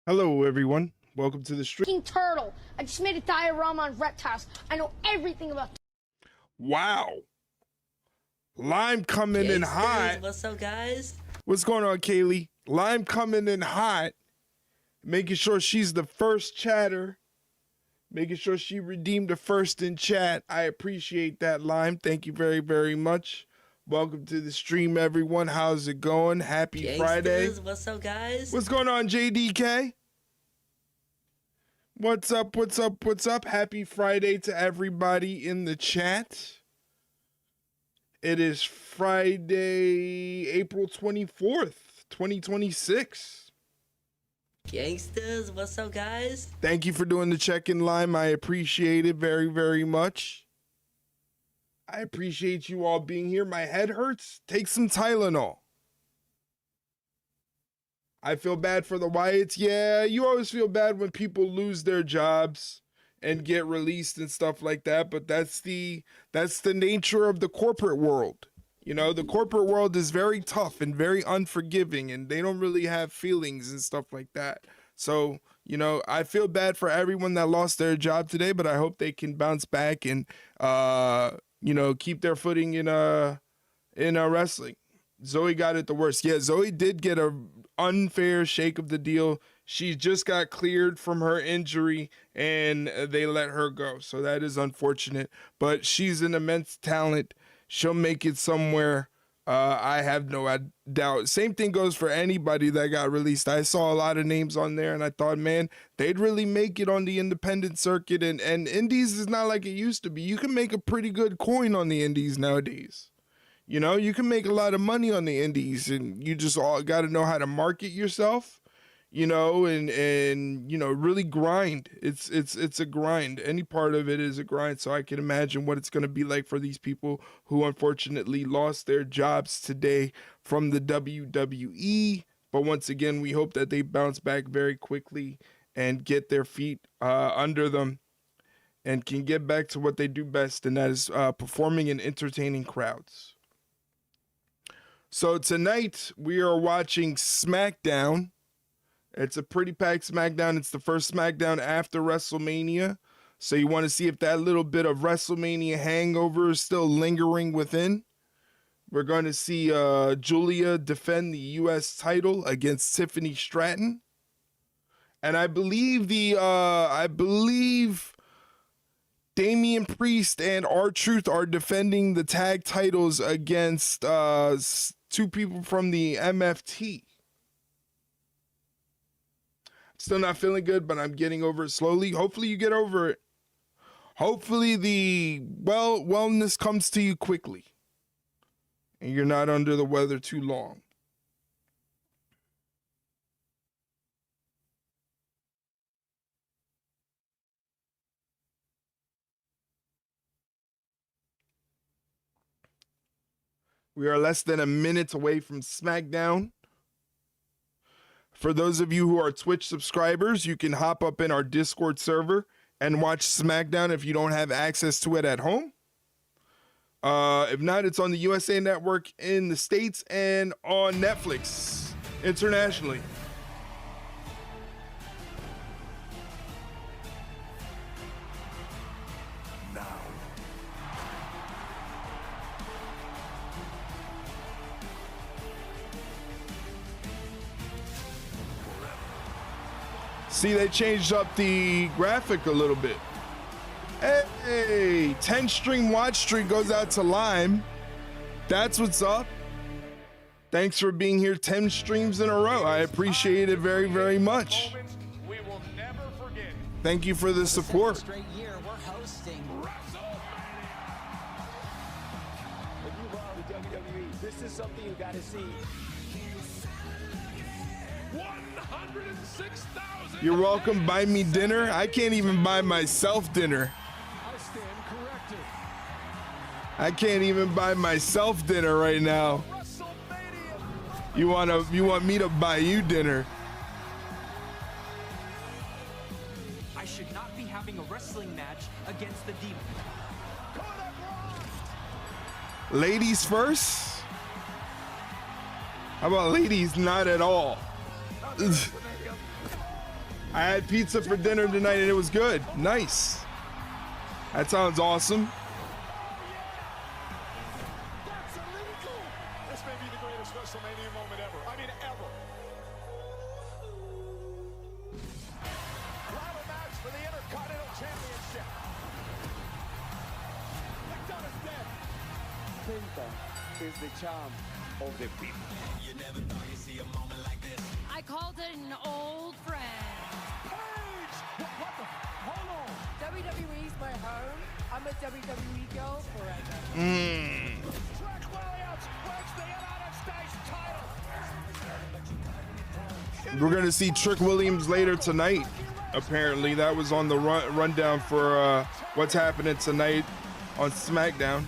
Hello, everyone. Welcome to the stream. King Turtle. I just made a diorama on reptiles. I know everything about. Wow. Lime coming in hot. What's up, guys? What's going on, Kaylee? Lime coming in hot. Making sure she's the first chatter. Making sure she redeemed the first in chat. I appreciate that, Lime. Thank you very, very much. Welcome to the stream, everyone. How's it going? Happy Friday. What's up, guys? What's going on, JDK? What's up? What's up? What's up? Happy Friday to everybody in the chat. It is Friday, April 24th, 2026. Gangsters, what's up, guys? Thank you for doing the check-in, Lime. I appreciate it very, very much. I appreciate you all being here. My head hurts. Take some Tylenol. I feel bad for the Wyatts. Yeah, you always feel bad when people lose their jobs and get released and stuff like that, but that's the nature of the corporate world. You know, the corporate world is very tough and very unforgiving, and they don't really have feelings and stuff like that. So, you know, I feel bad for everyone that lost their job today, but I hope they can bounce back and you know, keep their footing in wrestling. Zoe got it the worst. Yeah, Zoe did get a unfair shake of the deal. She just got cleared from her injury and they let her go. So that is unfortunate, but she's an immense talent. She'll make it somewhere. I have no doubt. Same thing goes for anybody that got released. I saw a lot of names on there and I thought, man, they'd really make it on the independent circuit, and indies is not like it used to be. You can make a pretty good coin on the indies nowadays. You know, you can make a lot of money on the indies, and you just all got to know how to market yourself, you know, and you know, really grind. It's a grind. Any part of it is a grind. So I can imagine what it's going to be like for these people who unfortunately lost their jobs today from the WWE. But once again, we hope that they bounce back very quickly and get their feet under them and can get back to what they do best, and that is performing and entertaining crowds. So tonight we are watching SmackDown. It's a pretty packed SmackDown. It's the first SmackDown after WrestleMania. So you want to see if that little bit of WrestleMania hangover is still lingering within. We're going to see Giulia defend the U.S. title against Tiffany Stratton. And I believe Damian Priest and R-Truth are defending the tag titles against two people from the MFT. Still not feeling good, but I'm getting over it slowly. Hopefully you get over it. Hopefully the wellness comes to you quickly and you're not under the weather too long. We are less than a minute away from SmackDown. For those of you who are Twitch subscribers, you can hop up in our Discord server and watch SmackDown if you don't have access to it at home. If not, it's on the USA Network in the States and on Netflix internationally. See, they changed up the graphic a little bit. Hey, 10 stream watch streak goes out to Lime. That's what's up. Thanks for being here 10 streams in a row. I appreciate it very, very much. Thank you for the support. This is something you got to see. 106,000. You're welcome. Buy me dinner. I can't even buy myself dinner. I stand corrected. I can't even buy myself dinner right now. You want me to buy you dinner? I should not be having a wrestling match against the Demon. Ladies first? How about ladies not at all? I had pizza for dinner tonight and it was good. Nice. That sounds awesome. That's illegal. This may be the greatest WrestleMania moment ever. I mean, ever. Ladder match for the Intercontinental Championship. McDonough's dead. Penta is the charm of the people. I called it an old friend. Paige! What the? Hold on. WWE's my home. I'm a WWE girl forever. Trick Williams wins the United States title. We're gonna see Trick Williams later tonight. Apparently, that was on the rundown for what's happening tonight on SmackDown.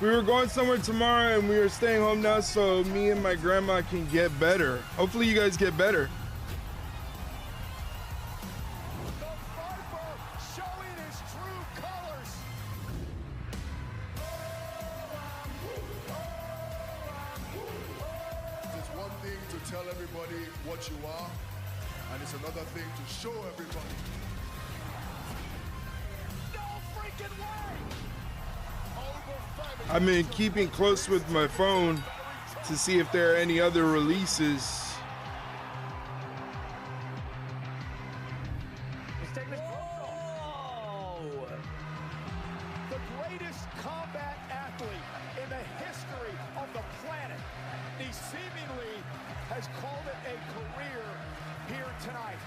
We were going somewhere tomorrow and we are staying home now so me and my grandma can get better. Hopefully you guys get better. The Viper showing his true colors. It's one thing to tell everybody what you are, and it's another thing to show everybody. No freaking way! I've been keeping close with my phone to see if there are any other releases. Whoa! The greatest combat athlete in the history of the planet. He seemingly has called it a career here tonight.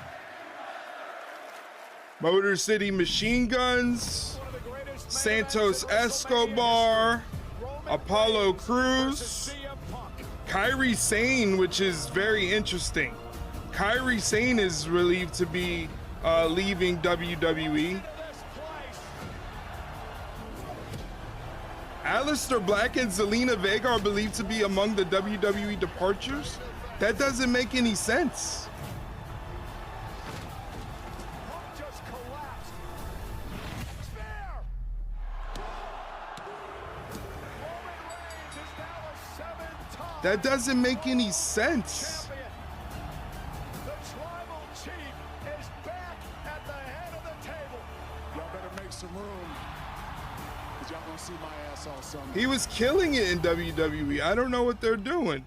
Motor City Machine Guns, Santos Escobar, Apollo Crews, Kairi Sane, which is very interesting. Kairi Sane is believed to be leaving WWE. Aleister Black and Zelina Vega are believed to be among the WWE departures. That doesn't make any sense. That doesn't make any sense. The tribal chief is back at the head of the table. Y'all better make some room, because y'all gonna see my ass all Sunday. He was killing it in WWE. I don't know what they're doing.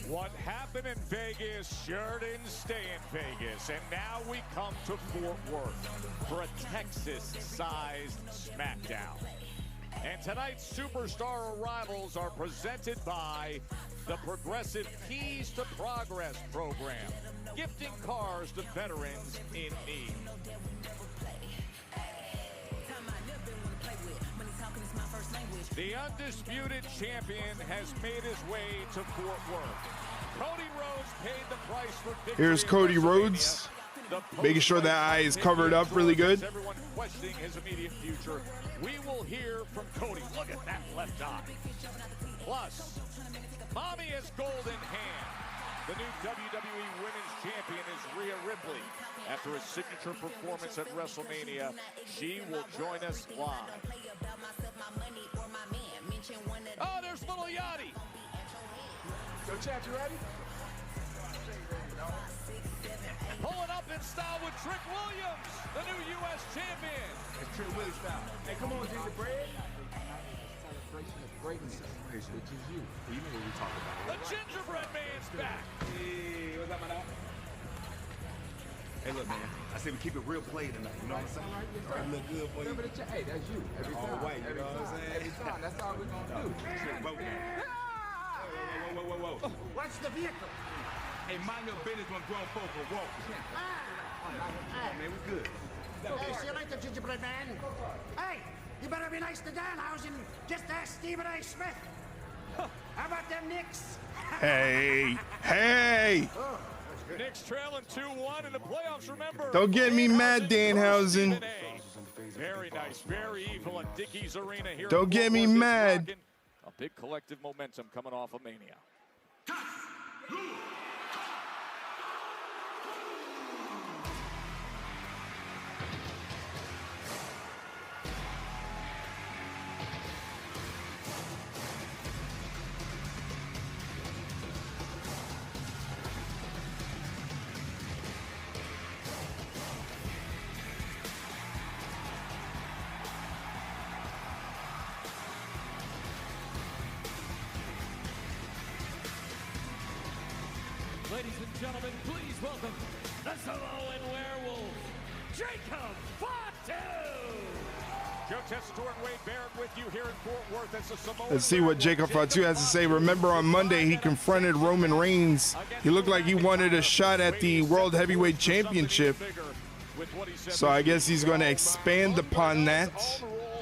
What happened in Vegas sure didn't stay in Vegas. And now we come to Fort Worth for a Texas-sized SmackDown. And tonight's superstar arrivals are presented by the Progressive Keys to Progress program, gifting cars to veterans in need. The undisputed champion has made his way to Fort Worth. Cody Rhodes paid the price for victory. Here's Cody Rhodes, making sure that eye is covered up really good. Everyone questioning his immediate future. We will hear from Cody. Look at that left eye. Plus, Mommy has gold in hand. The new WWE Women's Champion is Rhea Ripley. After a signature performance at WrestleMania, she will join us live. Oh, there's little Yachty. Yo, Chad, you ready? Pulling up in style with Trick Williams, the new U.S. champion. It's Trick Williams style. Hey, come on, Gingerbread. Celebration of greatness, which is you. You know what we talk about. The gingerbread man's back. Hey, what's up, man? Hey, look, man. I say we keep it real play tonight. You know what I'm saying? All right, look good for you. Hey, that's you. Every time. All white, you know what I'm saying? Every time. That's all we're gonna do. Whoa. Watch the vehicle. Hey, mind your business when grown folk are walking. Man, we good. Hey, see you later, gingerbread man. Hey, you better be nice to Danhausen and just ask Stephen A. Smith. How about them Knicks? Hey, hey! Knicks trailing 2-1 in the playoffs, remember. Don't get me mad, Danhausen. Very nice, very evil at Dickey's Arena here. Don't get me mad. A big collective momentum coming off of Mania. Ladies and gentlemen, please welcome the Samoan werewolf, Jacob Fatu! Joe Tessitore and Wade Barrett with you here in Fort Worth. That's the Samoan Let's see what Jacob Fatu has to say. Remember on Monday, he confronted Roman Reigns. He looked like he wanted a shot at the World Heavyweight Championship. So I guess he's going to expand upon that.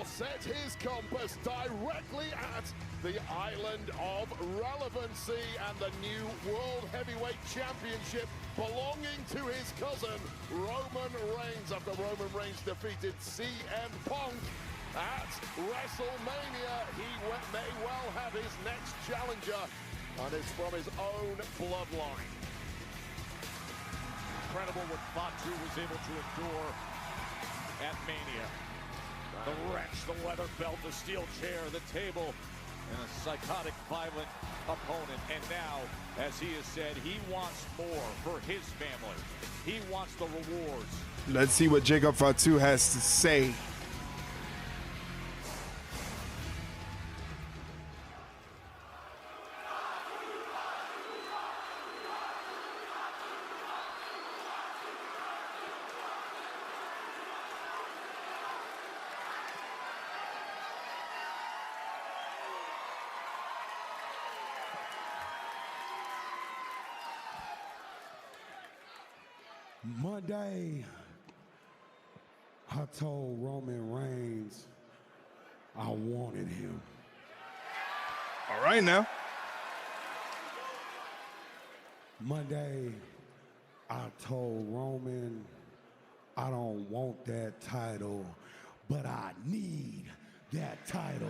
Set his compass directly at the island of relevancy and the new World Heavyweight Championship belonging to his cousin Roman Reigns after Roman Reigns defeated CM Punk at WrestleMania. He may well have his next challenger, and it's from his own bloodline. Incredible what Fatu was able to endure at Mania. The wrench, the leather belt, the steel chair, the table, and a psychotic, violent opponent. And now, as he has said, he wants more for his family. He wants the rewards. Let's see what Jacob Fatu has to say. Monday, I told Roman Reigns I wanted him. All right now. Monday, I told Roman I don't want that title, but I need that title.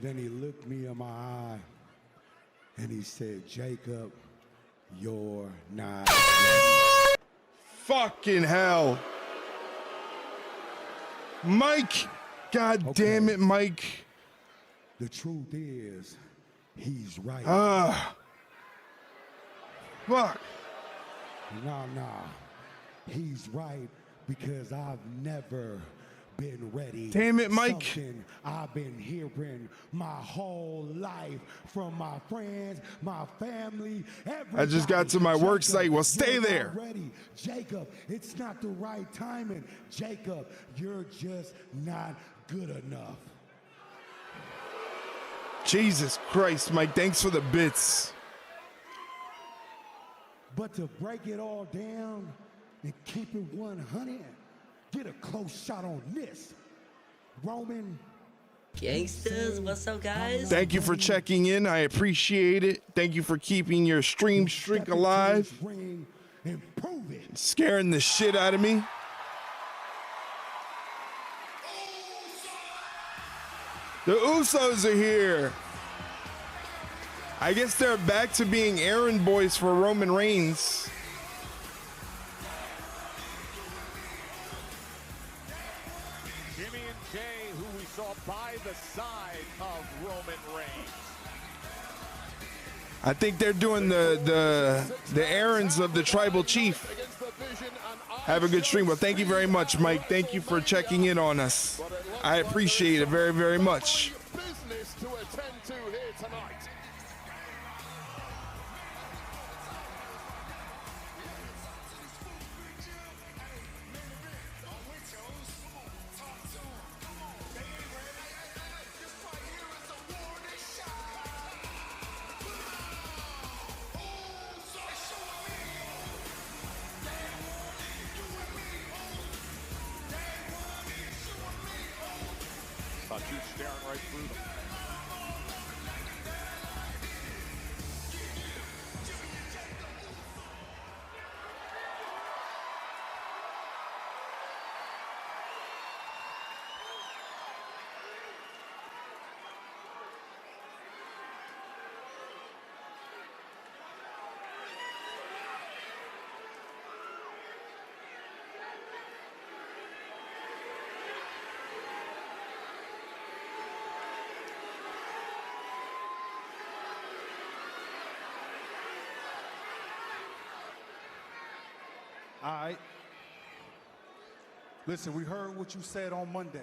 Then he looked me in my eye and he said, Jacob, you're not ready. Fucking hell. Mike. God damn it, Mike. The truth is, he's right. Fuck. Nah. He's right because I've never been ready. Damn it, Mike. Something I've been hearing my whole life from my friends, my family, everybody. I just got to my work site. Well, stay there. Ready. Jacob, it's not the right timing. Jacob, you're just not good enough. Jesus Christ, Mike. Thanks for the bits. But to break it all down and keep it 100, get a close shot on this. Roman. Gangsters, what's up, guys? Thank you for checking in. I appreciate it. Thank you for keeping your stream streak alive. Scaring the shit out of me. The Usos are here. I guess they're back to being errand boys for Roman Reigns. Jimmy and Jay, who we saw by the side of Roman Reigns. I think they're doing the errands of the tribal chief. Have a good stream. Well, thank you very much, Mike. Thank you for checking in on us. I appreciate it very, very much. Business to attend to here tonight. Fatu staring right through them. All right. Listen, we heard what you said on Monday.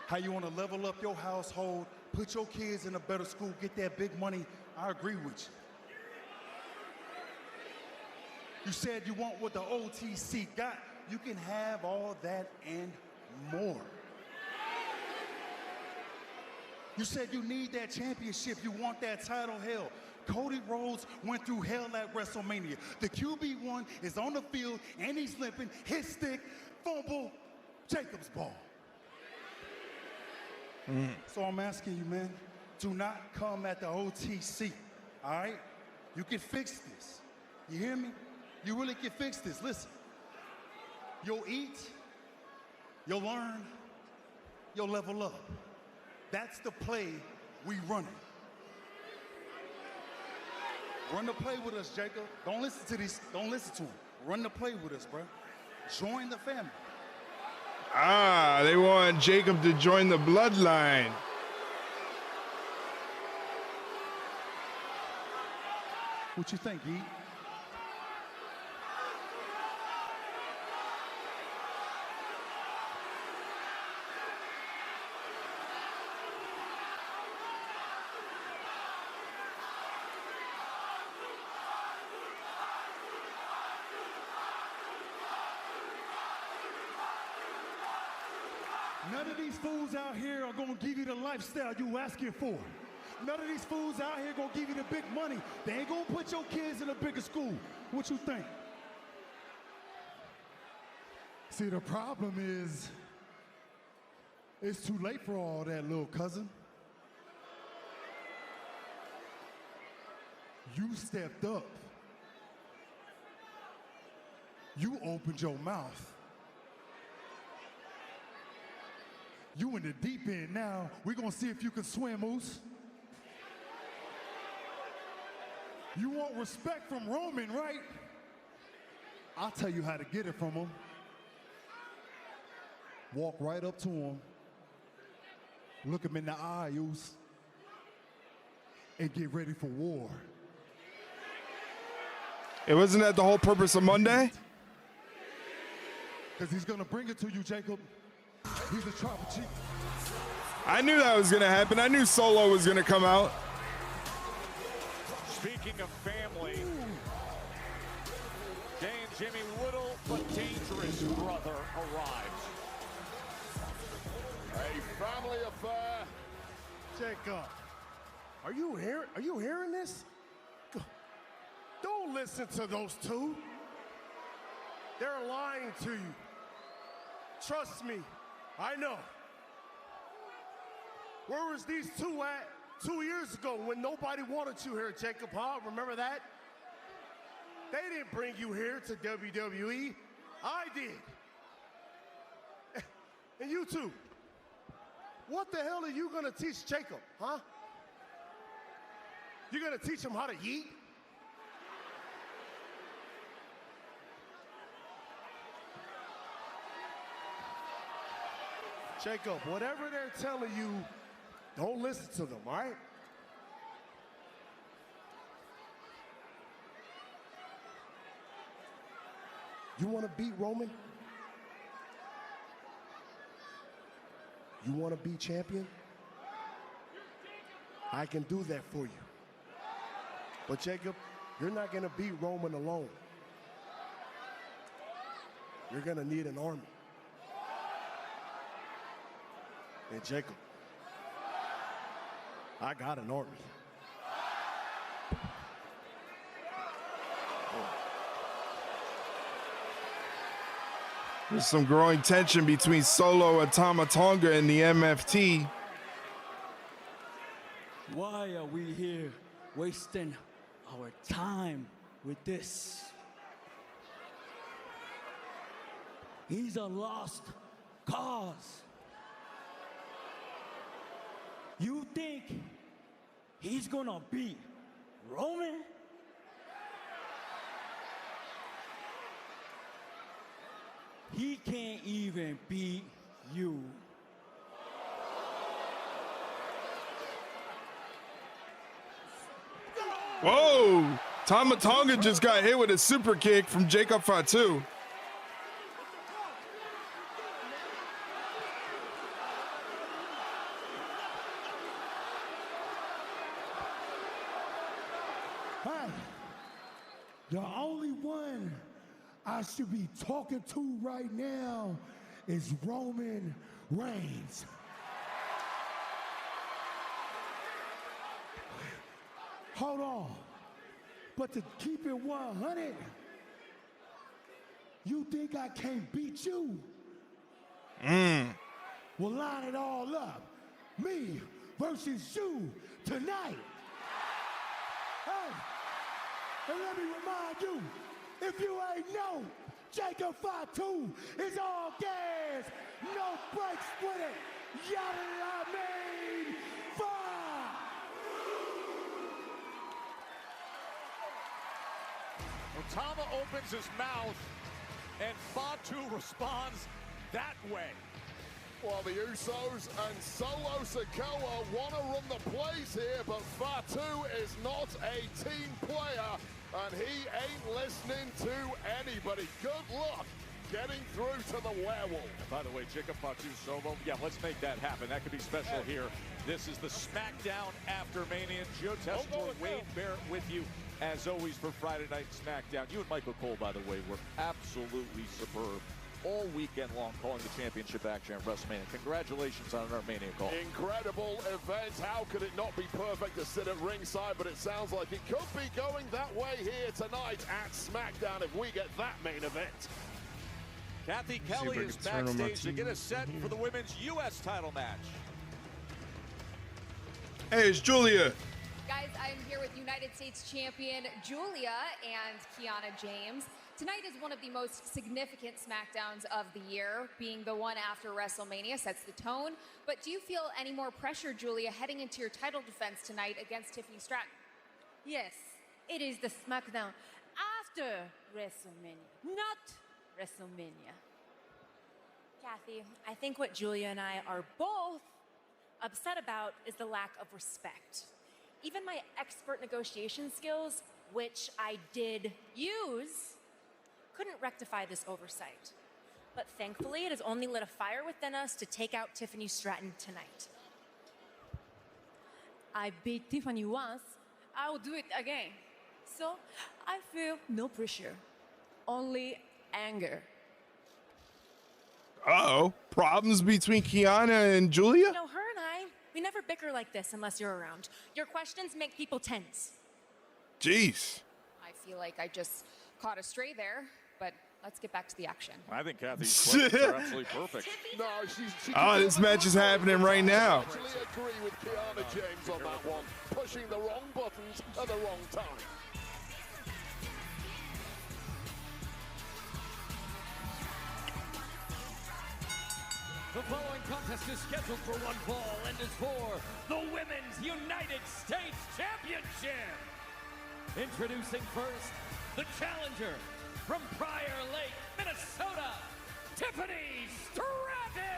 How you want to level up your household, put your kids in a better school, get that big money. I agree with you. You said you want what the OTC got. You can have all that and more. You said you need that championship. You want that title. Hell, Cody Rhodes went through hell at WrestleMania. The QB1 is on the field, and he's limping. His stick, fumble, Jacob's ball. So I'm asking you, man, do not come at the OTC, all right? You can fix this. You hear me? You really can fix this. Listen, you'll eat, you'll learn, you'll level up. That's the play we running. Run the play with us, Jacob. Don't listen to these. Don't listen to him. Run the play with us, bro. Join the family. Ah, they want Jacob to join the bloodline. What you think, E? None of these fools out here are gonna give you the lifestyle you asking for. None of these fools out here gonna give you the big money. They ain't gonna put your kids in a bigger school. What you think? See, the problem is, it's too late for all that, little cousin. You stepped up. You opened your mouth. You in the deep end now. We're gonna see if you can swim, Moose. You want respect from Roman, right? I'll tell you how to get it from him. Walk right up to him. Look him in the eye, Moose. And get ready for war. It wasn't that the whole purpose of Monday? Because he's gonna bring it to you, Jacob. He's a tribal chief. I knew that was going to happen. I knew Solo was going to come out. Speaking of family, Jay and Jimmy Woodall, but dangerous brother arrives. A family affair. Jacob, are you hearing this? Don't listen to those two. They're lying to you. Trust me, I know. Where was these two at 2 years ago when nobody wanted you here, Jacob, huh? Remember that? They didn't bring you here to WWE. I did. And you two, what the hell are you gonna teach Jacob, huh? You gonna teach him how to yeet? Jacob, whatever they're telling you, don't listen to them, all right? You want to beat Roman? You want to be champion? I can do that for you. But Jacob, you're not going to beat Roman alone. You're going to need an army. And Jacob, I got an army. There's some growing tension between Solo and Tama Tonga in the MFT. Why are we here wasting our time with this? He's a lost cause. You think he's gonna beat Roman? He can't even beat you. Whoa! Tama Tonga just got hit with a super kick from Jacob Fatu. Hey, the only one I should be talking to right now is Roman Reigns. Hold on. But to keep it 100, you think I can't beat you? We'll line it all up. Me versus you tonight. Hey, and let me remind you, if you ain't know, Jacob Fatu is all gas, no brakes with it. Yachty, I mean, fire! Well, Tama opens his mouth, and Fatu responds that way. Well, the Usos and Solo Sikoa want to run the plays here, but Fatu is not a team player, and he ain't listening to anybody. Good luck getting through to the werewolf. And by the way, Jacob Fatu solo, yeah, let's make that happen. That could be special here. This is the SmackDown After Mania. Joe Tessitore, Wade Barrett with you, as always, for Friday Night SmackDown. You and Michael Cole, by the way, were absolutely superb all weekend long calling the championship action at WrestleMania. Congratulations on our Mania call. Incredible event. How could it not be perfect to sit at ringside? But it sounds like it could be going that way here tonight at SmackDown if we get that main event. Kathy Kelly is backstage to get us set for the women's U.S. title match. Hey, it's Giulia. Guys, I'm here with United States champion Giulia and Kiana James. Tonight is one of the most significant SmackDowns of the year, being the one after WrestleMania sets the tone. But do you feel any more pressure, Giulia, heading into your title defense tonight against Tiffany Stratton? Yes, it is the SmackDown after WrestleMania, not WrestleMania. Kathy, I think what Giulia and I are both upset about is the lack of respect. Even my expert negotiation skills, which I did use, couldn't rectify this oversight. But thankfully, it has only lit a fire within us to take out Tiffany Stratton tonight. I beat Tiffany once, I will do it again. So I feel no pressure, only anger. Uh-oh. Problems between Kiana and Giulia? You know, her and I, we never bicker like this unless you're around. Your questions make people tense. Jeez. I feel like I just caught a stray there, but let's get back to the action. I think Kathy's questions are absolutely perfect. No, she this match is happening right now. I actually agree with Kiana James on that one. Pushing the wrong buttons at the wrong time. The following contest is scheduled for one fall and is for the Women's United States Championship. Introducing first, the challenger from Prior Lake, Minnesota, Tiffany Stratton.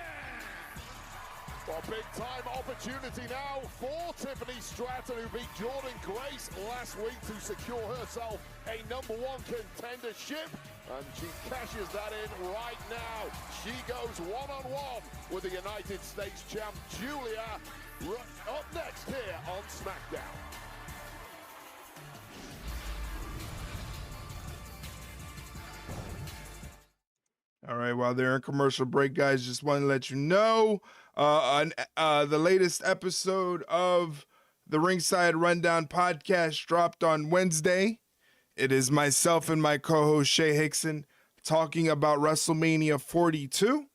A big-time opportunity now for Tiffany Stratton, who beat Jordan Grace last week to secure herself a #1 contendership. And she cashes that in right now. She goes one-on-one with the United States champ, Giulia, up next here on SmackDown. All right, while they're in commercial break, guys, just want to let you know the latest episode of the Ringside Rundown podcast dropped on Wednesday. It is myself and my co-host Shay Hickson talking about WrestleMania 42.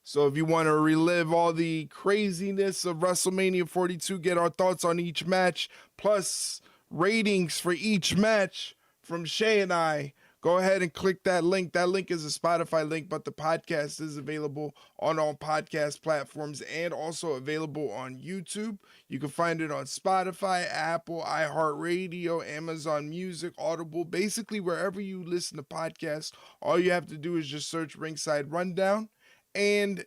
So if you want to relive all the craziness of WrestleMania 42, get our thoughts on each match, plus ratings for each match from Shay and I, go ahead and click that link. That link is a Spotify link, but the podcast is available on all podcast platforms and also available on YouTube. You can find it on Spotify, Apple, iHeartRadio, Amazon Music, Audible, basically wherever you listen to podcasts. All you have to do is just search Ringside Rundown and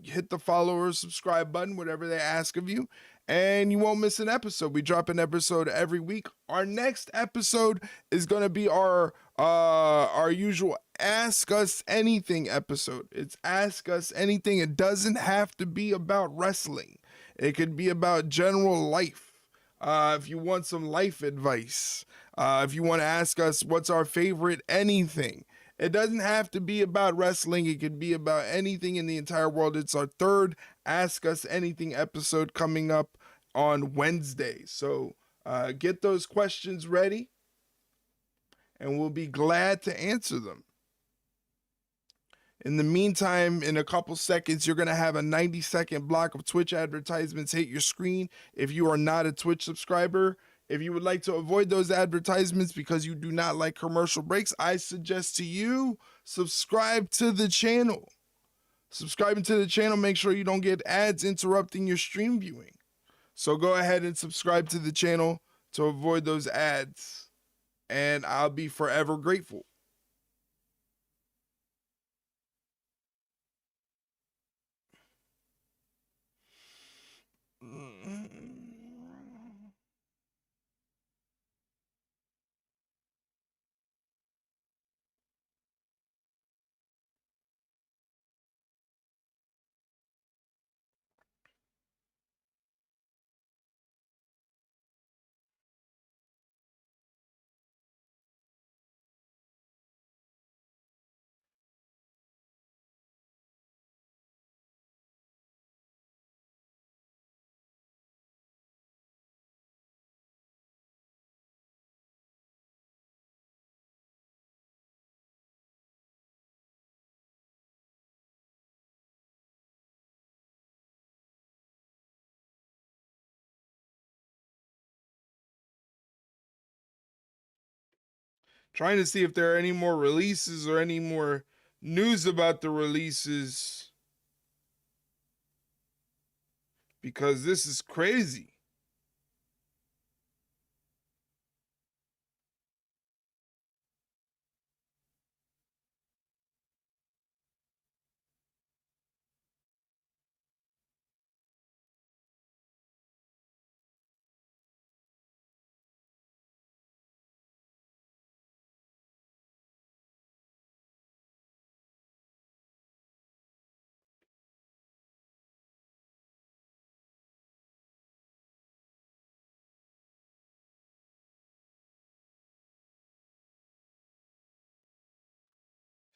hit the follow or subscribe button, whatever they ask of you, and you won't miss an episode. We drop an episode every week. Our next episode is going to be our usual Ask Us Anything episode. It's Ask Us Anything. It doesn't have to be about wrestling. It could be about general life. If you want some life advice, if you want to ask us what's our favorite anything. It doesn't have to be about wrestling. It could be about anything in the entire world. It's our third Ask Us Anything episode coming up on Wednesday. So get those questions ready, and we'll be glad to answer them. In the meantime, in a couple seconds, you're going to have a 90-second block of Twitch advertisements hit your screen. If you are not a Twitch subscriber, if you would like to avoid those advertisements because you do not like commercial breaks, I suggest to you, subscribe to the channel. Subscribing to the channel, make sure you don't get ads interrupting your stream viewing. So go ahead and subscribe to the channel to avoid those ads, and I'll be forever grateful. Trying to see if there are any more releases or any more news about the releases, because this is crazy.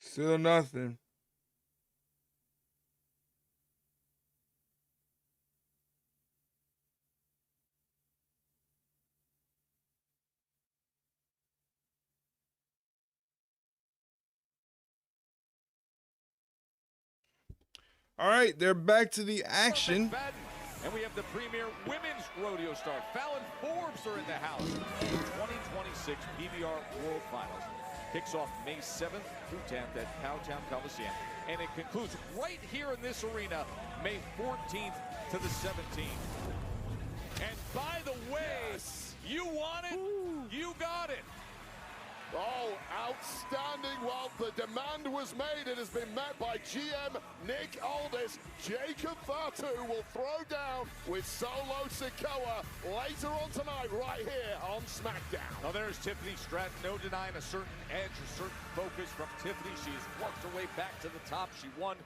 Still nothing. All right, they're back to the action. And we have the premier women's rodeo star, Fallon Forbes, are in the house. The 2026 PBR World Finals kicks off May 7th through 10th at Cowtown Coliseum. And it concludes right here in this arena, May 14th to the 17th. And by the way, you want it, you got it. Oh, outstanding. Well, the demand was made. It has been met by GM Nick Aldis. Jacob Fatu will throw down with Solo Sikoa later on tonight right here on SmackDown. Now there's Tiffany Stratton. No denying a certain edge, a certain focus from Tiffany. She's worked her way back to the top. She won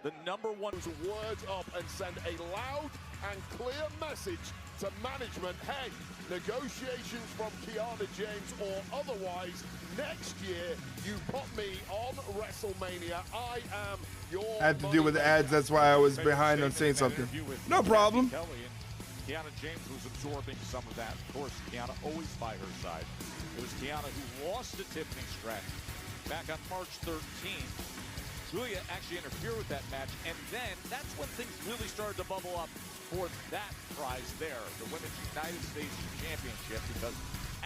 the #1. Words up and send a loud and clear message to management. Hey, negotiations from Kiana James or otherwise, next year you put me on WrestleMania. I am your I had to deal with the ads, that's why I was behind on saying something. No problem. Kiana James was absorbing some of that. Of course, Kiana always by her side. It was Kiana who lost to Tiffany Stratton back on March 13th. Giulia actually interfered with that match, and then that's when things really started to bubble up for that prize there, the Women's United States Championship, because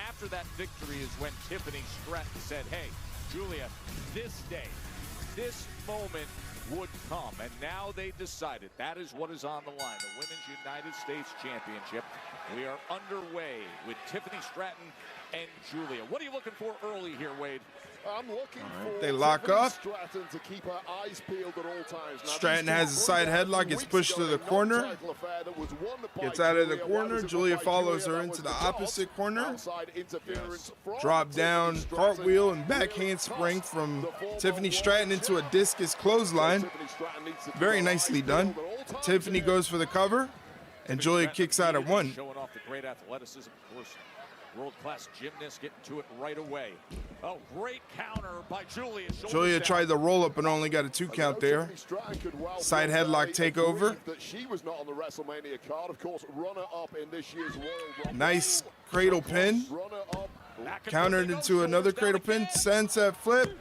after that victory is when Tiffany Stratton said, hey, Giulia, this day, this moment would come, and now they decided that is what is on the line, the Women's United States Championship. We are underway with Tiffany Stratton and Giulia. What are you looking for early here, Wade? I'm looking for they lock Tiffany up. Stratton to keep her eyes peeled at all times. Now, Stratton has a side headlock, gets pushed to the corner, gets out of the corner. Giulia follows her into the opposite corner. Drop down, cartwheel, and back handspring from Tiffany Stratton into a discus clothesline. Very nicely done. Tiffany goes for the cover, and Giulia kicks out at one. Showing off the great athleticism, of course. World-class gymnast getting to it right away. Oh, great counter by Giulia. Giulia tried the roll-up and only got a 2 count there. Side headlock takeover. She was not on the WrestleMania card. Of course, runner-up in this year's Royal Rumble. Nice cradle pin. Countered into another cradle pin. Sunset flip.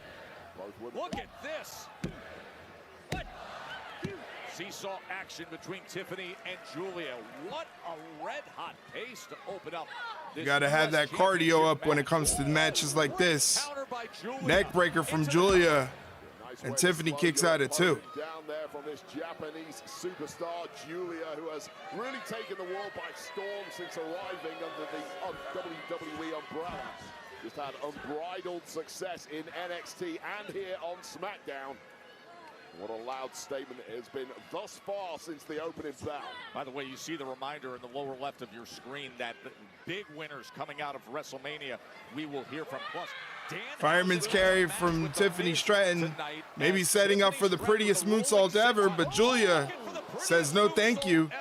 Look at this. Seesaw action between Tiffany and Giulia. What a red-hot pace to open up. You got to have that cardio up when it comes to matches like this. Neck breaker from Giulia, and Tiffany kicks out at 2. Down there from this Japanese superstar, Giulia, who has really taken the world by storm since arriving under the WWE umbrella. Just had unbridled success in NXT and here on SmackDown. What a loud statement it has been thus far since the opening bell. By the way, you see the reminder in the lower left of your screen that the big winners coming out of WrestleMania we will hear from. Plus, Fireman's carry from Tiffany Stratton, maybe setting up for the prettiest moonsault ever, but Giulia says no thank you.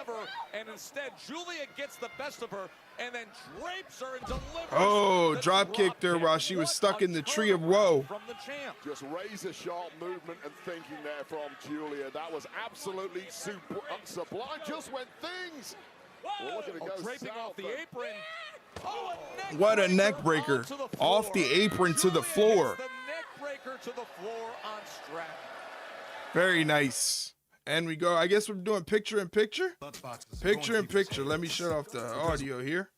And instead, Giulia gets the best of her and then drapes her and delivers. Oh, drop kicked her while she was stuck in the tree of woe. From the champ. Just razor sharp movement and thinking there from Giulia. That was absolutely sublime. Just when things were looking to go draping south, off the apron. Oh, What a neck breaker. Off the apron to the floor. The neck breaker to the floor on Stratton. Very nice. And we go, I guess we're doing picture in picture? Picture in picture. Let me shut off the audio here.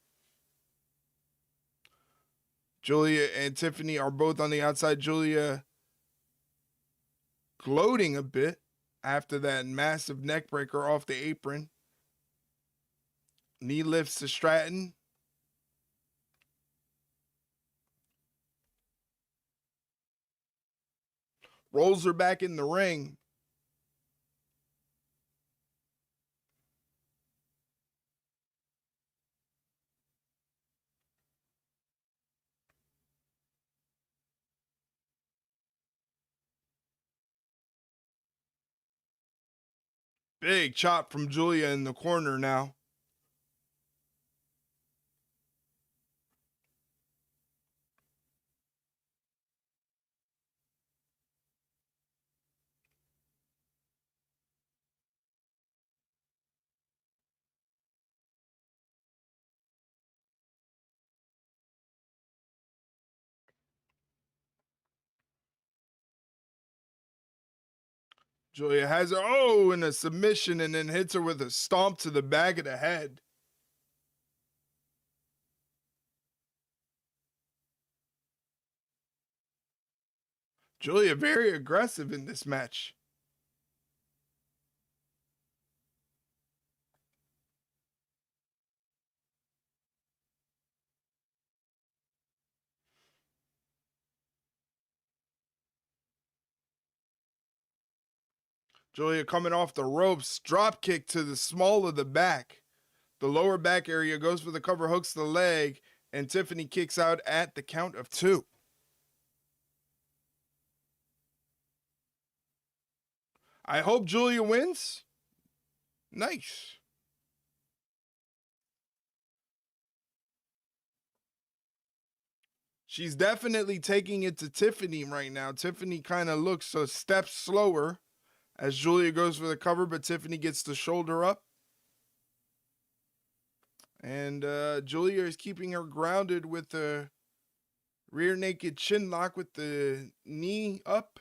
Giulia and Tiffany are both on the outside. Giulia gloating a bit after that massive neck breaker off the apron. Knee lifts to Stratton. Rolls her back in the ring. Big chop from Giulia in the corner now. Giulia has her, oh, in a submission and then hits her with a stomp to the back of the head. Giulia very aggressive in this match. Giulia coming off the ropes, drop kick to the small of the back. The lower back area goes for the cover, hooks the leg, and Tiffany kicks out at the count of 2. I hope Giulia wins. Nice. She's definitely taking it to Tiffany right now. Tiffany kind of looks a step slower as Giulia goes for the cover, but Tiffany gets the shoulder up. And Giulia is keeping her grounded with the Rear naked chin lock with the knee up.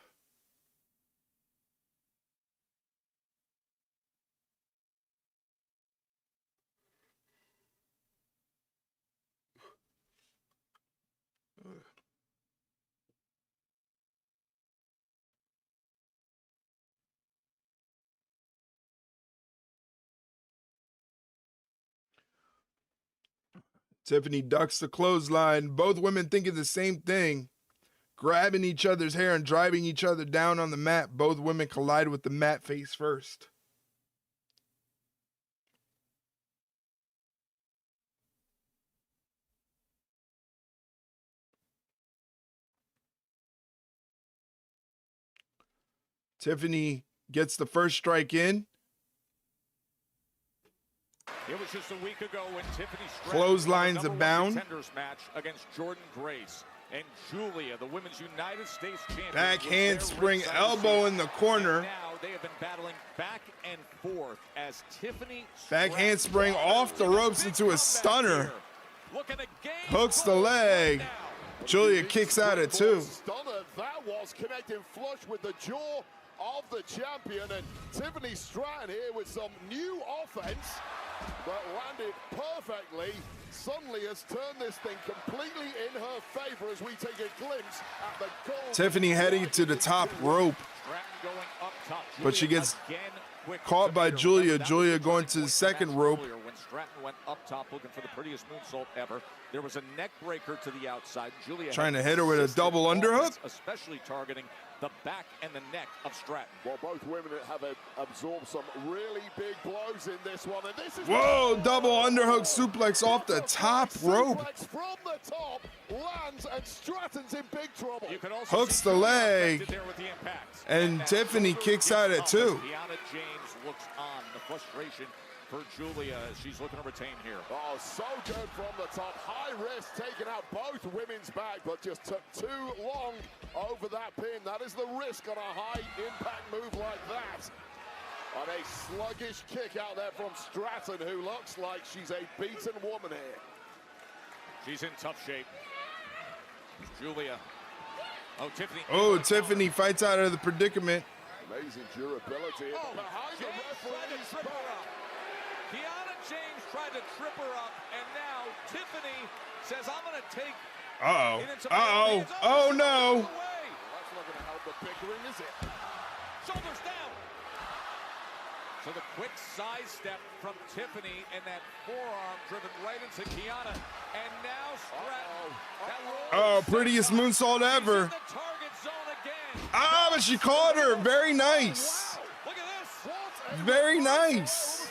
Tiffany ducks the clothesline. Both women thinking the same thing. Grabbing each other's hair and driving each other down on the mat. Both women collide with the mat face first. Tiffany gets the first strike in. It was just a week ago when Tiffany Clotheslines abound. Contenders match against Jordan Grace and Giulia, the Women's United States Champion. Back handspring elbow in the corner. And now they have been battling back and forth as Tiffany. Back handspring off the ropes into a stunner. Hooks the leg. Giulia kicks out at 2. Stunner, that was connecting flush with the jaw of the champion, and Tiffany Stratton here with some new offense that landed perfectly. Suddenly has turned this thing completely in her favor as we take a glimpse at the goal. Tiffany heading to the top rope, but she gets caught by Giulia. Giulia going to the second rope. When Stratton went up top looking for the prettiest moonsault ever, there was a neck breaker to the outside. Giulia Trying to hit her with a double underhook. Especially targeting the back and the neck of Stratton. Well, both women have absorbed some really big blows in this one, and this is whoa, double underhook suplex off the top rope. Suplex from the top lands, and Stratton's in big trouble. Hooks the leg, and Tiffany kicks out at 2. Yachty James looks on. The frustration for Giulia as she's looking to retain here. Oh, so good from the top. High risk, taking out both women's back, but just took too long over that pin. That is the risk on a high impact move like that. And a sluggish kick out there from Stratton, who looks like she's a beaten woman here. She's in tough shape. Giulia. Oh, Tiffany. Oh, Tiffany fights out of the predicament. Amazing durability. Oh, behind the referee's back. Kiana James tried to trip her up, and now Tiffany says, I'm going to take Uh-oh. it into Uh-oh. Oh, no. That's not going to help the bickering, is it? Shoulders down. So the quick side step from Tiffany and that forearm driven right into Kiana. And now Stratton. Oh, prettiest moonsault ever. The target zone again. Ah, but she caught her. Very nice. Wow. Look at this. Very nice.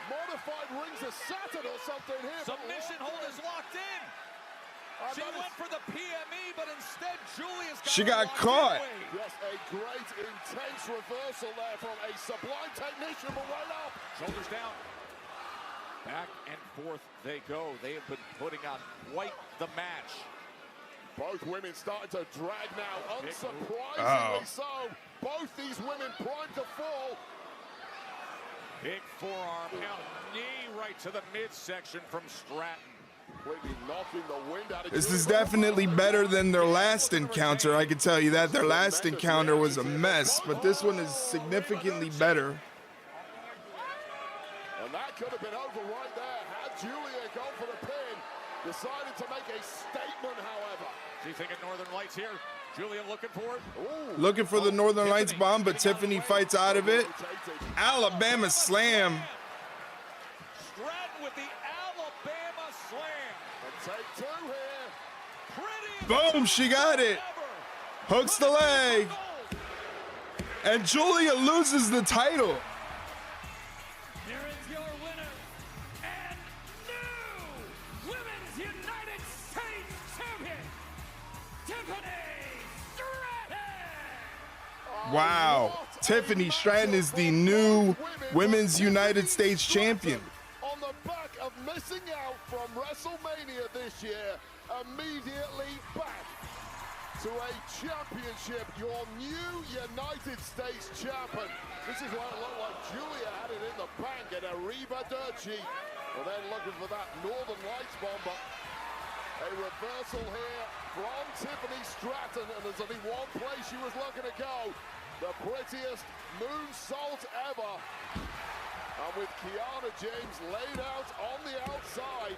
Modified rings of Saturn or something here. Submission hold is locked in. She went for the PME, but instead Giulia's got She got caught. Yes, a great intense reversal there from a sublime technician, but right up. Shoulders down. Back and forth they go. They have been putting on quite the match. Both women starting to drag now, unsurprisingly so. Both these women primed to fall. Big forearm, now knee right to the midsection from Stratton. Completely knocking the wind out of This is definitely better than their last encounter. I can tell you that. Their last encounter was a mess, but this one is significantly better. And that could have been over right there. Had Giulia gone for the pin, decided to make a statement, however. She's thinking Northern Lights here. Giulia looking for it. Ooh. Looking for the Northern Lights bomb, but Tiffany fights out of it. Alabama slam. Stratton with the Alabama slam. And take 2 here. Pretty. Boom, she got it. Hooks the leg. And Giulia loses the title. Here is your winner and new Women's United States Champion, Tiffany Stratton. Wow. Tiffany Stratton is the new Women's United States Champion. On the back of missing out from WrestleMania this year, immediately back to a championship, your new United States champion. This is what it looked like. Giulia had it in the bank and Arrivederci. Well, then looking for that Northern Lights bomb, but a reversal here from Tiffany Stratton, and there's only one place she was looking to go. The prettiest moonsault ever. And with Kiana James laid out on the outside.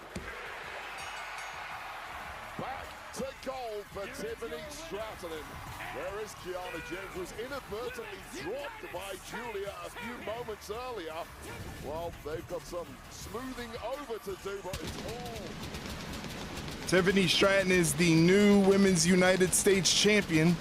Back to goal for Tiffany Stratton. Whereas Kiana James was inadvertently dropped by Giulia a few moments earlier. Well, they've got some smoothing over to do, but it's all. Tiffany Stratton is the new Women's United States champion.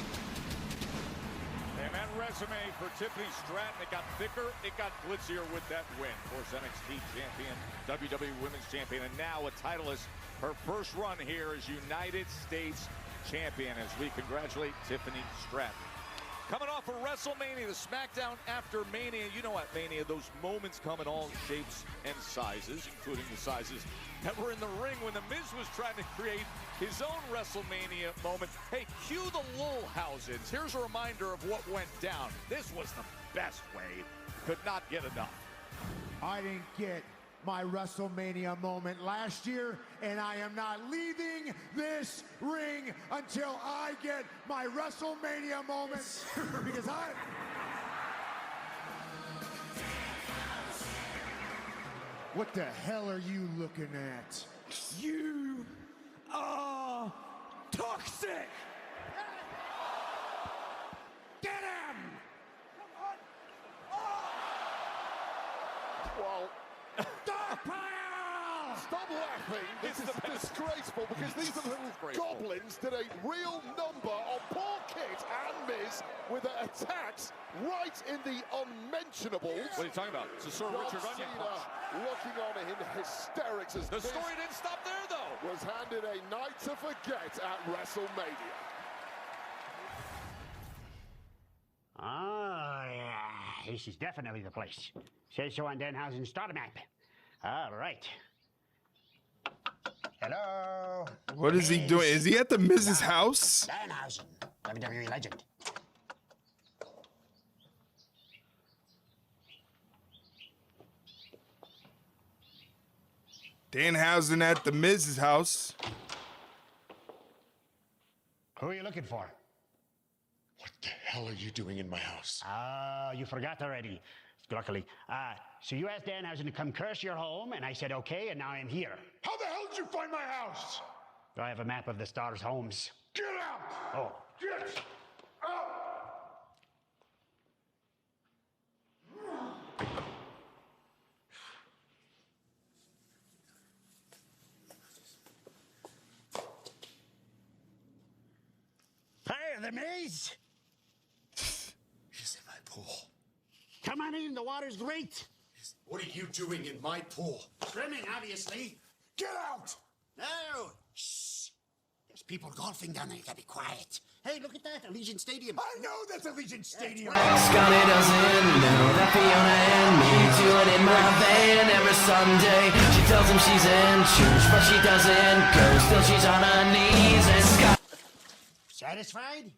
And that resume for Tiffany Stratton, it got thicker, it got glitzier with that win. Of course, NXT champion, WWE Women's champion, and now a titleist. Her first run here as United States champion as we congratulate Tiffany Stratton. Coming off of WrestleMania, the SmackDown after Mania. You know at Mania, those moments come in all shapes and sizes, including the sizes that were in the ring when The Miz was trying to create his own WrestleMania moment. Hey, cue the lull houses. Here's a reminder of what went down. This was the best wave. Could not get enough. I didn't get my WrestleMania moment last year, and I am not leaving this ring until I get my WrestleMania moment because What the hell are you looking at? You are toxic! Get him! Well, stop laughing. This is disgraceful because these are little goblins did a real number on poor Kit and Miz with their attacks right in the unmentionables. What are you talking about? It's a Sir Richard Onion punch. Looking on in hysterics as the story didn't stop there, though. Was handed a night to forget at WrestleMania. Oh, yeah. This is definitely the place. Says so on Danhausen's starter map. All right. Hello. What is he doing? Is he at the Miz's house? Danhausen, WWE legend. Danhausen at the Miz's house. Who are you looking for? What the hell are you doing in my house? You forgot already. Luckily. So you asked Danhausen to come curse your home, and I said okay, and now I'm here. How the hell did you find my house? I have a map of the stars' homes. Get out! Oh. Get out! Hey, the Miz! He's in my pool. Come on in, the water's great. What are you doing in my pool? Swimming, obviously. Get out! No! Shh! There's people golfing down there. You gotta be quiet. Hey, look at that, Allegiant Stadium. I know that's Allegiant Stadium. Scotty doesn't know that Fiona and me do it in my van every Sunday. She tells him she's in church, but she doesn't go. Still, she's on her knees and Scott. Satisfied?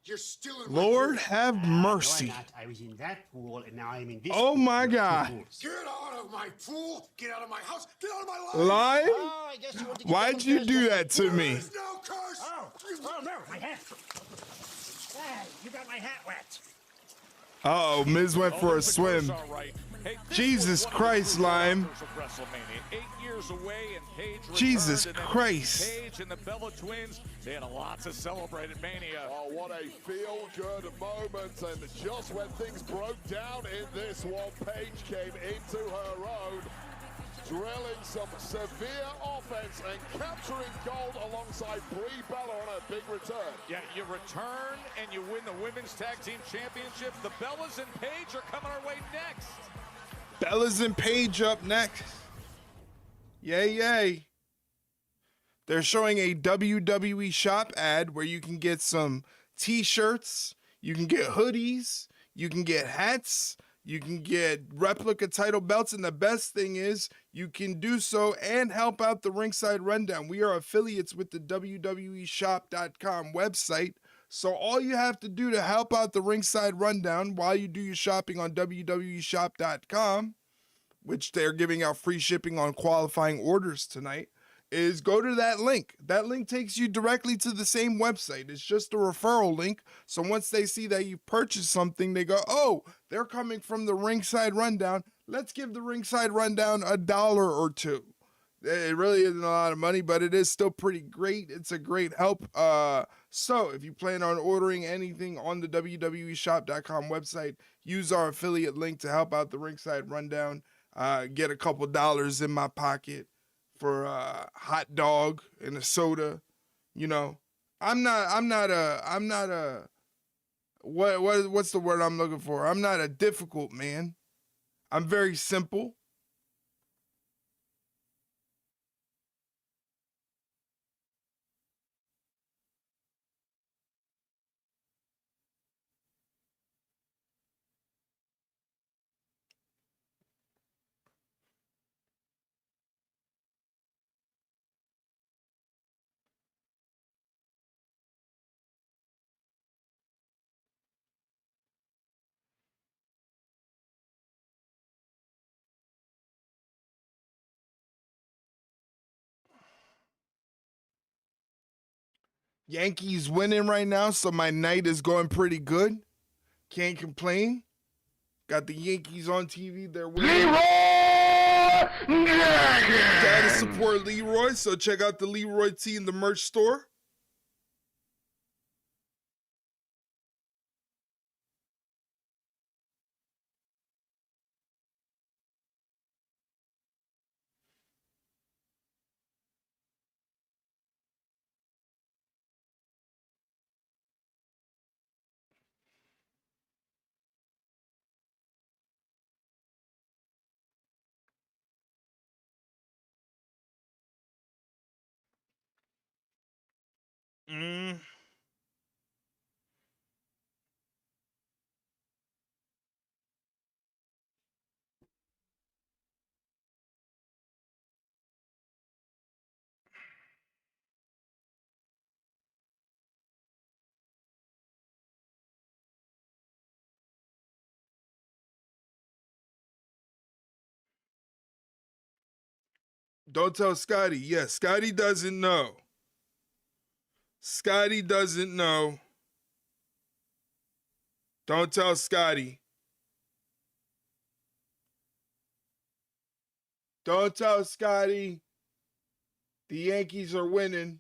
You're still in Lord have mercy. No, I'm not. I was in that pool, and now I'm in this Oh pool. my God. Get out of my pool! Get out of my house! Get out of my life! Live? Oh, I guess you want to get Why'd you do that to me? There's no curse! Oh, no, my hat. Hey, you got my hat wet. Uh-oh, Miz went for a swim. Hey, Jesus Christ, Lime. 8 years away, and Paige Jesus returned, and then Christ. Paige and the Bella twins, they had a lot to celebrate at Mania. Oh, what a feel-good moment, and just when things broke down in this one, Paige came into her own, drilling some severe offense and capturing gold alongside Brie Bella on a big return. Yeah, you return and you win the Women's Tag Team Championship. The Bellas and Paige are coming our way next. Bellas and Paige up next. Yay, yay. They're showing a WWE shop ad where you can get some t-shirts, you can get hoodies, you can get hats, you can get replica title belts, and the best thing is you can do so and help out the Ringside Rundown. We are affiliates with the WWEshop.com website, so all you have to do to help out the Ringside Rundown while you do your shopping on WWEshop.com, which they're giving out free shipping on qualifying orders tonight, is go to that link. That link takes you directly to the same website. It's just a referral link. So once they see that you purchased something, they go, oh, they're coming from the Ringside Rundown. Let's give the Ringside Rundown $1 or $2. It really isn't a lot of money, but it is still pretty great. It's a great help. So if you plan on ordering anything on the WWEshop.com website, use our affiliate link to help out the Ringside Rundown. Get a couple dollars in my pocket for a hot dog and a soda. You know, I'm not a what's the word I'm looking for? I'm not a difficult man. I'm very simple. Yankees winning right now, so my night is going pretty good. Can't complain. Got the Yankees on TV. They're winning. Gotta support Leroy, so check out the Leroy tee in the merch store. Don't tell Scotty. Yes, Scotty doesn't know. Scotty doesn't know. Don't tell Scotty. Don't tell Scotty. The Yankees are winning.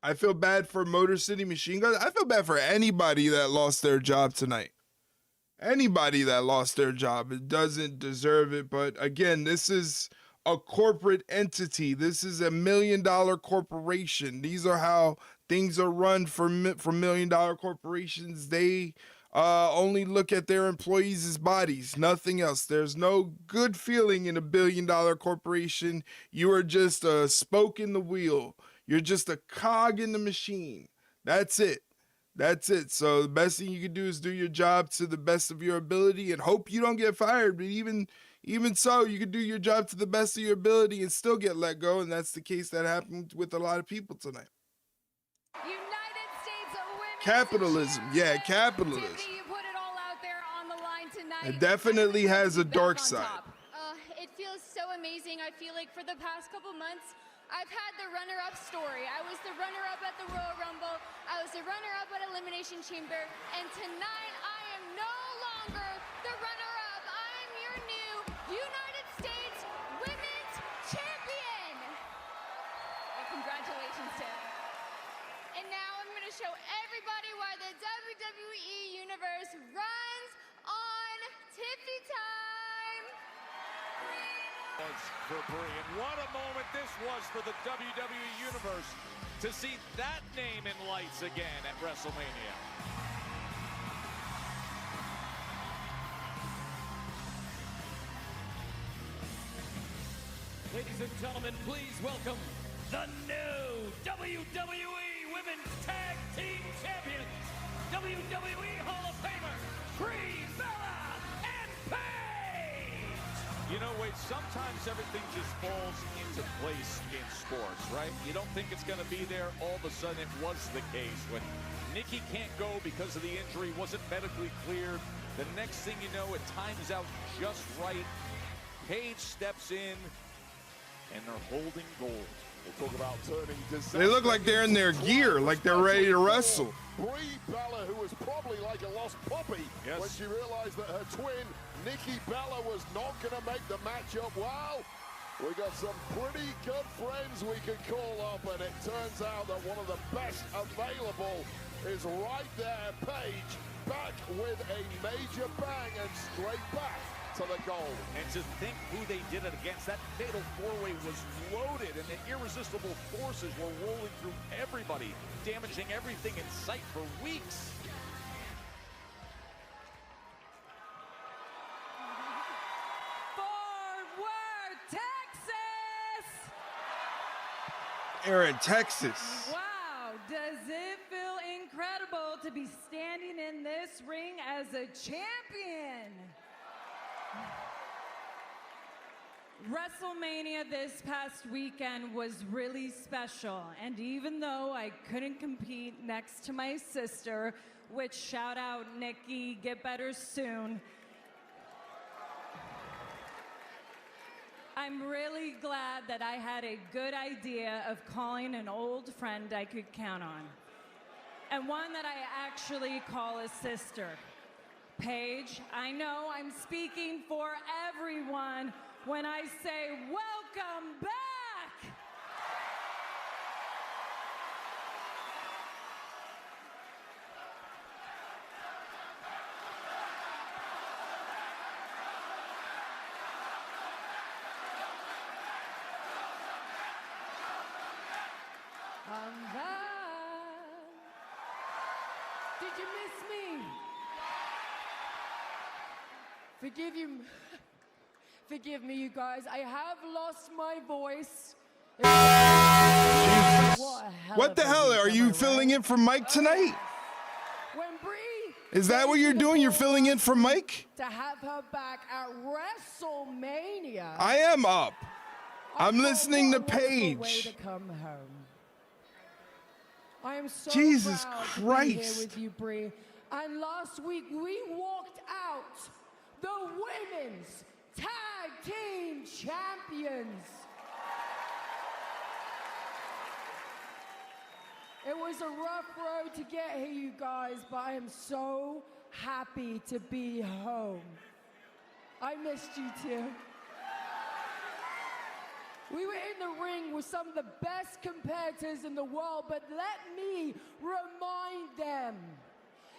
I feel bad for Motor City Machine Guns. I feel bad for anybody that lost their job tonight. Anybody that lost their job. It doesn't deserve it. But again, this is a corporate entity. This is $1 million corporation. These are how things are run for $1 million corporations. They only look at their employees as bodies, nothing else. There's no good feeling in $1 billion corporation. You are just a spoke in the wheel. You're just a cog in the machine. That's it. That's it. So the best thing you can do is do your job to the best of your ability and hope you don't get fired. But even so, you can do your job to the best of your ability and still get let go. And that's the case that happened with a lot of people tonight. United States Women's Capitalism. Yeah, capitalism. Tiffany, you put it all out there on the line tonight. It definitely has a dark side. It feels so amazing. I feel like for the past couple months, I've had the runner-up story. I was the runner-up at the Royal Rumble. I was the runner-up at Elimination Chamber. And tonight, I am no longer the runner-up. I'm your new United States Women's Champion. Well, congratulations, Tiff. And now I'm going to show everybody why the WWE Universe runs on Tiffy time. For Brie, and what a moment this was for the WWE Universe to see that name in lights again at WrestleMania. Ladies and gentlemen, please welcome the new WWE Women's Tag Team Champions, WWE Hall of Famer, Brie, Bella, and Paige! You know, Wade, sometimes everything just falls into place in sports, right? You don't think it's going to be there. All of a sudden, it was the case. When Nikki can't go because of the injury, wasn't medically cleared. The next thing you know, it times out just right. Paige steps in, and they're holding gold. We'll talk about turning disaster. They look like they're in their gear, like they're ready to wrestle. Brie Bella, who was probably like a lost puppy when she realized that her twin, Nikki Bella, was not going to make the matchup. Well, we got some pretty good friends we could call up, and it turns out that one of the best available is right there. Paige back with a major bang and straight back to the goal. And to think who they did it against, that fatal four-way was loaded, and the irresistible forces were rolling through everybody, damaging everything in sight for weeks. Forward, Texas! They're in Texas. Wow, does it feel incredible to be standing in this ring as a champion? WrestleMania this past weekend was really special, and even though I couldn't compete next to my sister, which shout out Nikki, get better soon, I'm really glad that I had a good idea of calling an old friend I could count on, and one that I actually call a sister. Paige, I know I'm speaking for everyone when I say welcome back. I'm back. Did you miss me? Forgive me, you guys. I have lost my voice. What the hell? Are you filling in for Mike tonight? When Brie Is that what you're doing? You're filling in for Mike? to have her back at WrestleMania. I am up. I'm listening to What a way Paige. to come home. I am so Jesus proud to be here Christ. with you, Brie. And last week we walked out the women's tag team champions. It was a rough road to get here, you guys, but I am so happy to be home. I missed you too. We were in the ring with some of the best competitors in the world, but let me remind them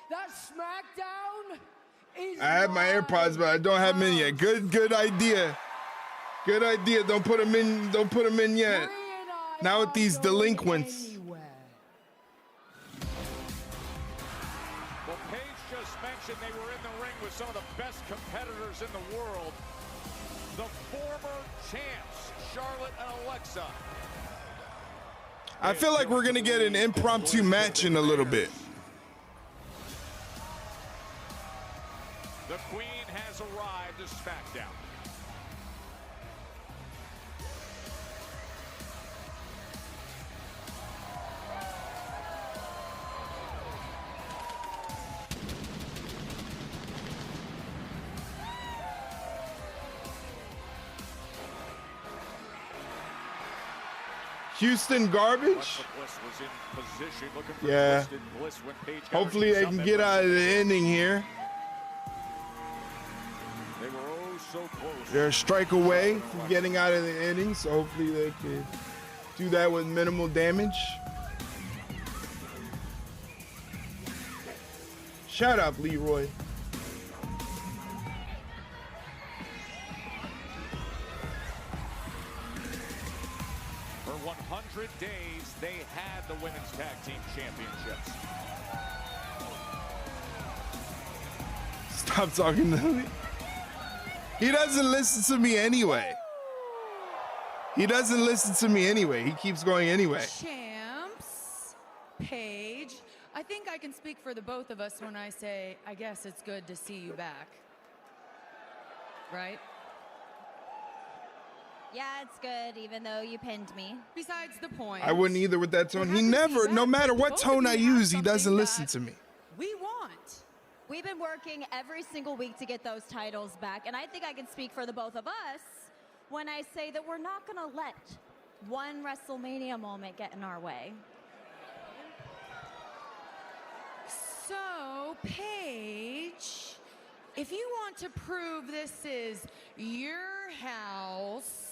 that SmackDown is I have my AirPods, but I don't have them in yet. Good idea. Good idea. Don't put them in. Don't put them in yet. Now with these delinquents. Well, Paige just mentioned they were in the ring with some of the best competitors in the world. The former champs, Charlotte and Alexa. I feel like we're gonna get an impromptu match in a little bit. The Queen has arrived to SmackDown. Houston garbage? Yeah. Hopefully they can get out of the ending here. They were oh so close. They're a strike away from getting out of the inning, so hopefully they can do that with minimal damage. Shout out, Leroy. For 100 days, they had the women's tag team championships. Stop talking to me. He doesn't listen to me anyway. He doesn't listen to me anyway. He keeps going anyway. Champs, Paige, I think I can speak for the both of us when I say, I guess it's good to see you back. Right? Yeah, it's good, even though you pinned me. Besides the point. I wouldn't either with that tone. He never, no matter what tone I use, he doesn't listen to me. We want. We've been working every single week to get those titles back, and I think I can speak for the both of us when I say that we're not going to let one WrestleMania moment get in our way. So, Paige, if you want to prove this is your house.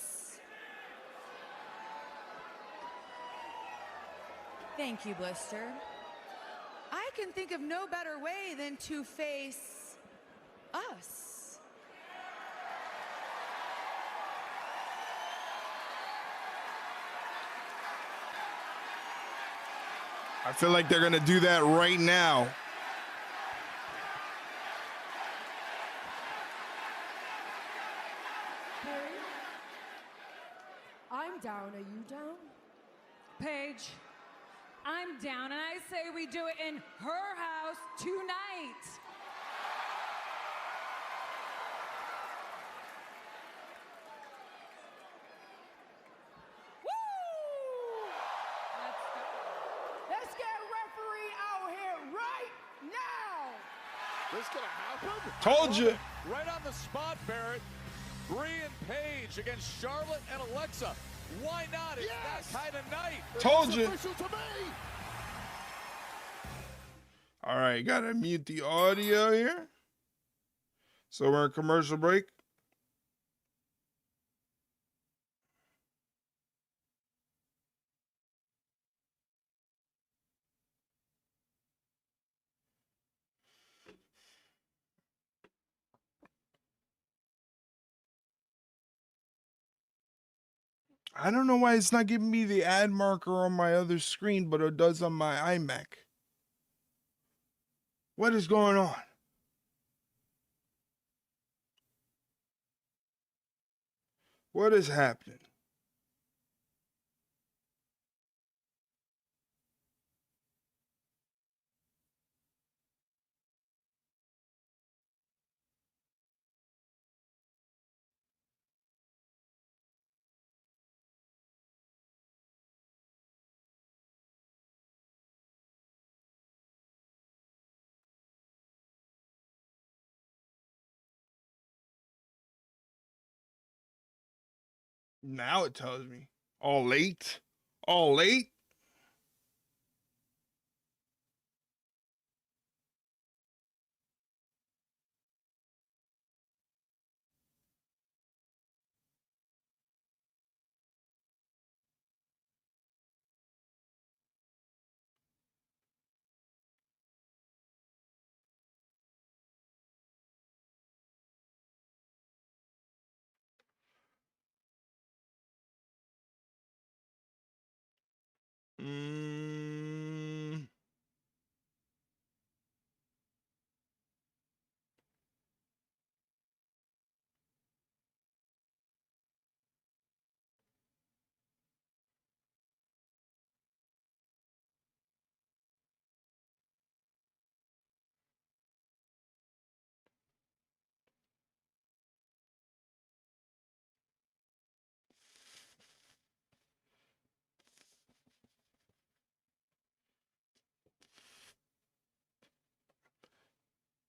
Thank you, Blister. I can think of no better way than to face us. I feel like they're gonna do that right now. I'm down. Are you down? Paige, I'm down, and I say we do it in her house tonight. Let's get a referee out here right now. This gonna happen? Told you. Right on the spot, Barrett. Brie and Paige against Charlotte and Alexa. Why not? It's that kind of night. Told It's you. official to me. All right, gotta mute the audio here. So we're in commercial break. I don't know why it's not giving me the ad marker on my other screen, but it does on my iMac. What is going on? What is happening? Now it tells me. All late? All late?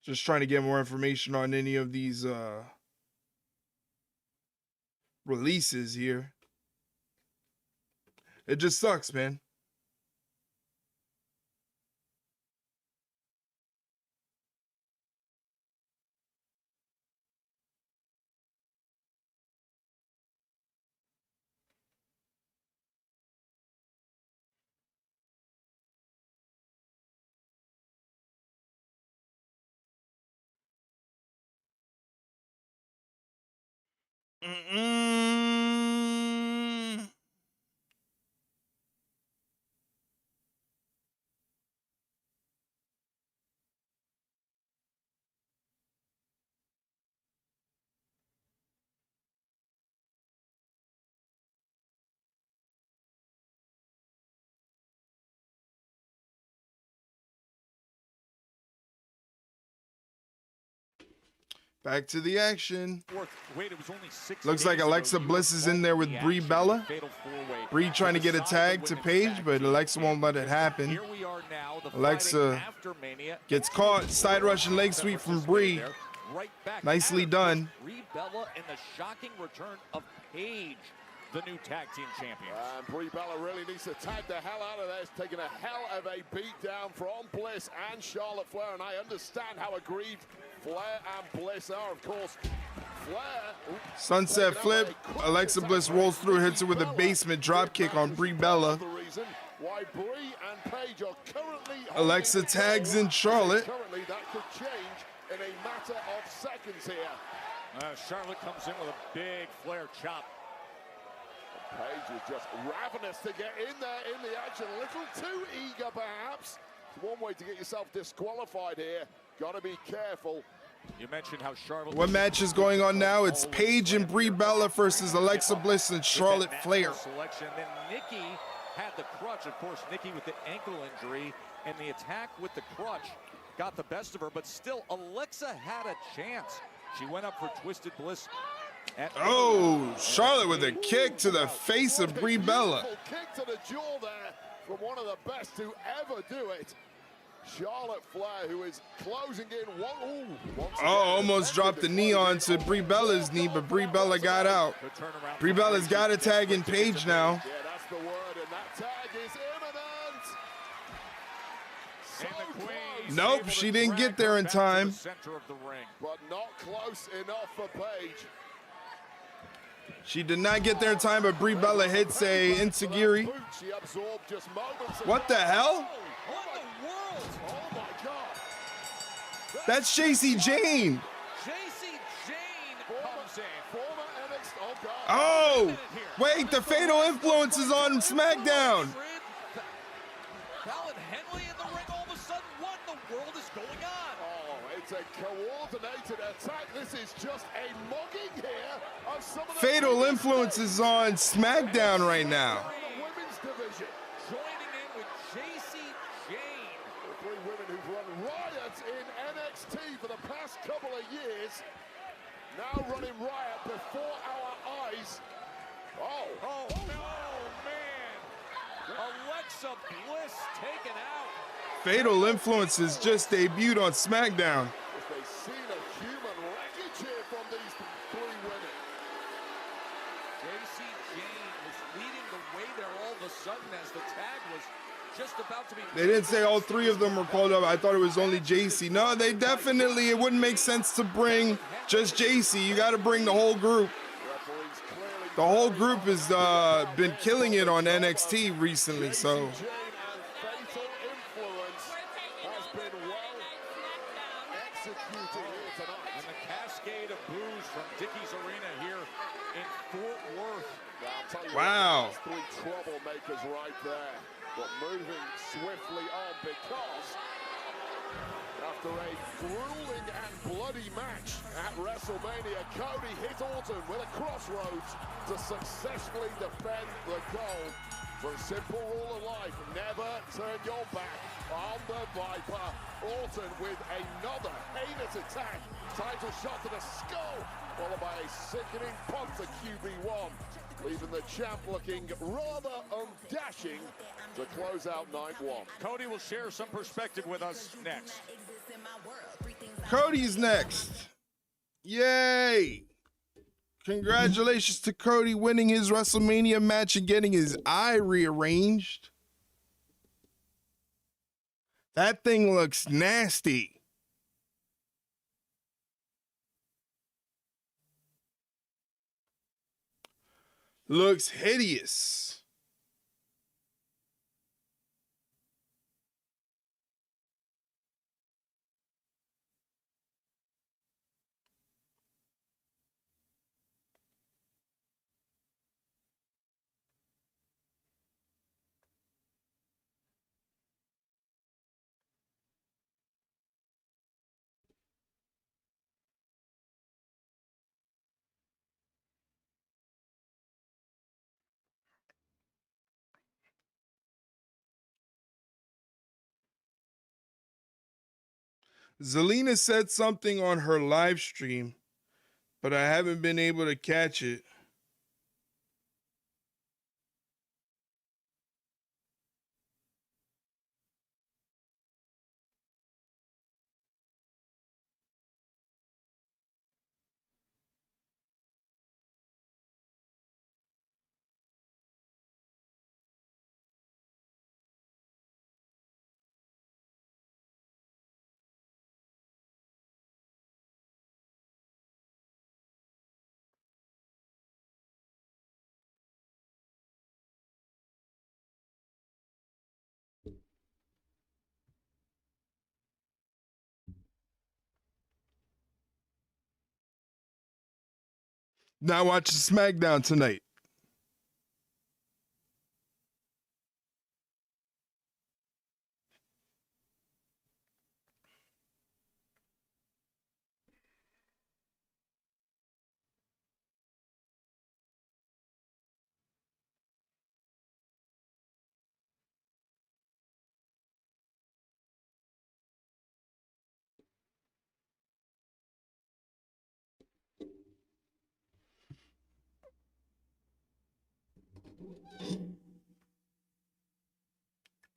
Just trying to get more information on any of these releases here. It just sucks, man. Back to the action. Wait, it was only 6 Looks like days ago Alexa you Bliss were is in there with the Brie action Bella. in the fatal four-way Brie trying to to get a decide tag the to women's Paige, tag but team Alexa won't let it championship. happen. Here we are now, the Alexa fighting after Mania. gets caught. Side Russian leg sweep from Brie. Right back Nicely at her. done. Brie Bella and the shocking return of Paige, the new tag team champions. And Brie Bella really needs to tag the hell out of this, taking a hell of a beatdown from Bliss and Charlotte Flair, and I understand how aggrieved Flair and Bliss are. Of course, Flair... Sunset flip. Alexa Bliss rolls through, hits her with a basement drop kick on Brie Bella. The reason why Brie and Paige are currently... Alexa tags in Charlotte. Currently, that could change in a matter of seconds here. Charlotte comes in with a big Flair chop. Paige is just ravenous to get in there in the action. A little too eager, perhaps. It's one way to get yourself disqualified here. Got to be careful. You mentioned how Charlotte... What match is going on now? It's Paige and Brie Bella versus Alexa Bliss and Charlotte Flair. Selection. Then Nikki had the crutch. Of course, Nikki with the ankle injury, and the attack with the crutch got the best of her, but still, Alexa had a chance. She went up for Twisted Bliss. Oh, Charlotte with a kick to the face of Brie Bella. Kick to the jaw there from one of the best to ever do it. Charlotte Flair, who is closing in. Almost dropped the knee onto Brie Bella's knee, but Brie Bella got out. Brie Bella's got a tag in Paige now. Yeah, that's the word, and that tag is imminent. Nope, she didn't get there in time. But not close enough for Paige. She did not get there in time, but Brie Bella hits a enziguri. She absorbed just moments. What the hell? Oh my God. That's JC Jane. JC Jane comes in. Former NXT. Oh God. Oh, wait, the Fatal Influence is on SmackDown. Fallon Henley in the ring all of a sudden. What in the world is going on? Oh, it's a coordinated attack. This is just a mugging here of some of the Fatal Influence is on SmackDown right now. the women's division. Joining in with JC Jane. The three women who've run riot in NXT for the past couple of years. Now running riot before our eyes. Oh man. Alexa Bliss taken out. Fatal Influence has just debuted on SmackDown. Just a scene of human wreckage here from these three women. JC Jane was leading the way there all of a sudden as the tag was just about to be... They didn't say all three of them were called up. I thought it was only JC. No, they definitely, it wouldn't make sense to bring just JC. You got to bring the whole group. The whole group has been killing it on NXT recently, so... And the cascade of boos from Dickey's Arena here in Fort Worth. Wow. Three troublemakers right there, but moving swiftly on because after a grueling and bloody match at WrestleMania, Cody hit Orton with a crossroads to successfully defend the gold. For a simple rule of life, never turn your back on the Viper. Orton with another heinous attack. Title shot to the skull, followed by a sickening punt to QB1, leaving the champ looking rather undashing to close out night one. Cody will share some perspective with us next. Cody's next. Yay! Congratulations to Cody winning his WrestleMania match and getting his eye rearranged. That thing looks nasty. Looks hideous. Zelina said something on her live stream, but I haven't been able to catch it. Now watching SmackDown tonight.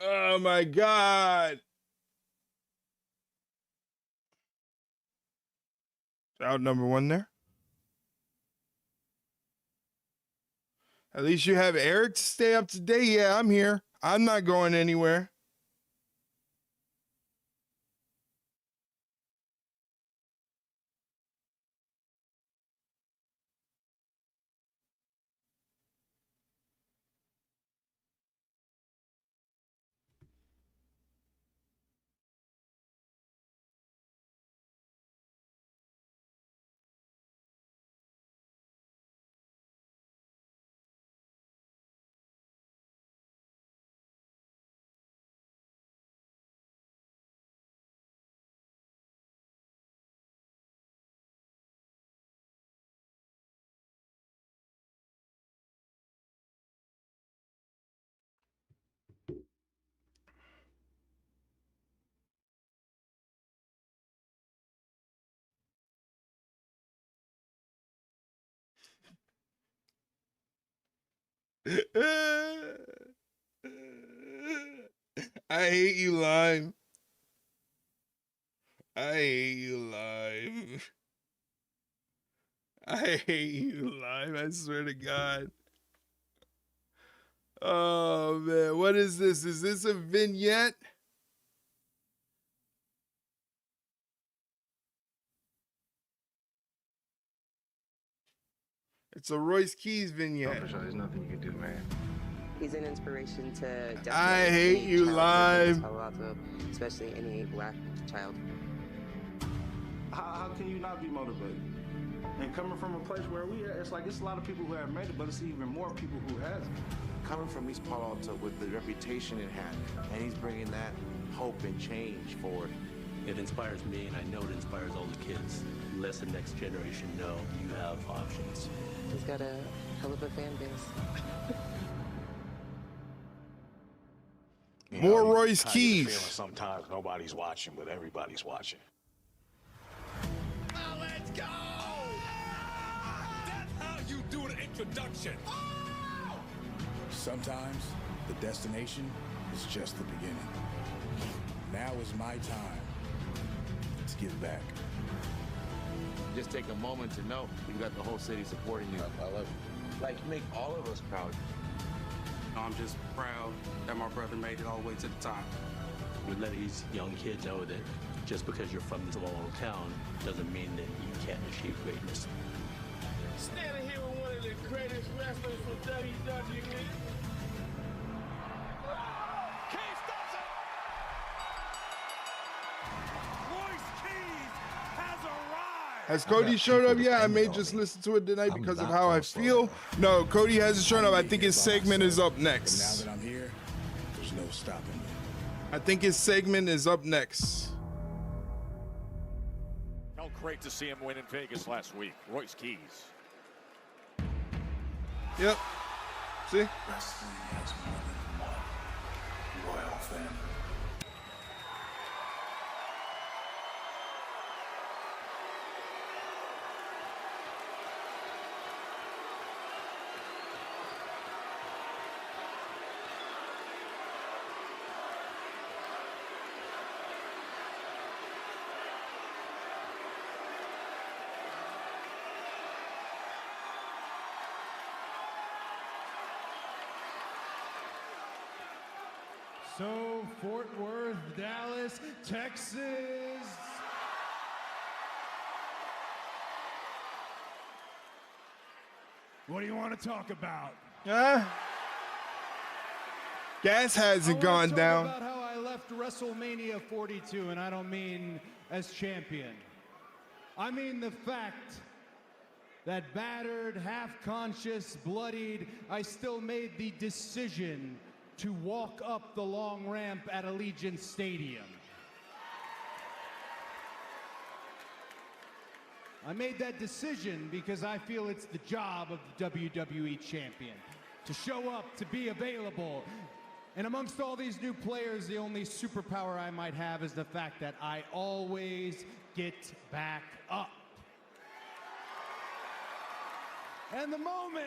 Oh my God. Out number one there. At least you have Eric to stay up to date. Yeah, I'm here. I'm not going anywhere. I hate you, Lime. I hate you, Lime. I hate you, Lime. I swear to God. Oh, man. What is this? Is this a vignette? It's a Royce Keys vignette. For sure, there's nothing you can do, man. He's an inspiration to definitely I hate any you, child Lime. in Palo Alto, especially any black child. How can you not be motivated? And coming from a place where we are, it's like it's a lot of people who have made it, but it's even more people who hasn't. Coming from East Palo Alto with the reputation it had, and he's bringing that hope and change forward. It inspires me, and I know it inspires all the kids. Let the next generation know you have options. He's got a hell of a fan base. More Royce Keys. Keys. Sometimes nobody's watching, but everybody's watching. Now let's go! That's how you do an introduction. Sometimes the destination is just the beginning. Now is my time to give back. Just take a moment to know you got the whole city supporting you. I love it. Like, you make all of us proud. I'm just proud that my brother made it all the way to the top. We let these young kids know that just because you're from this little town doesn't mean that you can't achieve greatness. Standing here with one of the greatest wrestlers from WWE. Has Cody showed up yet? I may just listen to it tonight because of how I feel. No, Cody hasn't shown up. I think his segment is up next. Now that I'm here, there's no stopping me. I think his segment is up next. Felt great to see him win in Vegas last week. Royce Keys. Yep. See? Wrestling has more than one royal family. So, Fort Worth, Dallas, Texas. What do you want to talk about? Gas hasn't gone down. About how I left WrestleMania 42, and I don't mean as champion. I mean the fact that battered, half-conscious, bloodied, I still made the decision to walk up the long ramp at Allegiant Stadium. I made that decision because I feel it's the job of the WWE champion to show up, to be available. And amongst all these new players, the only superpower I might have is the fact that I always get back up. And the moment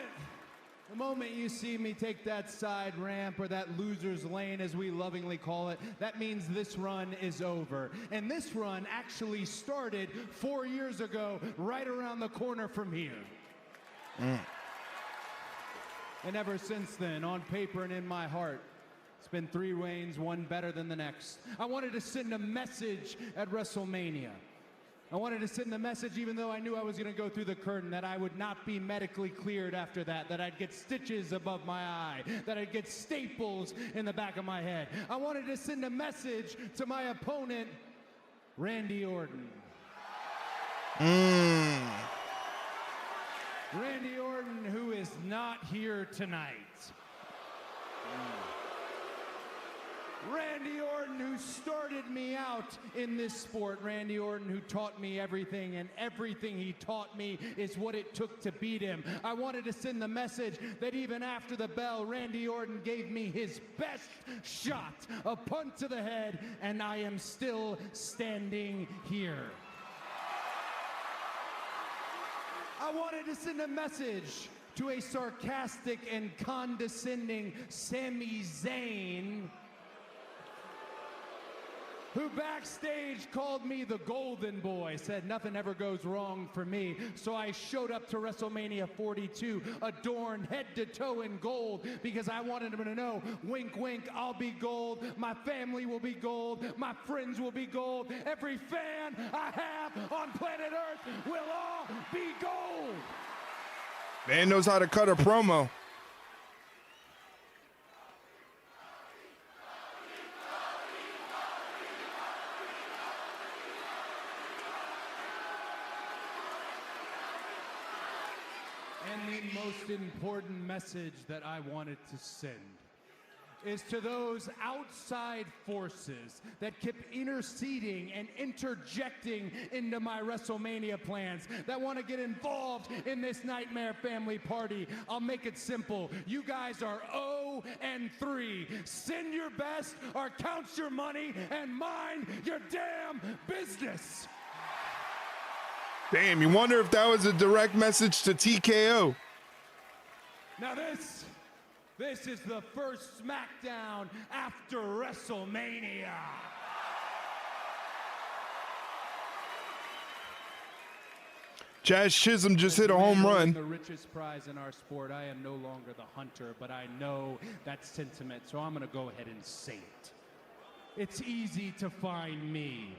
you see me take that side ramp, or that loser's lane as we lovingly call it, that means this run is over. And this run actually started 4 years ago, right around the corner from here. And ever since then, on paper and in my heart, it's been 3 reigns, one better than the next. I wanted to send a message at WrestleMania. I wanted to send the message, even though I knew I was going to go through the curtain, that I would not be medically cleared after that I'd get stitches above my eye, that I'd get staples in the back of my head. I wanted to send a message to my opponent, Randy Orton. Randy Orton, who is not here tonight. Randy Orton, who started me out in this sport. Randy Orton, who taught me everything, and everything he taught me is what it took to beat him. I wanted to send the message that even after the bell, Randy Orton gave me his best shot, a punt to the head, and I am still standing here. I wanted to send a message to a sarcastic and condescending Sami Zayn, who backstage called me the golden boy, said nothing ever goes wrong for me. So I showed up to WrestleMania 42 adorned head to toe in gold, because I wanted him to know, wink, wink, I'll be gold. My family will be gold. My friends will be gold. Every fan I have on planet Earth will all be gold. Man knows how to cut a promo. And the most important message that I wanted to send is to those outside forces that kept interceding and interjecting into my WrestleMania plans, that want to get involved in this nightmare family party. I'll make it simple. You guys are 0-3. Send your best or count your money and mind your damn business. Damn, you wonder if that was a direct message to TKO. Now this is the first SmackDown after WrestleMania. Jazz Chisholm just hit a home run. The richest prize in our sport. I am no longer the hunter, but I know that sentiment, so I'm going to go ahead and say it. It's easy to find me.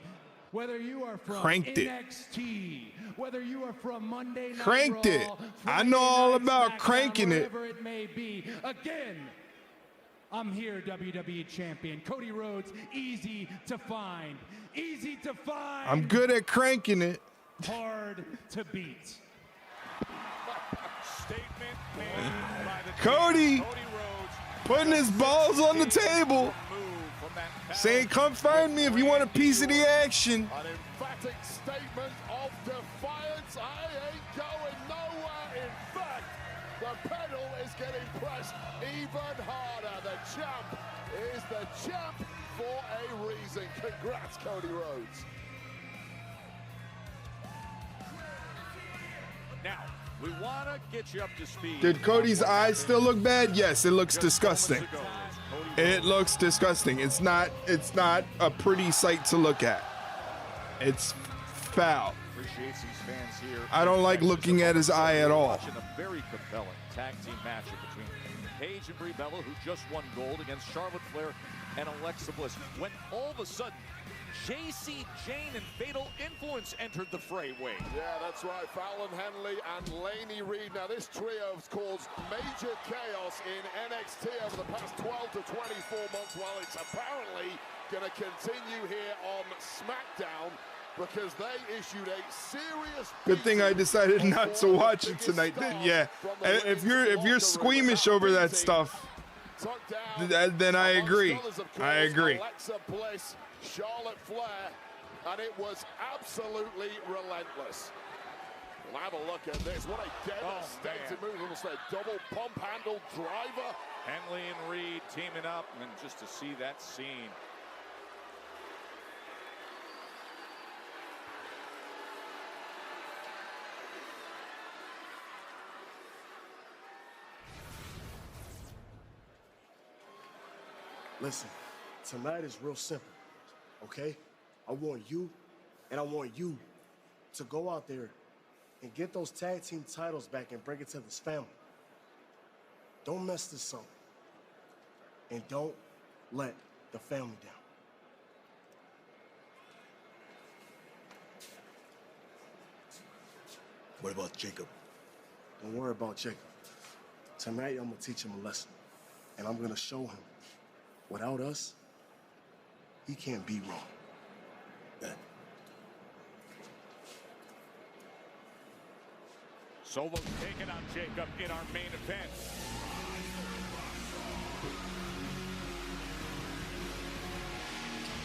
Whether you are from NXT, whether you are from Monday Night Raw, I know all about cranking it. Whatever it may be. Again, I'm here, WWE champion. Cody Rhodes, easy to find. Easy to find. I'm good at cranking it. Hard to beat. Statement made by the Cody putting his balls on the table, saying, come find me if you want a piece of the action. An emphatic statement of defiance. I ain't going nowhere. In fact, the pedal is getting pressed even harder. The champ is the champ for a reason. Congrats, Cody Rhodes. Now, we want to get you up to speed. Did Cody's eyes still look bad? Yes, it looks disgusting. It looks disgusting. It's not a pretty sight to look at. It's foul. Appreciates these fans here. I don't like looking at his eye at all. Watching a very compelling tag team matchup between Paige and Brie, who just won gold, against Charlotte Flair and Alexa Bliss. When all of a sudden, JC Jane and Fatal Influence entered the fray, Wade. Yeah, that's right. Fallon Henley and Lainey Reed. Now, this trio has caused major chaos in NXT over the past 12 to 24 months, while it's apparently going to continue here on SmackDown, because they issued a serious. Good thing I decided not to watch it tonight. Then, yeah, if you're squeamish over that stuff, then I agree. I agree. Alexa Bliss, Charlotte Flair, and it was absolutely relentless. We'll have a look at this. What a devastating move. Almost a double pump handle driver. Henley and Reed teaming up, and just to see that scene. Listen, tonight is real simple, okay? I want you, and I want you to go out there and get those tag team titles back and bring it to this family. Don't mess this up. And don't let the family down. What about Jacob? Don't worry about Jacob. Tonight, I'm gonna teach him a lesson. And I'm gonna show him, without us, he can't be wrong. Solo taking on Jacob in our main event.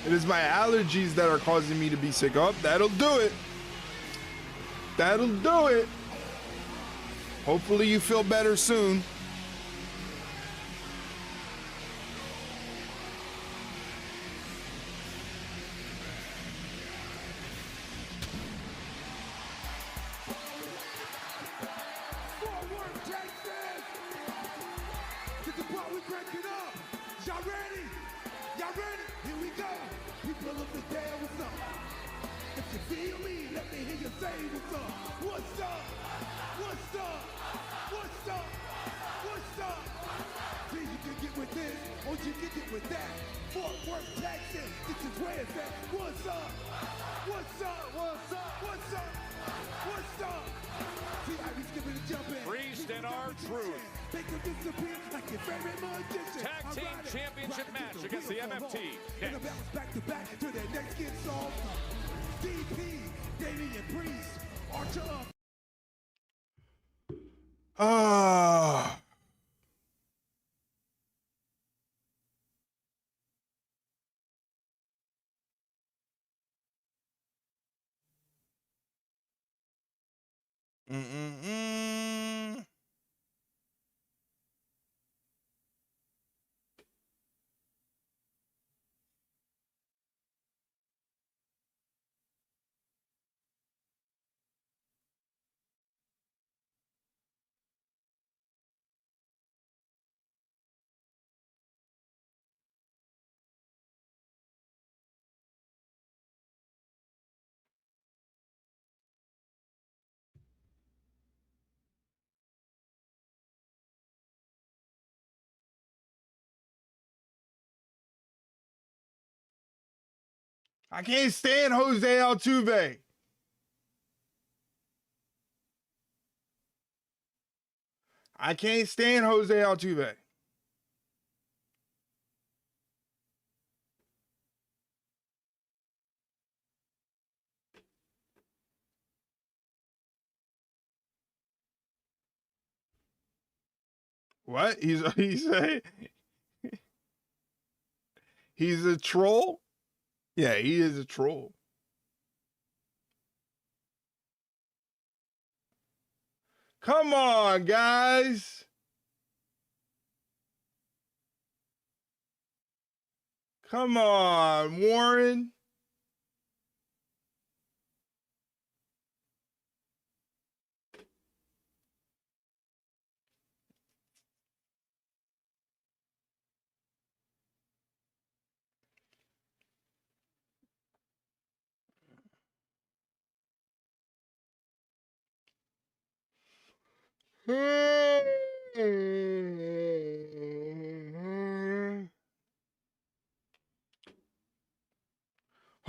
It is my allergies that are causing me to be sick. Oh, that'll do it. That'll do it. Hopefully you feel better soon. Breeze and R-Truth. Tag team championship match against the MFT. Next. Back to back to their next get solved. DP, Damian Priest, Archer up. Ah. I can't stand Jose Altuve. I can't stand Jose Altuve. What? He's a troll? Yeah, he is a troll. Come on, guys. Come on, Warren.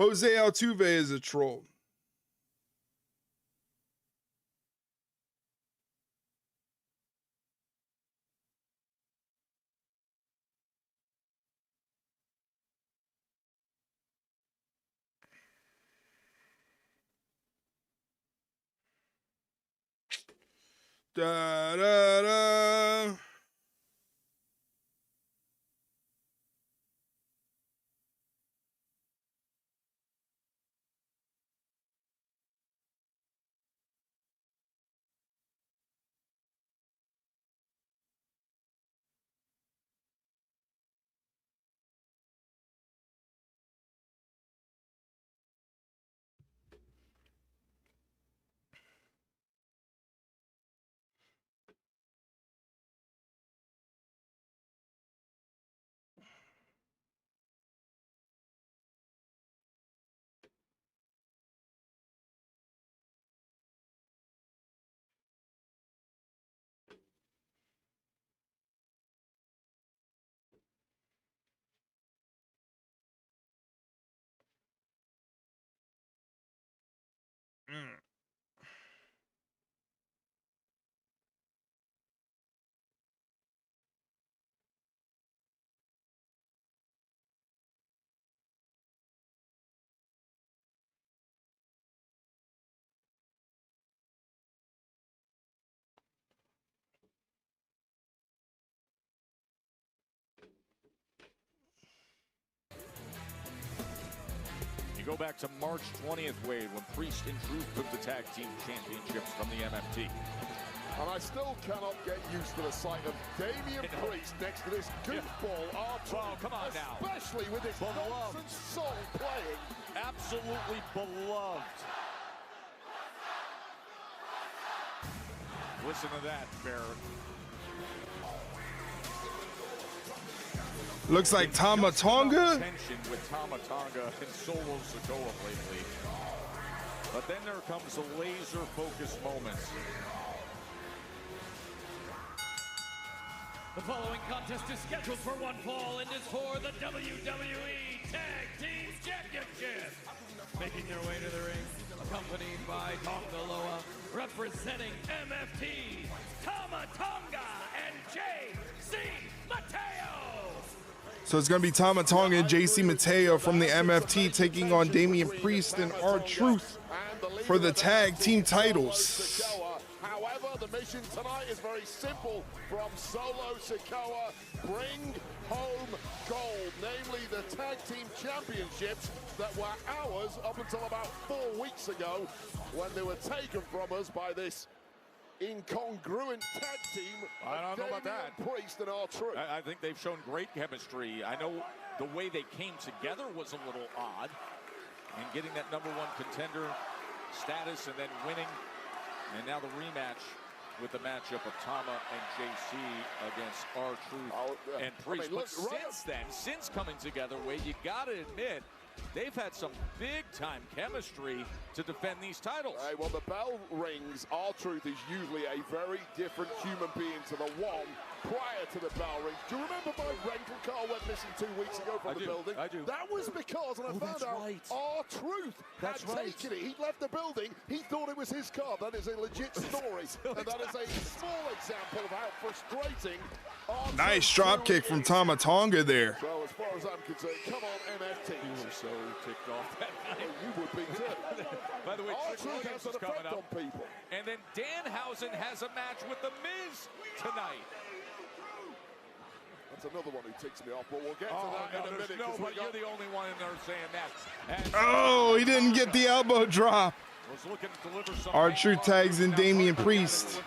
Jose Altuve is a troll. Da da da. You go back to March 20th, Wade, when Priest and Truth took the tag team championships from the MFT. And I still cannot get used to the sight of Damian Priest next to this goofball R-Truth. Oh, come on now. Especially with this nonsense song playing. Absolutely beloved. Listen to that, Barrett. Looks like Tama Tonga. Tension with Tama Tonga and Solo Sikoa lately. But then there comes the laser-focused moments. The following contest is scheduled for one fall and is for the WWE Tag Team Championship. Making their way to the ring, accompanied by Tonga Loa, representing MFT, Tama Tonga and JC Mateo. So it's going to be Tama Tonga and JC Mateo from the MFT taking on Damian Priest and R-Truth for the tag team titles. However, the mission tonight is very simple. From Solo Sikoa, bring home gold, namely the tag team championships that were ours up until about 4 weeks ago when they were taken from us by this incongruent tag team. I don't know about that. Priest and R-Truth. I think they've shown great chemistry. I know the way they came together was a little odd, and getting that #1 contender status and then winning, and now the rematch with the matchup of Tama and JC against R-Truth and Priest. I mean, but since coming together, Wade, you got to admit, they've had some big-time chemistry to defend these titles. Hey, well, the bell rings. R-Truth is usually a very different human being to the one prior to the bell ring. Do you remember my rental car went missing 2 weeks ago from the building? I do. That was because, and I found out, R-Truth had taken it. He'd left the building. He thought it was his car. That is a legit story. And that is a small example of how frustrating R-Truth. Nice drop kick from Tama Tonga there. So as far as I'm concerned, come on, MFT. You were so ticked off that night. You would be too. By the way, R-Truth has an effect on people. And then Danhausen has a match with The Miz tonight. That's another one who ticks me off, but we'll get to that in a minute. No, but you're the only one in there saying that. And Oh, he didn't get the elbow drop. was looking to deliver some R-Truth tags in Damian Priest.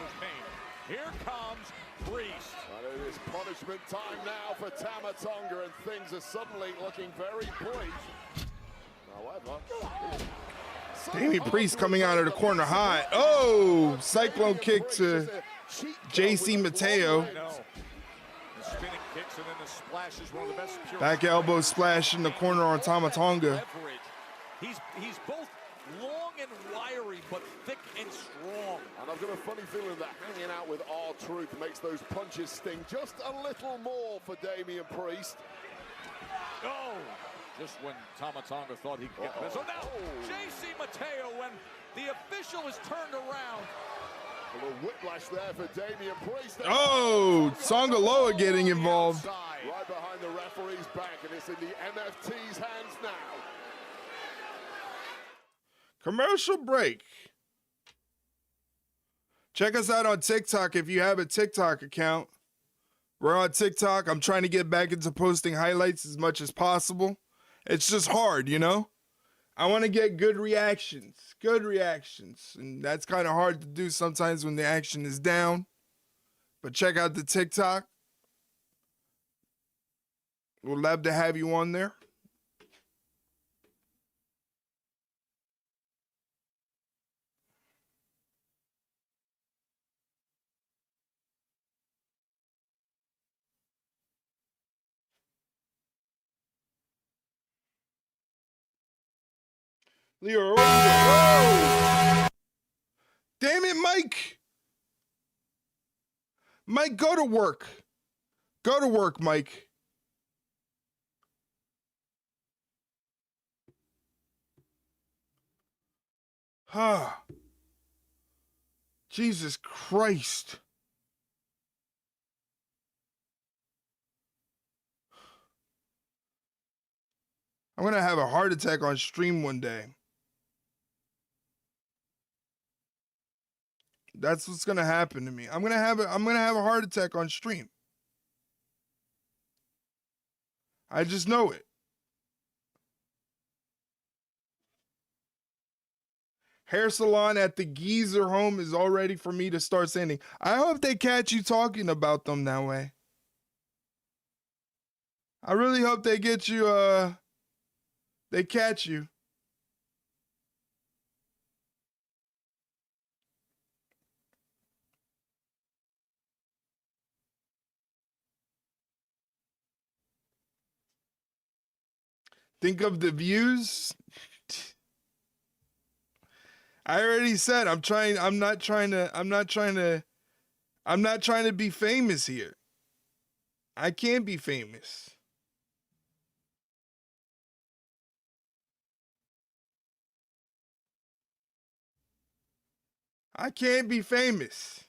Here comes Priest. And it is punishment time now for Tama Tonga, and things are suddenly looking very bleak. However, Damian Priest coming out of the corner high. Oh, cyclone kick to JC Mateo. The spinning kicks and then the splash is one of the best. Back elbow splash in the corner on Tama Tonga. He's both long and wiry, but thick and strong. And I've got a funny feeling that hanging out with R-Truth makes those punches sting just a little more for Damian Priest. Oh, Just when Tama Tonga thought he could get this. So now, JC Mateo, when the official is turned around. A little whiplash there for Damian Priest. Oh, Sangaloa getting involved. Right behind the referee's back, and it's in the MFT's hands now. Commercial break. Check us out on TikTok if you have a TikTok account. We're on TikTok. I'm trying to get back into posting highlights as much as possible. It's just hard, you know? I want to get good reactions. And that's kind of hard to do sometimes when the action is down. But check out the TikTok. We'd love to have you on there. Leo, oh! Damn it, Mike! Mike, go to work. Go to work, Mike. Ah. Jesus Christ. I'm going to have a heart attack on stream one day. That's what's going to happen to me. I'm going to have a heart attack on stream. I just know it. Hair salon at the Geezer home is all ready for me to start sending. I hope they catch you talking about them that way. I really hope they get you, they catch you. Think of the views. I already said I'm not trying to be famous here. I can't be famous. I can't be famous.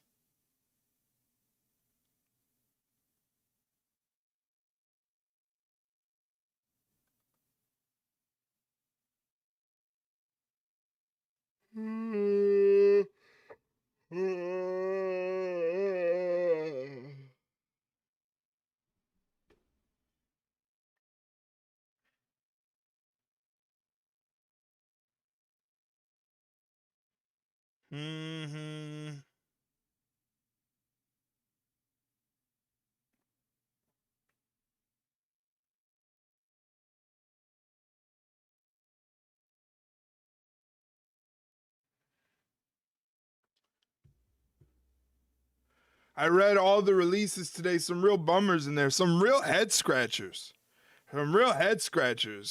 I read all the releases today. Some real bummers in there. Some real head scratchers.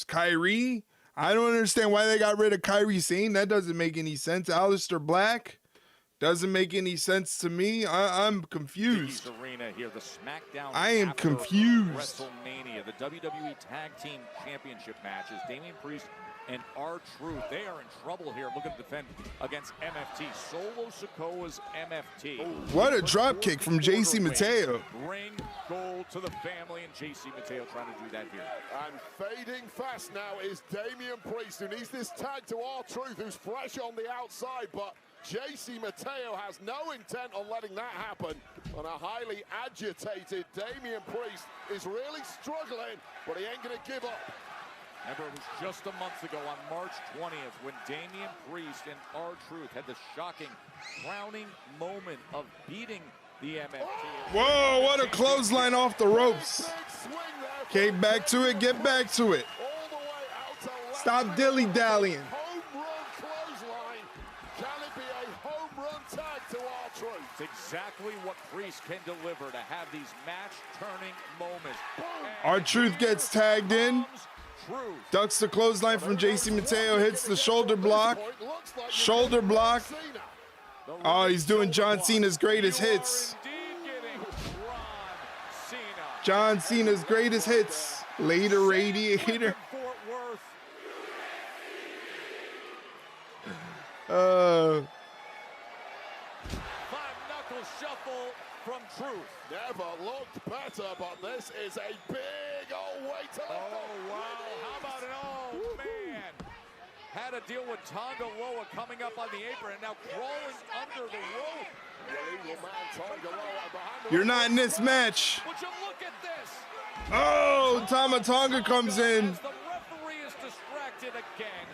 Kyrie, I don't understand why they got rid of Kyrie Sane. That doesn't make any sense. Aleister Black doesn't make any sense to me. I'm confused. Arena here, the SmackDown. I am confused. WrestleMania, the WWE Tag Team Championship matches. Damian Priest and R-Truth, they are in trouble here, looking to defend against MFT. Solo Sikoa's MFT. What a drop kick from JC Mateo. Bring gold to the family, and JC Mateo trying to do that here. And fading fast now is Damian Priest, who needs this tag to R-Truth, who's fresh on the outside, but JC Mateo has no intent on letting that happen. And a highly agitated Damian Priest is really struggling, but he ain't gonna give up. Remember, it was just a month ago on March 20th when Damian Priest and R-Truth had the shocking crowning moment of beating the MFT. Whoa, what a clothesline off the ropes. Came back to it, get back to it. Stop dilly-dallying. Home run clothesline. Can it be a home run tag to R-Truth? It's exactly what Priest can deliver to have these match-turning moments. R-Truth gets tagged in. Ducks the clothesline from JC Mateo, hits the shoulder block. Shoulder block. Oh, he's doing John Cena's greatest hits. John Cena's greatest hits. Later Radiator. Five-knuckle shuffle from Truth. Never looked better, but this is a big old weight to lift. Oh, wow. How about it? Oh, man. Had to deal with Tonga Loa coming up on the apron and now crawling under the rope. You're not in this match. Would you look at this? Oh, Tama Tonga comes in. As the referee is distracted again.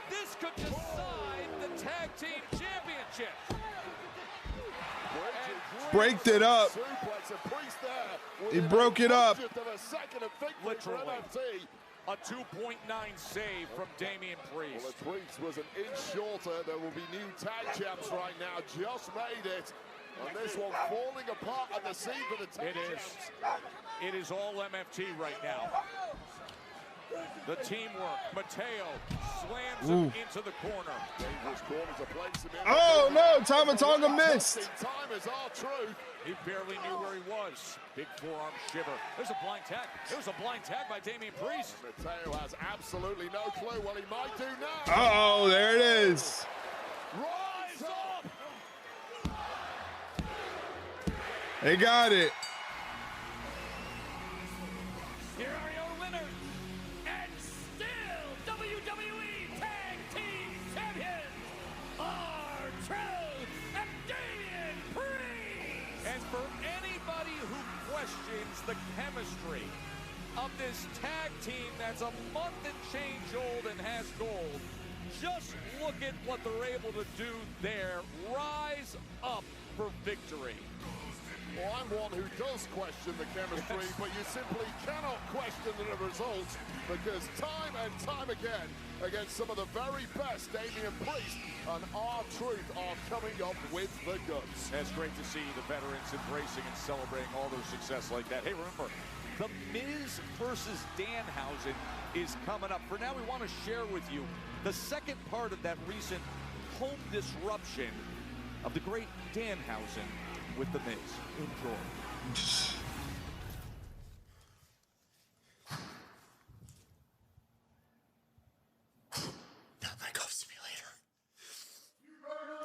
This could decide the tag team championship. Braked it up. He broke it up. Literally. A 2.9 save from Damian Priest. Well, the Priest was an inch shorter. There will be new tag champs right now. Just made it. And this one falling apart at the seam for the tag champs. It is all MFT right now. The teamwork. Mateo slams him into the corner. Oh no, Tama Tonga missed. Time is our truth. He barely knew where he was. Big forearm shiver. There's a blind tag. There's a blind tag by Damian Priest. Mateo has absolutely no clue what he might do now. Uh-oh, there it is. Rise up. They got it. Here are your winners, and still WWE Tag Team Champions, R-Truth and Damian Priest. And for anybody who questions the chemistry of this tag team that's a month and change old and has gold, just look at what they're able to do there. Rise up for victory. Well, I'm one who does question the chemistry, but you simply cannot question the results because time and time again, against some of the very best, Damian Priest and R-Truth are coming up with the goods. It's great to see the veterans embracing and celebrating all their success like that. Hey, remember, The Miz versus Danhausen is coming up. For now, we want to share with you the second part of that recent home disruption of the great Danhausen with The Miz. Enjoy. My golf simulator.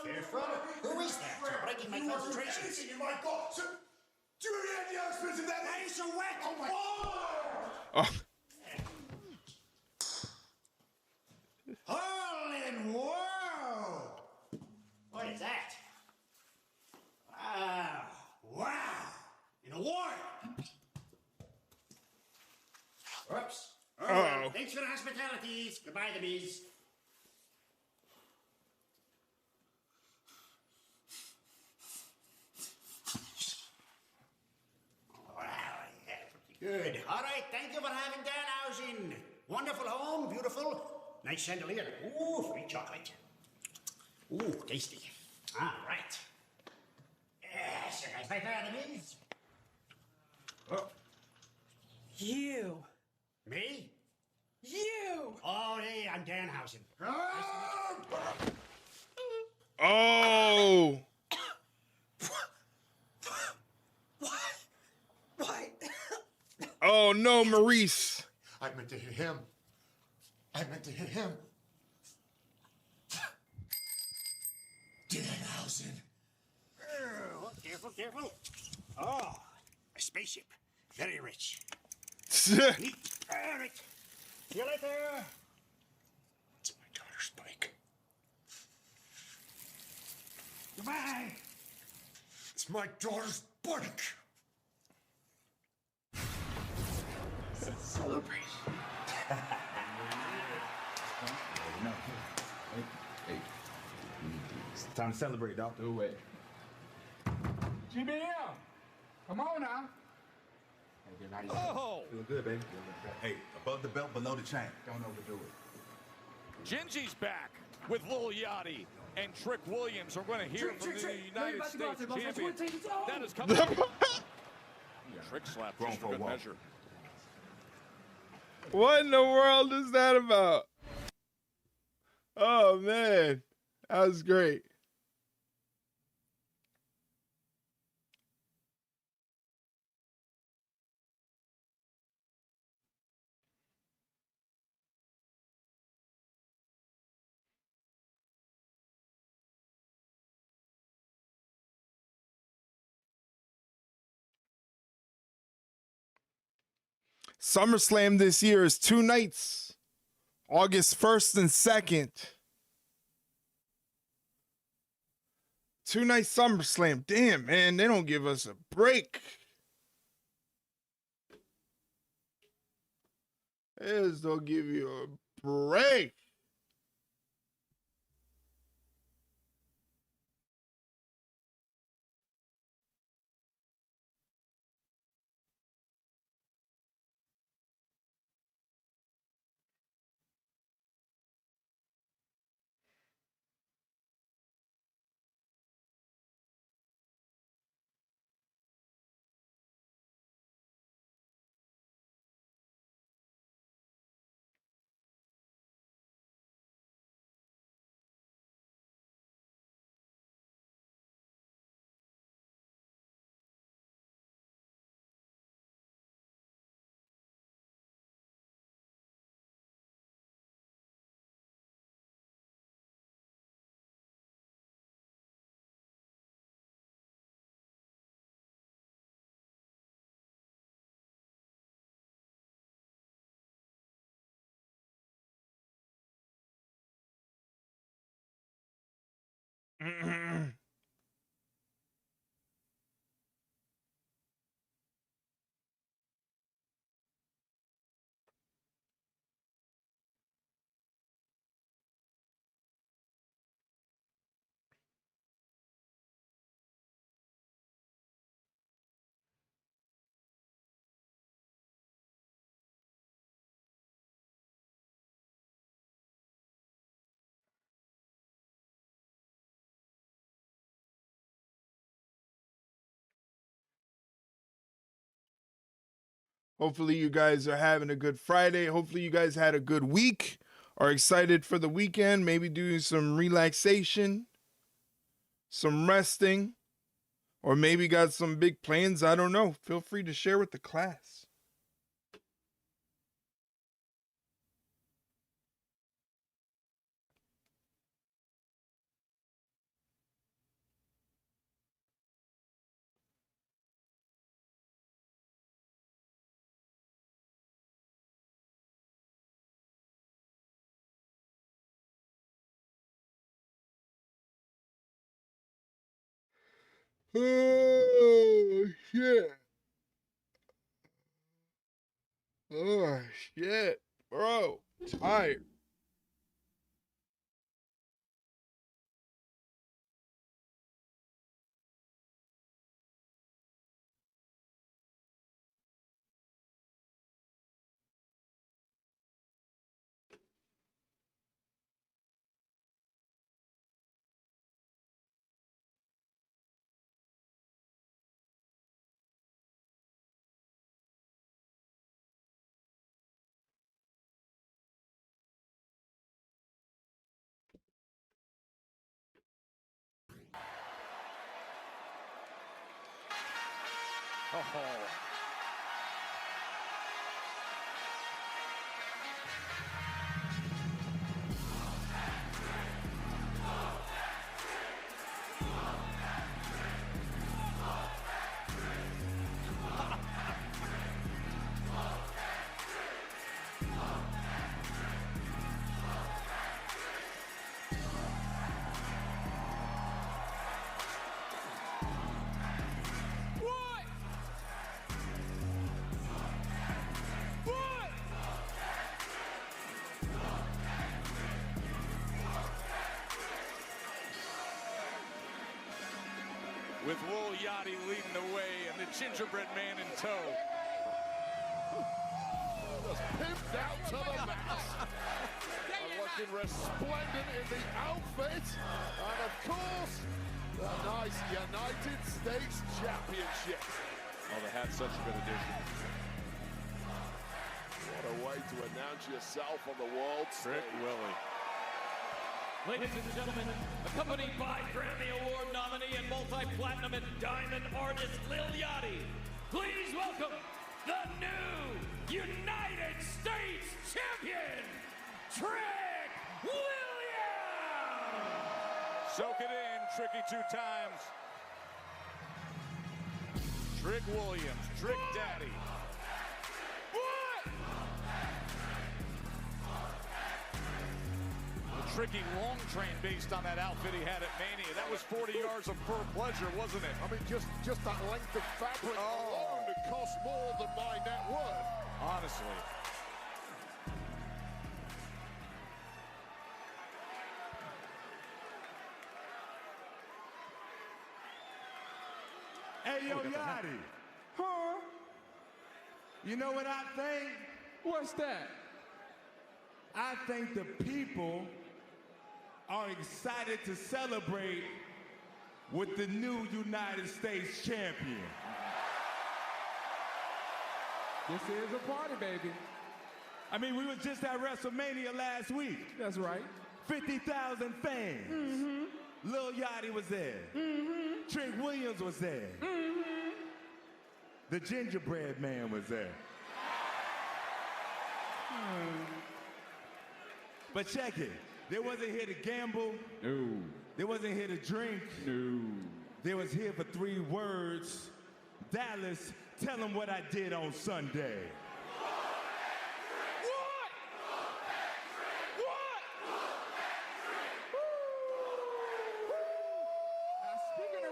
Careful. Who is that? You're breaking my concentration. In my golf. Do you have the experts in that? Why are you so wet? Oh my. Oh. Holy whoa! What is that? Wow! Wow! An award! Oops. Oh, Uh-oh. thanks for the hospitalities. Goodbye, the Miz. Wow, yeah, pretty good. All right, thank you for having Danhausen. Wonderful home, beautiful. Nice chandelier. Ooh, free chocolate. Ooh, tasty. All right. Yes, nice by there, the Miz. Oh. You. Me? You. Oh, hey, I'm Danhausen. Oh. Why? Oh no, Maurice. I meant to hit him. I meant to hit him. Danhausen. Oh, careful, careful. Oh, a spaceship. Very rich. Neat. All right. See you later. It's my daughter's bike. Goodbye. It's my daughter's bike. Celebrate. No. Hey. It's time to celebrate, Doctor. Who it? GBM, come on now. Oh! Feeling good, baby. Hey, above the belt, below the chain. Don't overdo it. Gingy's back with Lil Yachty and Trick Williams. We're going to hear from the United States champion. That is coming. Trick slap just for good measure. What in the world is that about? Oh man, that was great. SummerSlam this year is 2 nights, August 1st and 2nd. 2 night SummerSlam. Damn, man, they don't give us a break. They just don't give you a break. Hopefully you guys are having a good Friday. Hopefully you guys had a good week, are excited for the weekend, maybe doing some relaxation, some resting, or maybe got some big plans. I don't know. Feel free to share with the class. Oh, shit. Oh, shit. Bro, tired. Oh. With Yachty leading the way and the gingerbread man in tow. Just pimped out to the max. And looking resplendent in the outfit. And of course, the nice United States Championship. Oh, the hat's such a good addition. What a way to announce yourself on the world stage. Trick Willie. Ladies and gentlemen, accompanied by Grammy Award nominee and multi-platinum and diamond artist Lil Yachty, please welcome the new United States Champion, Trick Williams! Soak it in, Tricky 2 times. Trick Williams, Trick Daddy. What? tricky long train based on that outfit he had at Mania. That was 40 yards of fur pleasure, wasn't it? I mean, just that length of fabric alone, it costs more than my net worth. Honestly. Hey, yo, Yachty. Huh? You know what I think? What's that? I think the people are excited to celebrate with the new United States champion. This is a party, baby. I mean, we were just at WrestleMania last week. That's right. 50,000 fans. Mm-hmm. Lil Yachty was there. Mm-hmm. Trick Williams was there. Mm-hmm. The gingerbread man was there. But check it. They wasn't here to gamble. No. They wasn't here to drink. No. They was here for 3 words. Dallas, tell them what I did on Sunday.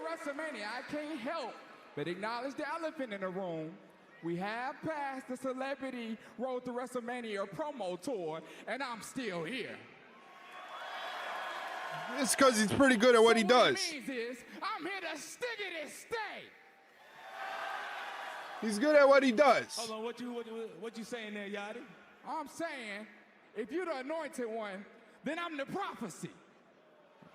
WrestleMania, I can't help but acknowledge the elephant in the room. We have passed the Celebrity Road to WrestleMania promo tour, and I'm still here. It's because he's pretty good at what he does. What it means is, I'm here to stick it and stay. He's good at what he does. Hold on, what you saying there, Yachty? I'm saying, if you're the anointed one, then I'm the prophecy.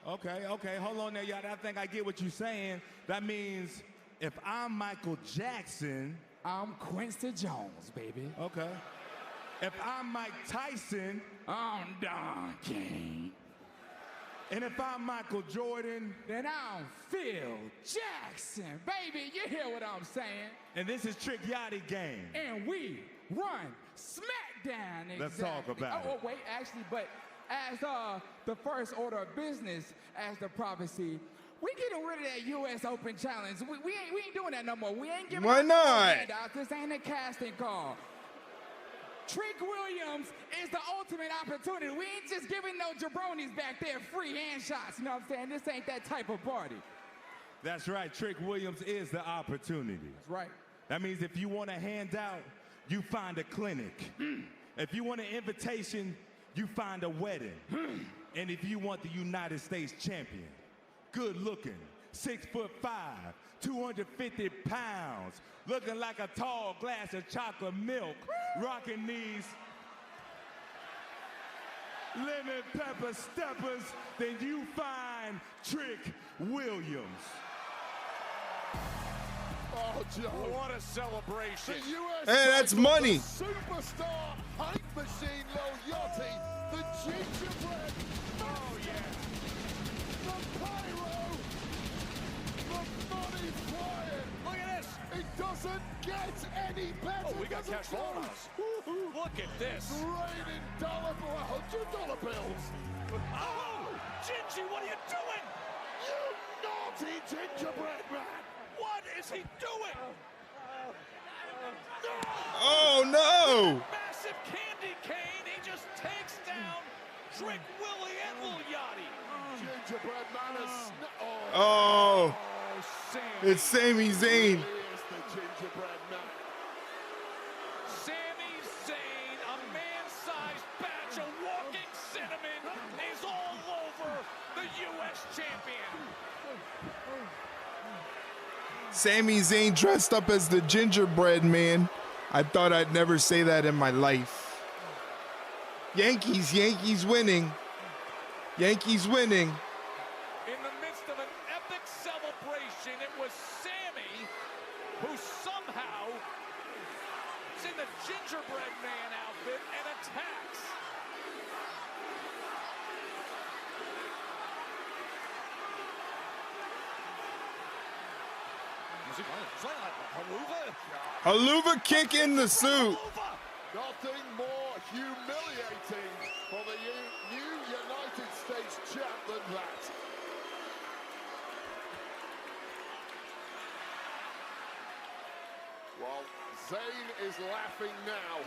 Okay, hold on there, Yachty. I think I get what you're saying. That means if I'm Michael Jackson, I'm Quincy Jones, baby. Okay. If I'm Mike Tyson, I'm Don King. And if I'm Michael Jordan, then I'm Phil Jackson. Baby, you hear what I'm saying? And this is Trick Yachty Game. And we run SmackDown. Exactly. Let's talk about it. Oh, wait, actually, but as the first order of business, as the prophecy, we getting rid of that U.S. Open Challenge. We ain't doing that no more. We ain't giving Why out not? no handouts. This ain't a casting call. Trick Williams is the ultimate opportunity. We ain't just giving no jabronis back there free hand shots. You know what I'm saying? This ain't that type of party. That's right. Trick Williams is the opportunity. That's right. That means if you want a handout, you find a clinic. If you want an invitation, you find a wedding. And if you want the United States champion, good looking, 6'5", 250 pounds, looking like a tall glass of chocolate milk, rocking these lemon pepper steppers, then you find Trick Williams. Oh, Joe. What a celebration. The US Hey, that's money. Superstar hype machine, Lil Yachty. The gingerbread. Oh, yeah. The pyro. The money flying. Look at this. It doesn't get any better. Oh, we got does it, cash flowing on us. Look at this. Raining $100 bills. Oh, Gingy, what are you doing? You naughty gingerbread man. What is he doing? Oh, no. Massive candy cane. He just takes down Trick Willie and Lil Yachty. Gingerbread man is... Oh. Sammy. It's Sami Zayn. Here's the gingerbread man. Sami Zayn, a man-sized batch of walking cinnamon, is all over the U.S. champion. Sami Zayn dressed up as the gingerbread man. I thought I'd never say that in my life. Yankees winning. Yankees winning. In the midst of an epic celebration, it was Sami who somehow is in the gingerbread man outfit and attacks. Haluva kick in the suit. Nothing more humiliating for the new United States champ than that. Well, Zayn is laughing now,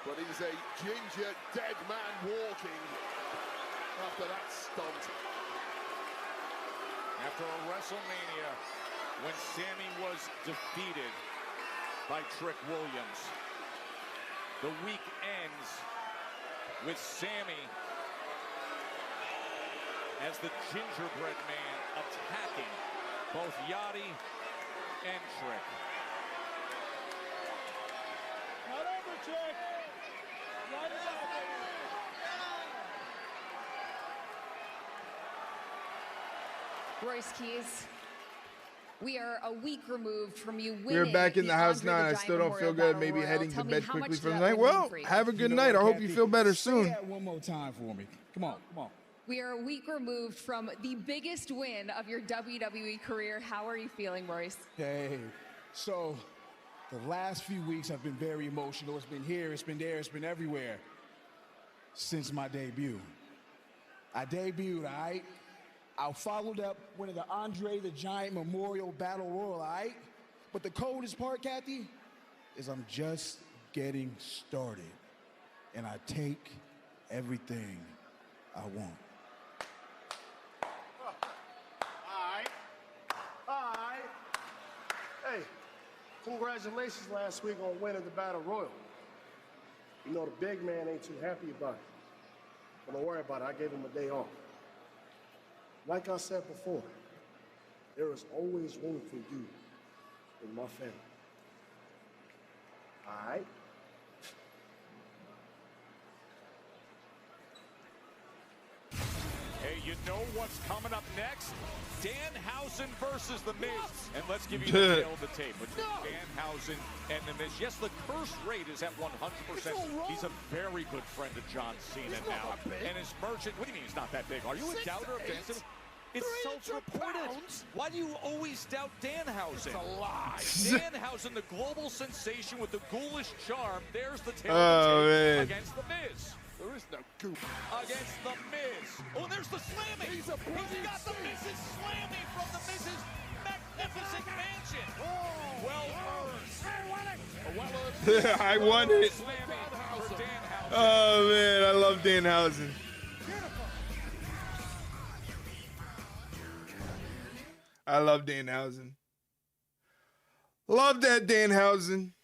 but he's a ginger dead man walking. after that stunt. After a WrestleMania when Sammy was defeated by Trick Williams, the week ends with Sammy as the gingerbread man attacking both Yachty and Trick. Not over, Trick. Not over. Royce Keys, we are a week removed from you winning. We're back in the house Andre now, the and I Giant still don't feel Memorial good. Maybe Battle heading Royal. to Tell me, bed how quickly much for the did night. that win Well, mean for you? have a good You know night. I what, hope you Kathy? feel better Say soon. that one more time for me. Come on, come on. We are a week removed from the biggest win of your WWE career. How are you feeling, Royce? Hey, so the last few weeks have been very emotional. It's been here, it's been there, it's been everywhere since my debut. I debuted, all right? I followed up winning the Andre the Giant Memorial Battle Royal, all right? But the coldest part, Kathy, is I'm just getting started. And I take everything I want. All right. Hey, congratulations last week on winning the Battle Royal. You know the big man ain't too happy about it. But don't worry about it, I gave him a day off. Like I said before, there is always room for you in my family. All right? Hey, you know what's coming up next? Danhausen versus The Miz. And let's give you the tale of the tape between Danhausen and The Miz. Yes, the curse rate is at 100%. He's a very good friend of John Cena now. And his merchant, what do you mean he's not that big? Are you a doubter of Danhausen? It's self-reported. Why do you always doubt Danhausen? It's a lie. Danhausen, the global sensation with the ghoulish charm. There's the tale of the tape against The Miz. There is no goop. Against The Miz. Oh, there's the slamming. He's got The Miz's slamming from The Miz's magnificent mansion. Well earned. I won it. Oh, man, I love Danhausen. I love Danhausen. Love that Danhausen.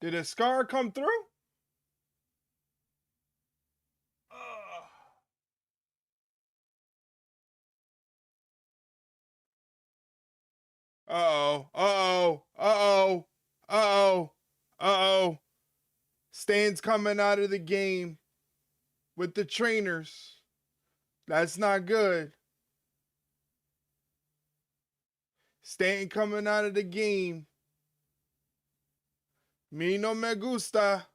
Did a scar come through? Uh-oh. Uh-oh. Uh-oh. Uh-oh. Uh-oh. Stan's coming out of the game with the trainers. That's not good. Stan coming out of the game. Me no me gusta.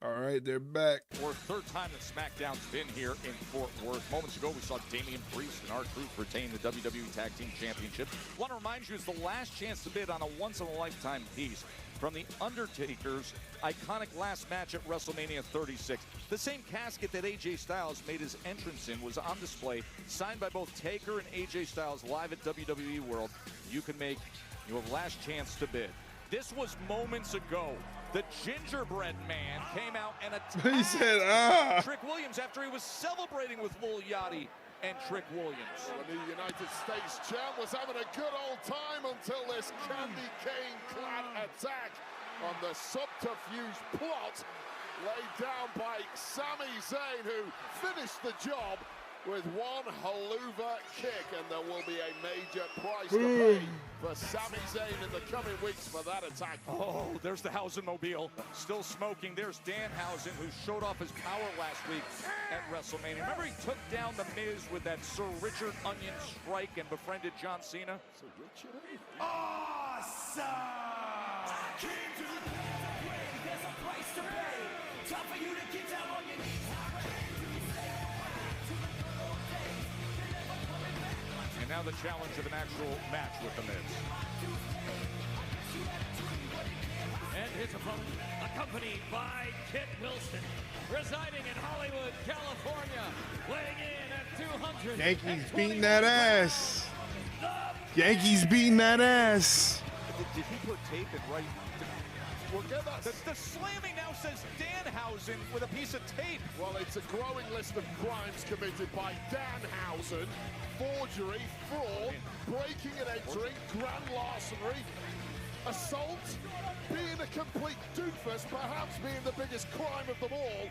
All right, they're back. For a third time that SmackDown's been here in Fort Worth. Moments ago, we saw Damian Priest and R-Truth retain the WWE Tag Team Championship. Want to remind you, it's the last chance to bid on a once-in-a-lifetime piece from The Undertaker's iconic last match at WrestleMania 36. The same casket that AJ Styles made his entrance in was on display, signed by both Taker and AJ Styles live at WWE World. You have last chance to bid. This was moments ago. The gingerbread man came out and attacked He said, ah. Trick Williams after he was celebrating with Lil Yachty and Trick Williams. Well, the new United States champ was having a good old time until this candy cane-clad attack on the subterfuge plot laid down by Sami Zayn, who finished the job with one haluva kick, and there will be a major price to pay for Sami Zayn in the coming weeks for that attack. Oh, there's the Housenmobile, still smoking. There's Danhausen, who showed off his power last week at WrestleMania. Remember, he took down The Miz with that Sir Richard Onion strike and befriended John Cena? Sir Richard? Awesome! There's a price to pay. Time for you to get down on your knees. And now the challenge of an actual match with The Miz. And his opponent, accompanied by Kit Wilson, residing in Hollywood, California, weighing in at 200. Yankees beating that ass. Yankees beating that ass. Did he put tape and write? Well, get that. The slamming now says Danhausen with a piece of tape. Well, it's a growing list of crimes committed by Danhausen. Forgery, fraud, breaking and entering, grand larceny, assault, being a complete doofus, perhaps being the biggest crime of them all.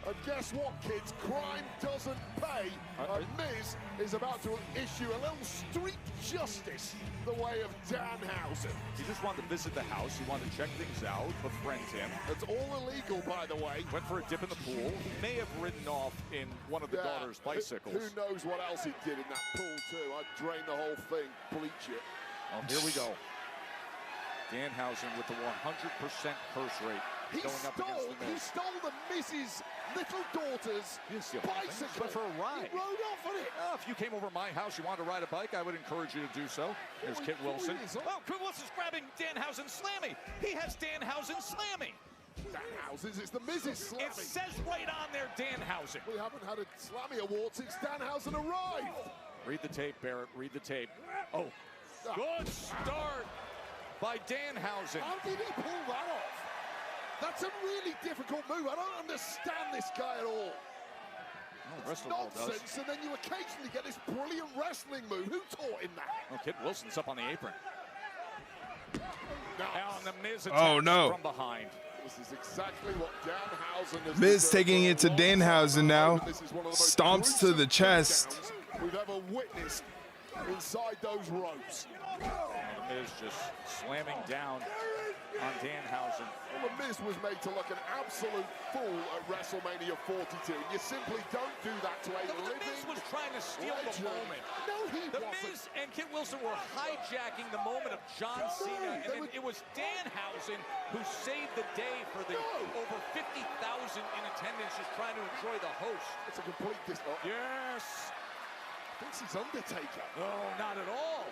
And guess what, kids? Crime doesn't pay. And Miz is about to issue a little street justice the way of Danhausen. He just wanted to visit the house. He wanted to check things out, befriend him. It's all illegal, by the way. Went for a dip in the pool. He may have ridden off in one of the daughter's bicycles. Who knows what else he did in that pool, too. I'd drain the whole thing, bleach it. Oh, here we go. Danhausen with the 100% curse rate. He stole the Mrs. Little Daughter's bicycle. For a ride. He rode off on it. If you came over my house, you wanted to ride a bike, I would encourage you to do so. There's Kit Wilson. Oh, Kit Wilson's grabbing Danhausen slamming. He has Danhausen slamming. Danhausen's, it's the Mrs. Slamming. It says right on there, Danhausen. We haven't had a Slammy award since Danhausen arrived. Read the tape, Barrett. Read the tape. Oh, good start by Danhausen. How did he pull that off? That's a really difficult move. I don't understand this guy at all. It's nonsense, and then you occasionally get this brilliant wrestling move. Who taught him that? Well, Kit Wilson's up on the apron. Now, and the Miz no. From behind. This is exactly what Danhausen has Miz taking it to Danhausen now. Stomps to the chest. We've ever witnessed inside those ropes. The Miz just slamming down on Danhausen. Well, the Miz was made to look an absolute fool at WrestleMania 42. You simply don't do that to a living The Miz was trying to steal legend. the moment. No, he The wasn't. Miz and Kit Wilson were hijacking the moment of John Cena, and then it was Danhausen who saved the day for the over 50,000 in attendance just trying to enjoy the host. It's a complete Yes. This is Undertaker. No, not at all.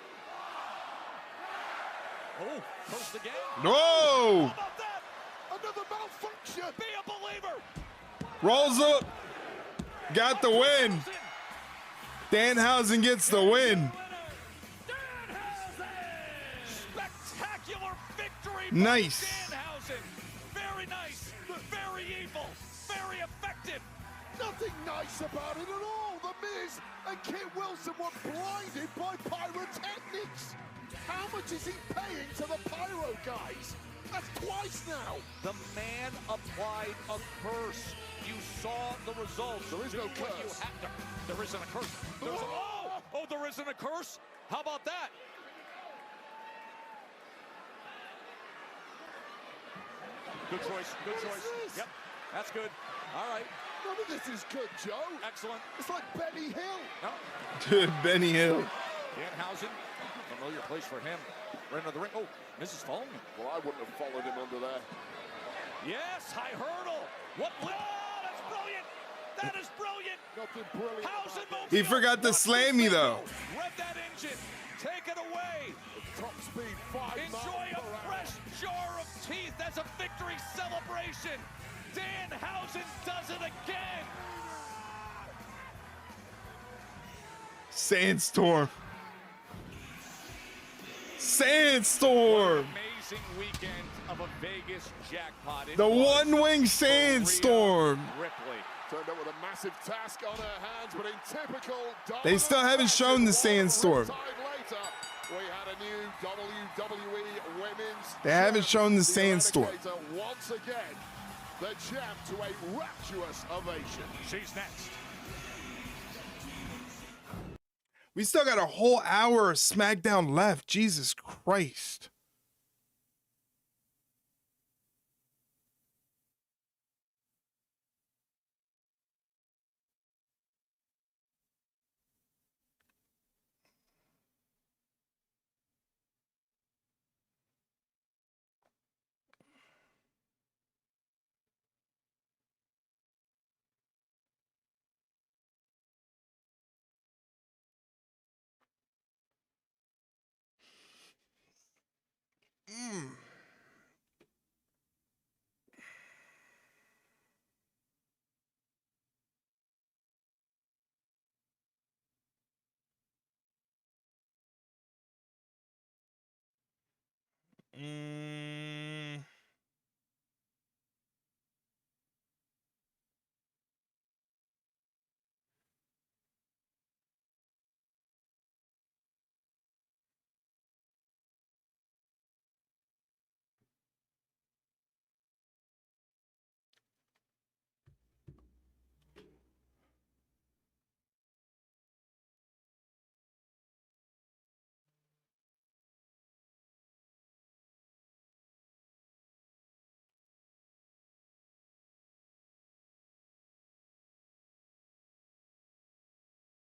Oh, coast again. No! How about that? Another malfunction. Be a believer. Rolls up. Got the win. Danhausen gets the win. Spectacular victory. Nice. Danhausen. Very nice. Very evil. Very effective. Nothing nice about it at all. The Miz and Kit Wilson were blinded by pyrotechnics. How much is he paying to the pyro guys? That's twice now. The man applied a curse. You saw the results. There is no curse. There isn't a curse. Oh, there isn't a curse? How about that? Good choice. Good choice. Yep, that's good. All right. None of this is good, Joe. Excellent. It's like Benny Hill. No. Benny Hill. Danhausen, familiar place for him. Right under the ring. Oh, Mrs. Falling. Well, I wouldn't have followed him under there. Yes, high hurdle. What? Oh, that's brilliant. That is brilliant. Nothing brilliant. He forgot to slam me though. Rev that engine. Take it away. Top speed, 5 Enjoy a fresh jar of teeth. That's a victory celebration. Danhausen does it again. Sandstorm. Sandstorm. Amazing weekend of a Vegas jackpot. The one-wing sandstorm. Ripley. Turned up with a massive task on her hands, but in typical They still haven't shown the sandstorm. later, we had a new WWE Women's They haven't shown the sandstorm. Once again, the champ to a rapturous ovation. She's next. We still got a whole hour of SmackDown left. Jesus Christ.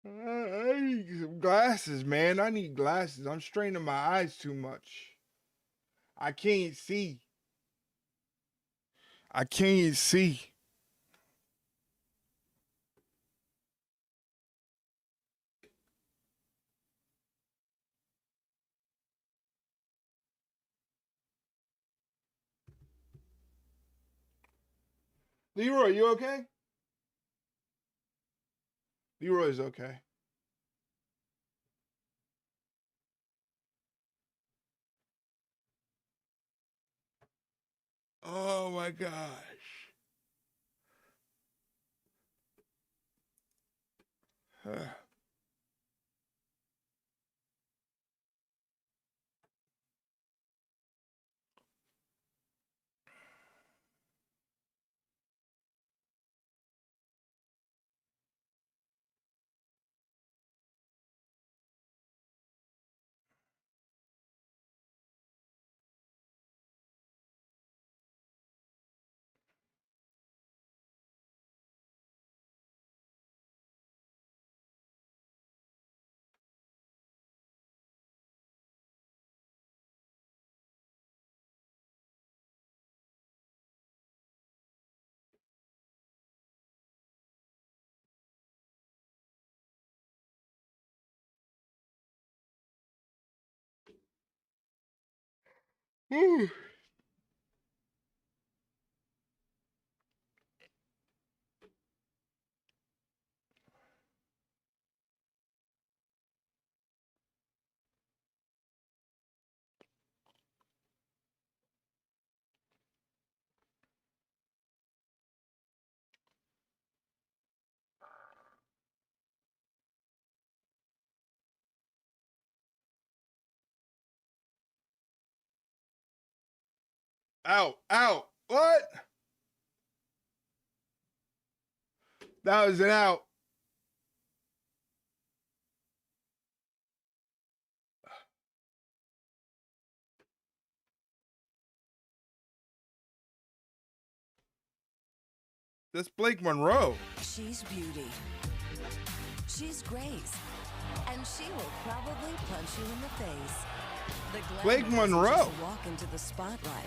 I need some glasses, man. I need glasses. I'm straining my eyes too much. I can't see. I can't see. Leroy, you okay? Leroy's okay. Oh my gosh. Woo. Out, out. What? That was an out. That's Blake Monroe. She's beauty. She's grace. And she will probably punch you in the face. The Blake glamour doesn't Monroe. just walk into the spotlight.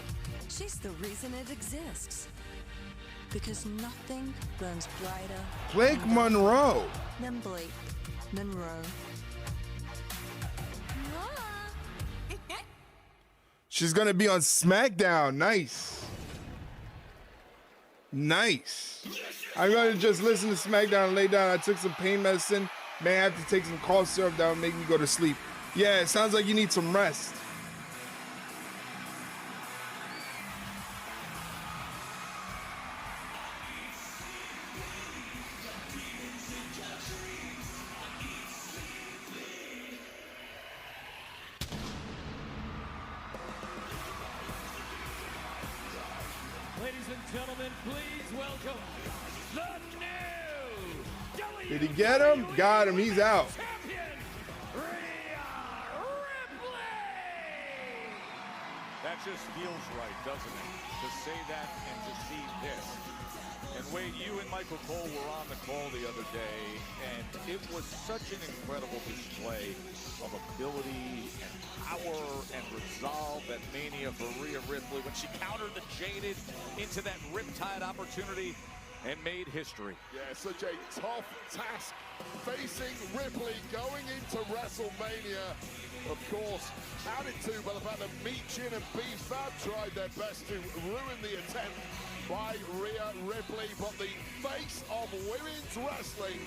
She's the reason it exists. Because nothing burns brighter Blake Monroe. than Blake Monroe. She's gonna be on SmackDown. Nice. Nice. I'm gonna just listen to SmackDown and lay down. I took some pain medicine. May have to take some cough syrup that will make me go to sleep. Yeah, it sounds like you need some rest. Ladies and gentlemen, please welcome the new Did he get him? Got him. He's out. That just feels right, doesn't it? To say that and to see this. And Wade, you and Michael Cole were on the call the other day, and it was such an incredible display of ability and power and resolve at Mania for Rhea Ripley when she countered the Jaded into that Riptide opportunity and made history. Yeah, such a tough task facing Ripley going into WrestleMania. Of course, added to by the fact that Meechin and B-Fab tried their best to ruin the attempt by Rhea Ripley, but the face of women's wrestling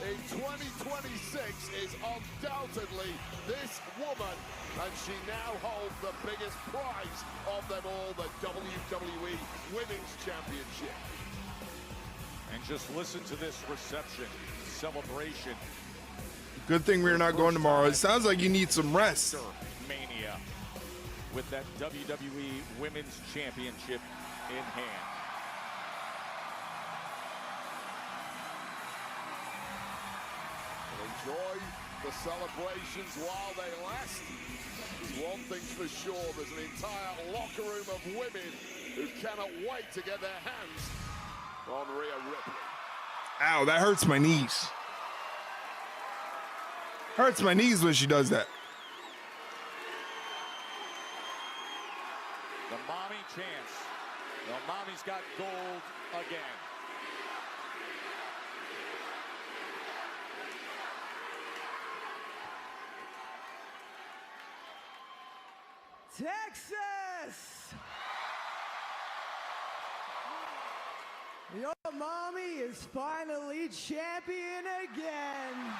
in 2026 is undoubtedly this woman, and she now holds the biggest prize of them all, the WWE Women's Championship. And just listen to this reception, celebration. Good thing we're not going tomorrow. It sounds like you need some rest. Mania with that WWE Women's Championship in hand. Enjoy the celebrations while they last. One thing's for sure, there's an entire locker room of women who cannot wait to get their hands on Rhea Ripley. Ow, that hurts my knees. Hurts my knees when she does that. The mommy chance. The mommy's got gold again. Texas! Your mommy is finally champion again.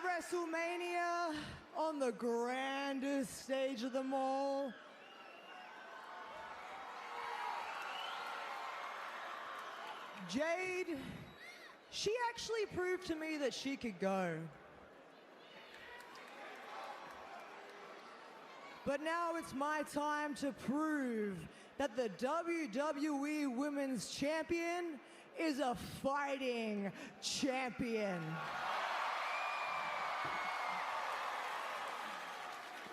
WrestleMania, on the grandest stage of them all, Jade, she actually proved to me that she could go. But now it's my time to prove that the WWE Women's Champion is a fighting champion.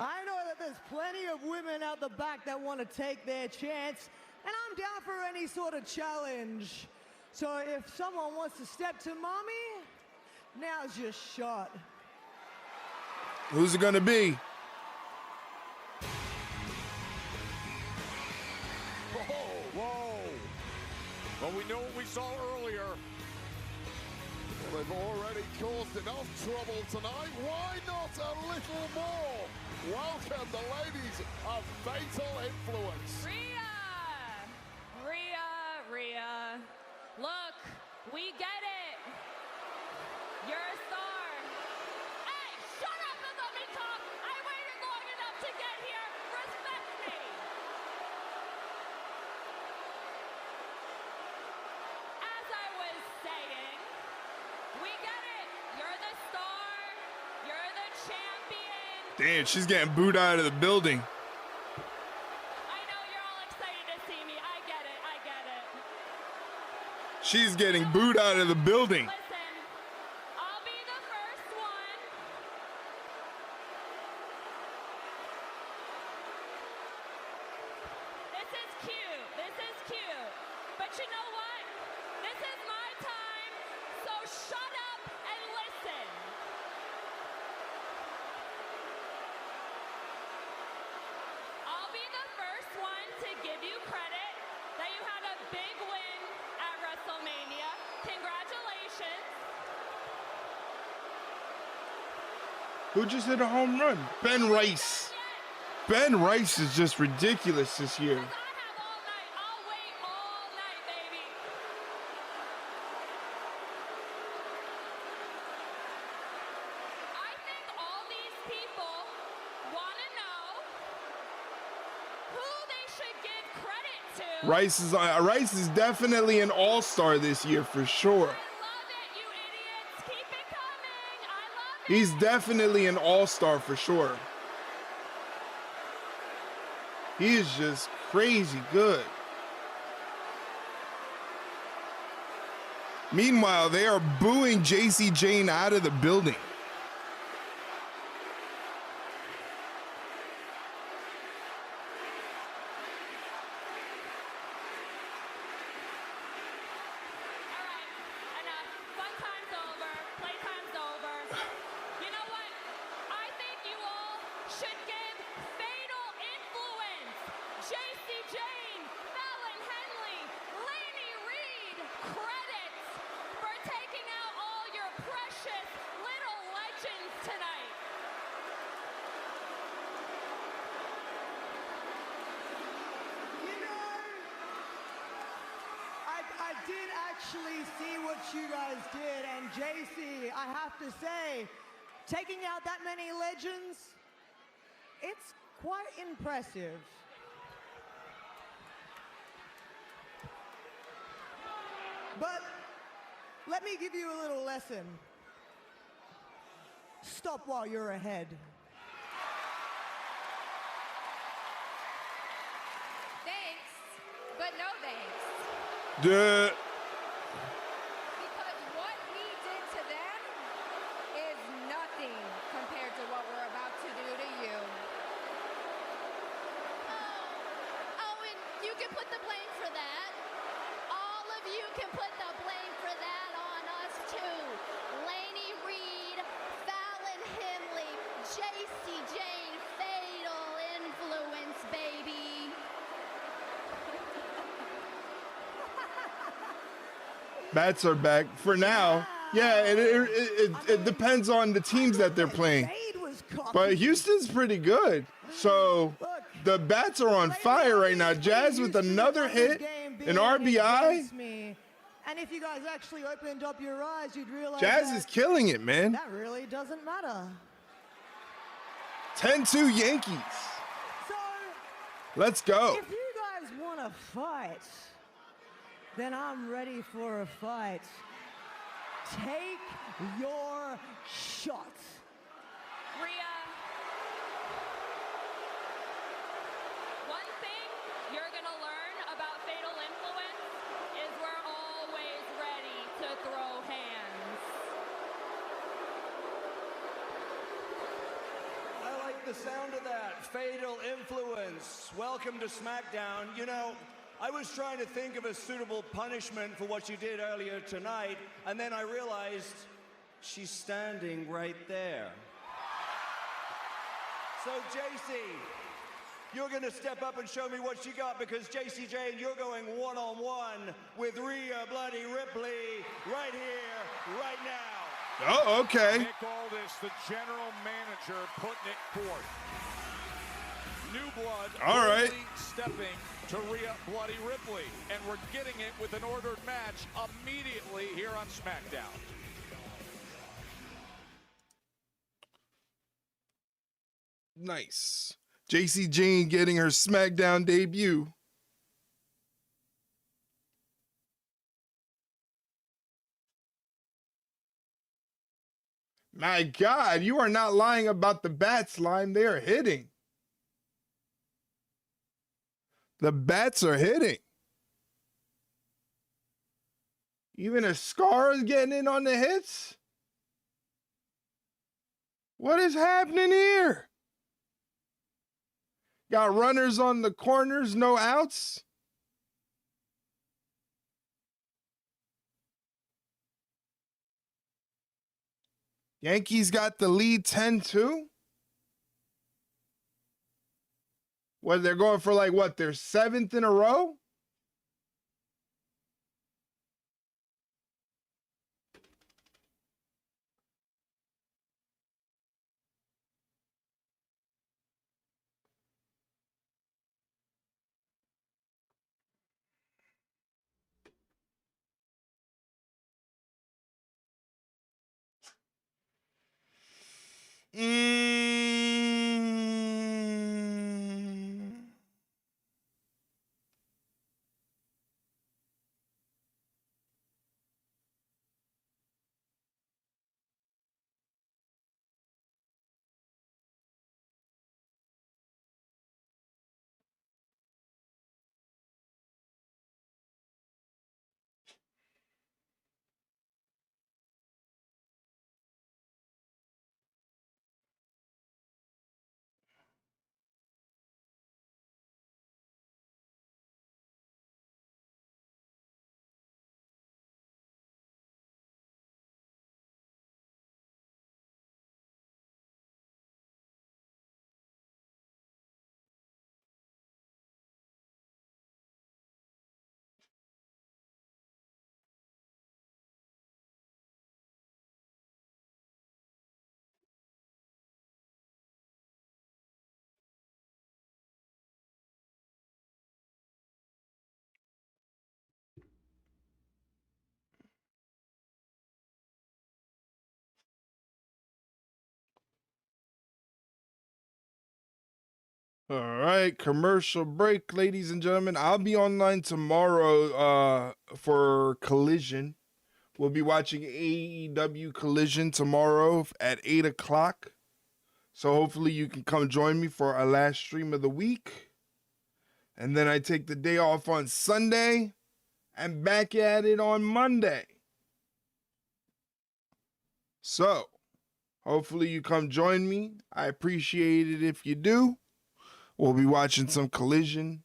I know that there's plenty of women out the back that want to take their chance, and I'm down for any sort of challenge. So if someone wants to step to mommy, now's your shot. Who's it gonna be? Whoa. Well, we know what we saw earlier. Well, they've already caused enough trouble tonight. Why not a little more? Welcome the ladies of Fatal Influence. Rhea. Look, we get it. You're a star. Hey, shut up and let me talk. I waited long enough to get here. Respect me. As I was saying, we get it. You're the star. You're the champion. Damn, she's getting booed out of the building. I know you're all excited to see me. I get it. She's getting booed out of the building. Listen, I'll be the first one. cute. But you know what? This is my time, so shut up and listen. I'll be the first one to give you credit that you had a big win at WrestleMania. Congratulations. Who just hit a home run? Ben Rice. Ben Rice is just ridiculous this year. Rice is definitely an all-star this year for sure. He's definitely an all-star for sure. He is just crazy good. Meanwhile, they are booing JC Jane out of the building. I have to say, taking out that many legends, it's quite impressive. But let me give you a little lesson. Stop while you're ahead. Thanks, but no thanks. Duh. Because what we did to them is nothing compared to what we're about to do to you. Oh, and you can put the blame for that. All of you can put the blame for that on us too. Laney Reed, Fallon Henley, JC Jane, fatal influence, baby. Bats are back for now. Yeah, it depends on the teams that they're playing. But Houston's pretty good. So the Bats are on fire right now. Jazz with another hit, an RBI. And if you guys actually opened up your eyes, you'd realize Jazz is killing it, man. That really doesn't matter. 10-2 Yankees. Let's go. If you guys want to fight, then I'm ready for a fight. Take your shot. Rhea, one thing you're gonna learn about fatal influence is we're always ready to throw hands. I like the sound of that. Fatal influence. Welcome to SmackDown. You know, I was trying to think of a suitable punishment for what you did earlier tonight, and then I realized she's standing right there. So, JC, you're going to step up and show me what you got, because JC Jane, you're going one-on-one with Rhea Bloody Ripley right here, right now. Oh, okay. Nick Aldis, the general manager, putting it forth. New blood. All right. Stepping to Rhea Bloody Ripley, and we're getting it with an ordered match immediately here on SmackDown. Nice. JC Jane getting her SmackDown debut. My God, you are not lying about the Bats, Lime. They are hitting. The Bats are hitting. Even a Scar is getting in on the hits. What is happening here? Got runners on the corners, no outs. Yankees got the lead 10-2. What, they're going for like what, their 7th in a row? All right, commercial break, ladies and gentlemen. I'll be online tomorrow for Collision. We'll be watching AEW Collision tomorrow at 8 o'clock. So hopefully you can come join me for our last stream of the week. And then I take the day off on Sunday and back at it on Monday. So hopefully you come join me. I appreciate it if you do. We'll be watching some Collision.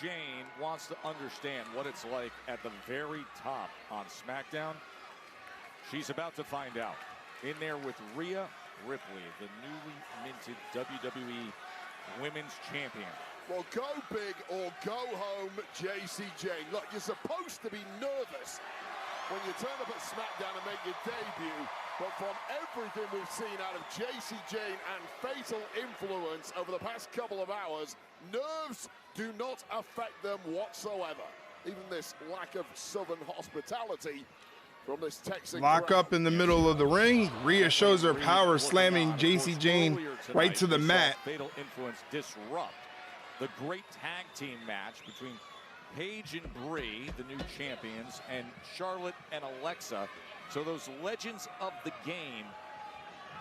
Jane wants to understand what it's like at the very top on SmackDown. She's about to find out. In there with Rhea Ripley, the newly minted WWE Women's Champion. Well, go big or go home, JC Jane. Look, you're supposed to be nervous when you turn up at SmackDown and make your debut, but from everything we've seen out of JC Jane and Fatal Influence over the past couple of hours, nerves do not affect them whatsoever. Even this lack of Southern hospitality from this Texan Lock crowd. up in the middle of the ring. Rhea shows her power, slamming JC Jane right to the mat. Fatal Influence disrupt the great tag team match between Paige and Brie, the new champions, and Charlotte and Alexa. So those legends of the game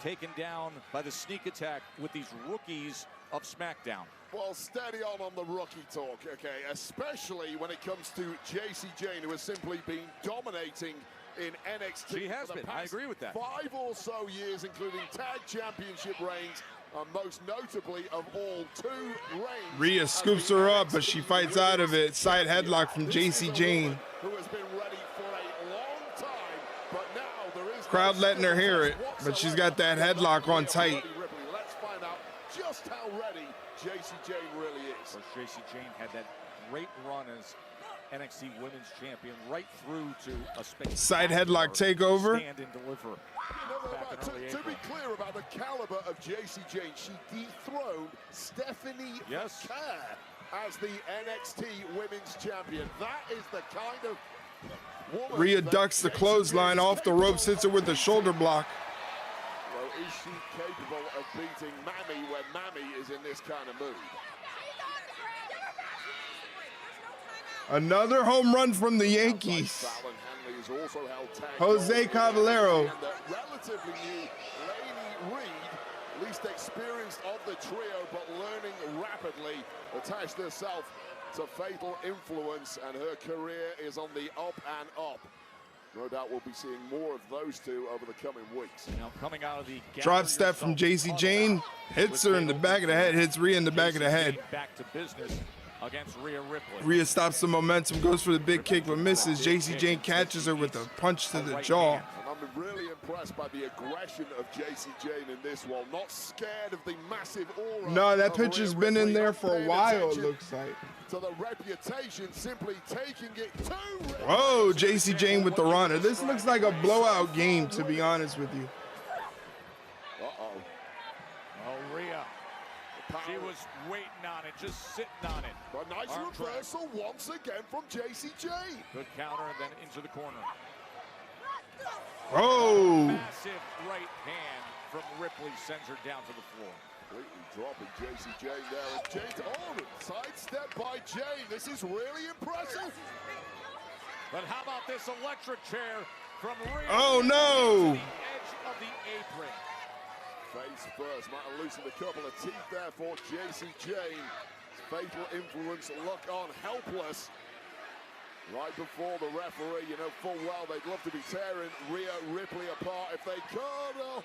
taken down by the sneak attack with these rookies of SmackDown. Well, steady on the rookie talk, okay? Especially when it comes to JC Jane, who has simply been dominating in NXT. She has been. I agree with that. 5 or so years, including tag championship reigns, most notably of all 2 reigns. Rhea scoops her up, but she fights out of it. Side headlock from JC Jane. Who has been ready for a long time, but now there is Crowd letting her hear it, but she's got that headlock on tight. Let's find out just how ready JC Jane really is. Of course, JC Jane had that great run as NXT Women's Champion right through to a space. Side headlock takeover. Stand and deliver. To be clear about the caliber of JC Jane, she dethroned Stephanie McMahon as the NXT Women's Champion. That is the kind of woman. Rhea ducks the clothesline off the ropes, hits her with a shoulder block. Well, is she capable of beating Mammy when Mammy is in this kind of mood? Another home run from the Yankees. Jose Caballero. And the relatively new Lainey Reed, least experienced of the trio, but learning rapidly, attached herself to Fatal Influence, and her career is on the up and up. No doubt we'll be seeing more of those two over the coming weeks. Now coming out of the Drop step from JC Jane, hits her in the back of the head, hits Rhea in the back of the head. Back to business against Rhea Ripley. Rhea stops the momentum, goes for the big kick, but misses. JC Jane catches her with a punch to the jaw. And I'm really impressed by the aggression of JC Jane in this one. Not scared of the massive aura. No, that picture's been in there for a while, it looks like. To the reputation, simply taking it to Whoa, JC Jane with the runner. This looks like a blowout game, to be honest with you. Oh, Rhea. She was waiting on it, just sitting on it. A nice reversal once again from JC Jane. Good counter and then into the corner. Oh! Massive right hand from Ripley sends her down to the floor. Completely dropping JC Jane there. And Jane, sidestep by Jane. This is really impressive. But how about this electric chair from Rhea? Oh, no! To the edge of the apron. Face first, might have loosened a couple of teeth there for JC Jane. Fatal Influence look on, helpless. Right before the referee, you know full well they'd love to be tearing Rhea Ripley apart if they could. Oh.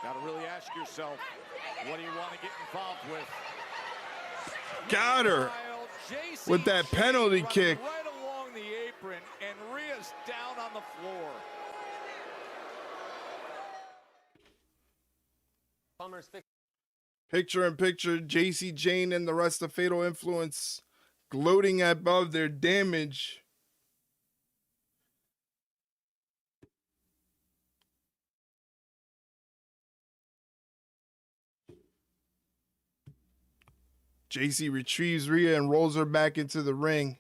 Got to really ask yourself, what do you want to get involved with? Got her with that penalty kick. Right along the apron, and Rhea's down on the floor. Picture in picture, JC Jane and the rest of Fatal Influence gloating above their damage. JC retrieves Rhea and rolls her back into the ring.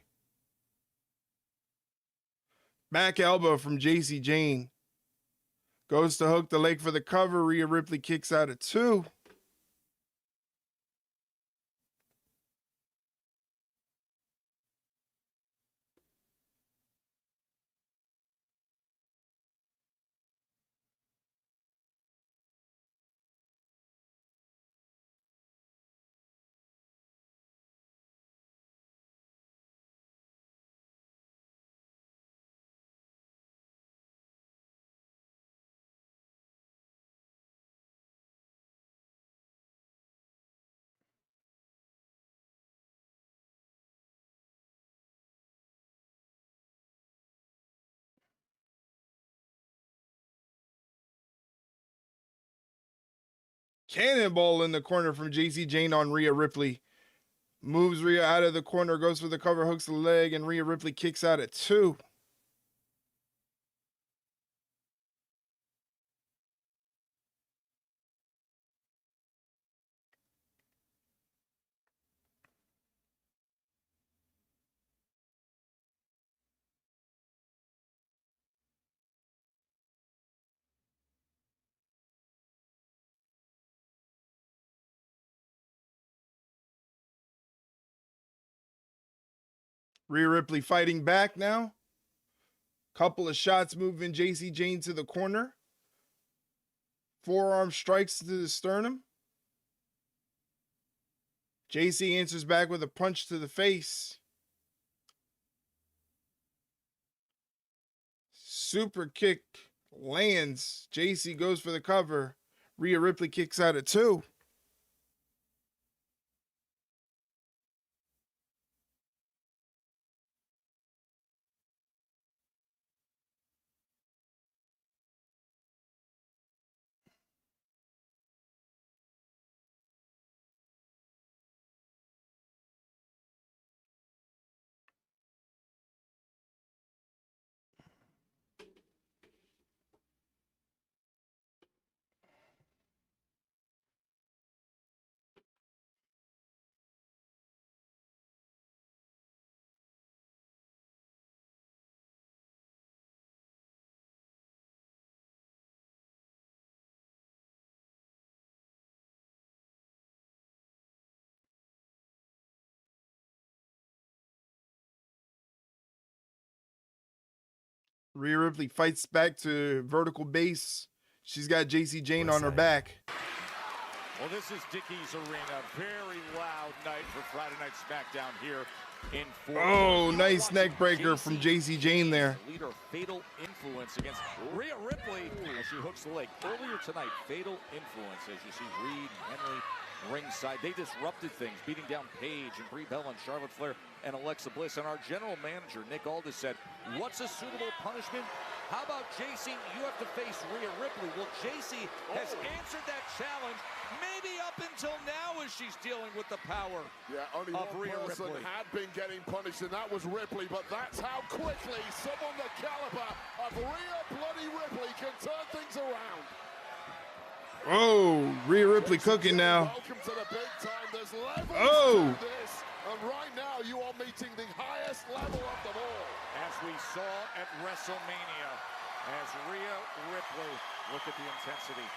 Back elbow from JC Jane. Goes to hook the leg for the cover. Rhea Ripley kicks out at 2. Cannonball in the corner from JC Jane on Rhea Ripley. Moves Rhea out of the corner, goes for the cover, hooks the leg, and Rhea Ripley kicks out at 2. Rhea Ripley fighting back now. Couple of shots moving JC Jane to the corner. Forearm strikes to the sternum. JC answers back with a punch to the face. Super kick lands. JC goes for the cover. Rhea Ripley kicks out at 2. Rhea Ripley fights back to vertical base. She's got JC Jane on her back. Well, this is Dickey's Arena. Very loud night for Friday Night SmackDown here in Fort Oh, Worth. nice neck breaker from JC Jane there. Leader fatal influence against Rhea Ripley as she hooks the leg. Earlier tonight, fatal influence as you see Reed and Henry ringside. They disrupted things, beating down Paige and Brie Bella and Charlotte Flair and Alexa Bliss. And our general manager, Nick Aldis, said, what's a suitable punishment? How about JC? You have to face Rhea Ripley. Well, JC has answered that challenge, maybe up until now as she's dealing with the power only of one Rhea person Ripley. had been getting punished, and that was Ripley. But that's how quickly someone the caliber of Rhea bloody Ripley can turn things around. Oh, Rhea Ripley cooking now. Welcome to the big time. There's levels Oh. to this, and right now you are meeting the highest level of them all. As we saw at WrestleMania, as Rhea Ripley, look at the intensity.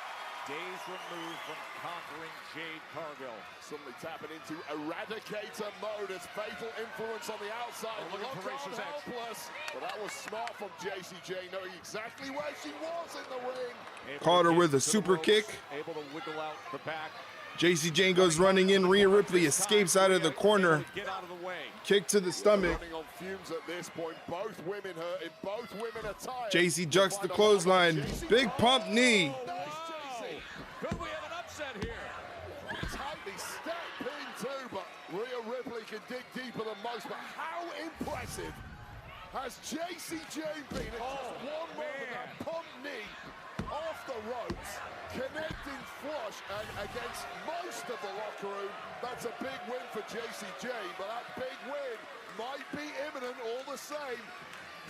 Days removed from conquering Jade Cargill. Suddenly tapping into Eradicator mode as fatal influence on the outside. Looking for Racer's Edge. Helpless. But that was smart from JC Jane, knowing exactly where she was in the ring. Caught her with a super kick. Able to wiggle out the back. JC Jane goes running in. Rhea Ripley escapes out of the corner. Get out of the way. Kick to the stomach. Running on fumes at this point. Both women hurt in both women are tired. JC jucks the clothesline. Big pump knee. Could we have an upset here? Tightly stepped in too, but Rhea Ripley can dig deeper than most. But how impressive has JC Jane been at just one moment? That pump knee off the ropes, connecting flush, and against most of the locker room, that's a big win for JC Jane. But that big win might be imminent all the same.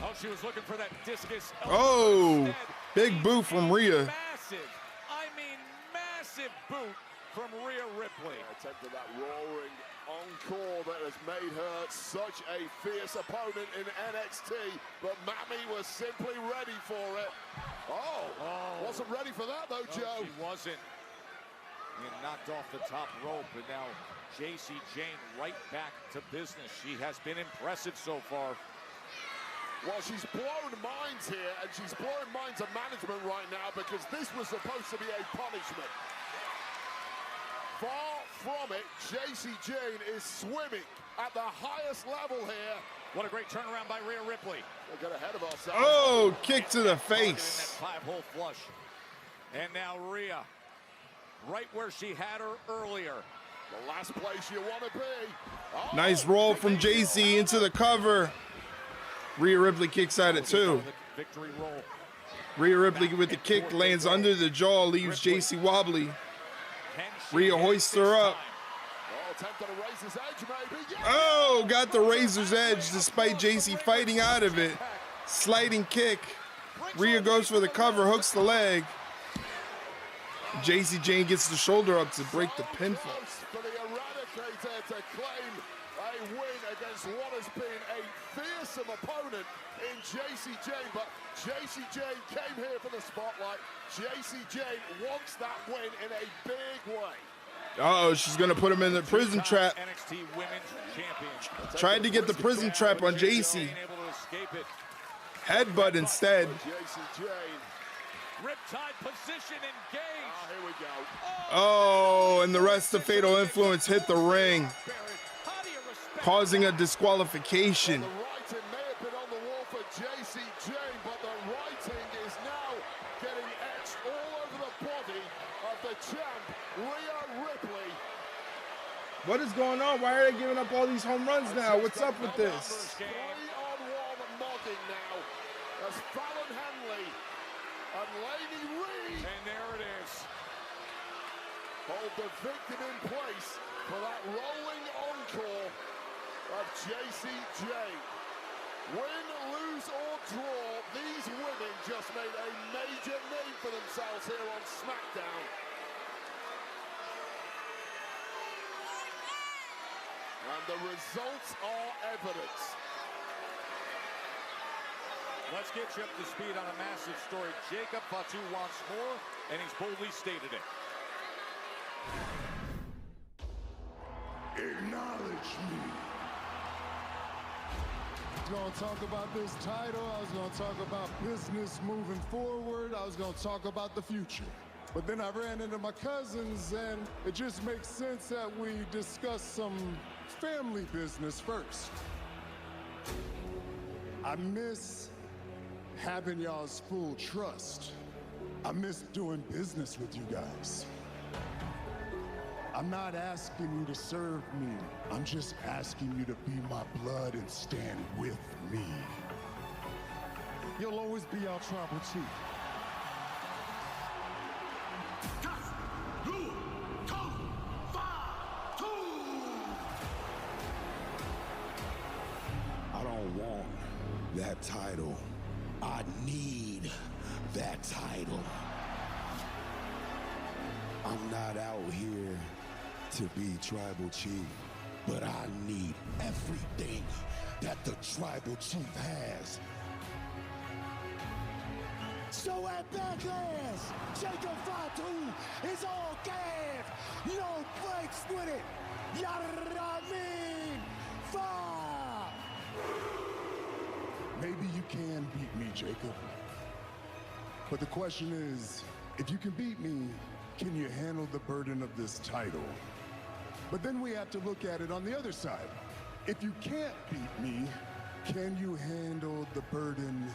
Oh, she was looking for that discus. Oh, big boot from Rhea. Massive. I mean, massive boot from Rhea Ripley. Attempted that roaring encore that has made her such a fierce opponent in NXT, but Mammy was simply ready for it. Wasn't ready for that though, Joe. She wasn't. And knocked off the top rope, and now JC Jane right back to business. She has been impressive so far. Well, she's blown minds here, and she's blowing minds of management right now because this was supposed to be a punishment. Far from it, JC Jane is swimming at the highest level here. What a great turnaround by Rhea Ripley. We'll get ahead of ourselves. Oh, kick to the face. Five-hole flush. And now Rhea, right where she had her earlier. The last place you want to be. Nice roll from JC into the cover. Rhea Ripley kicks at it too. Victory roll. Rhea Ripley with the kick lands under the jaw, leaves JC wobbly. Rhea hoists her up. Oh, got the razor's edge despite JC fighting out of it. Sliding kick. Rhea goes for the cover, hooks the leg. JC Jane gets the shoulder up to break the pinfall. For the Eradicator to claim a win against what has been a fearsome opponent in JC Jane, but JC Jane came here for the spotlight. JC Jane wants that win in a big way. Uh-oh, she's gonna put him in the prison trap. NXT Women's Champion. Tried to get the prison trap on JC. Headbutt instead. JC Jane. Riptide position engaged. Here we go. Oh, and the rest of Fatal Influence hit the ring, causing a disqualification. The writing may have been on the wall for JC Jane, but the writing is now getting etched all over the body of the champ, Rhea Ripley. What is going on? Why are they giving up all these home runs now? What's up with this? 3-on-1 modding now as Fallon Henley and Lady Reed. And there it is. Hold the victim in place for that rolling encore of JC Jane. Win, lose, or draw, these women just made a major name for themselves here on SmackDown. And the results are evidence. Let's get you up to speed on a massive story. Jacob Fatu wants more, and he's boldly stated it. Acknowledge me. going to talk about this title. I was going to talk about business moving forward. I was going to talk about the future. But then I ran into my cousins, and it just makes sense that we discuss some family business first. I miss having y'all's full trust. I miss doing business with you guys. I'm not asking you to serve me. I'm just asking you to be my blood and stand with me. You'll always be our tribal chief. I don't want that title. I need that title. I'm not out here to be tribal chief, but I need everything that the tribal chief has. So at Backlash, Jacob Fatu is all gas, no breaks with it. Yachty, fire! Maybe you can beat me, Jacob. But the question is, if you can beat me, can you handle the burden of this title? But then we have to look at it on the other side. If you can't beat me, can you handle the burden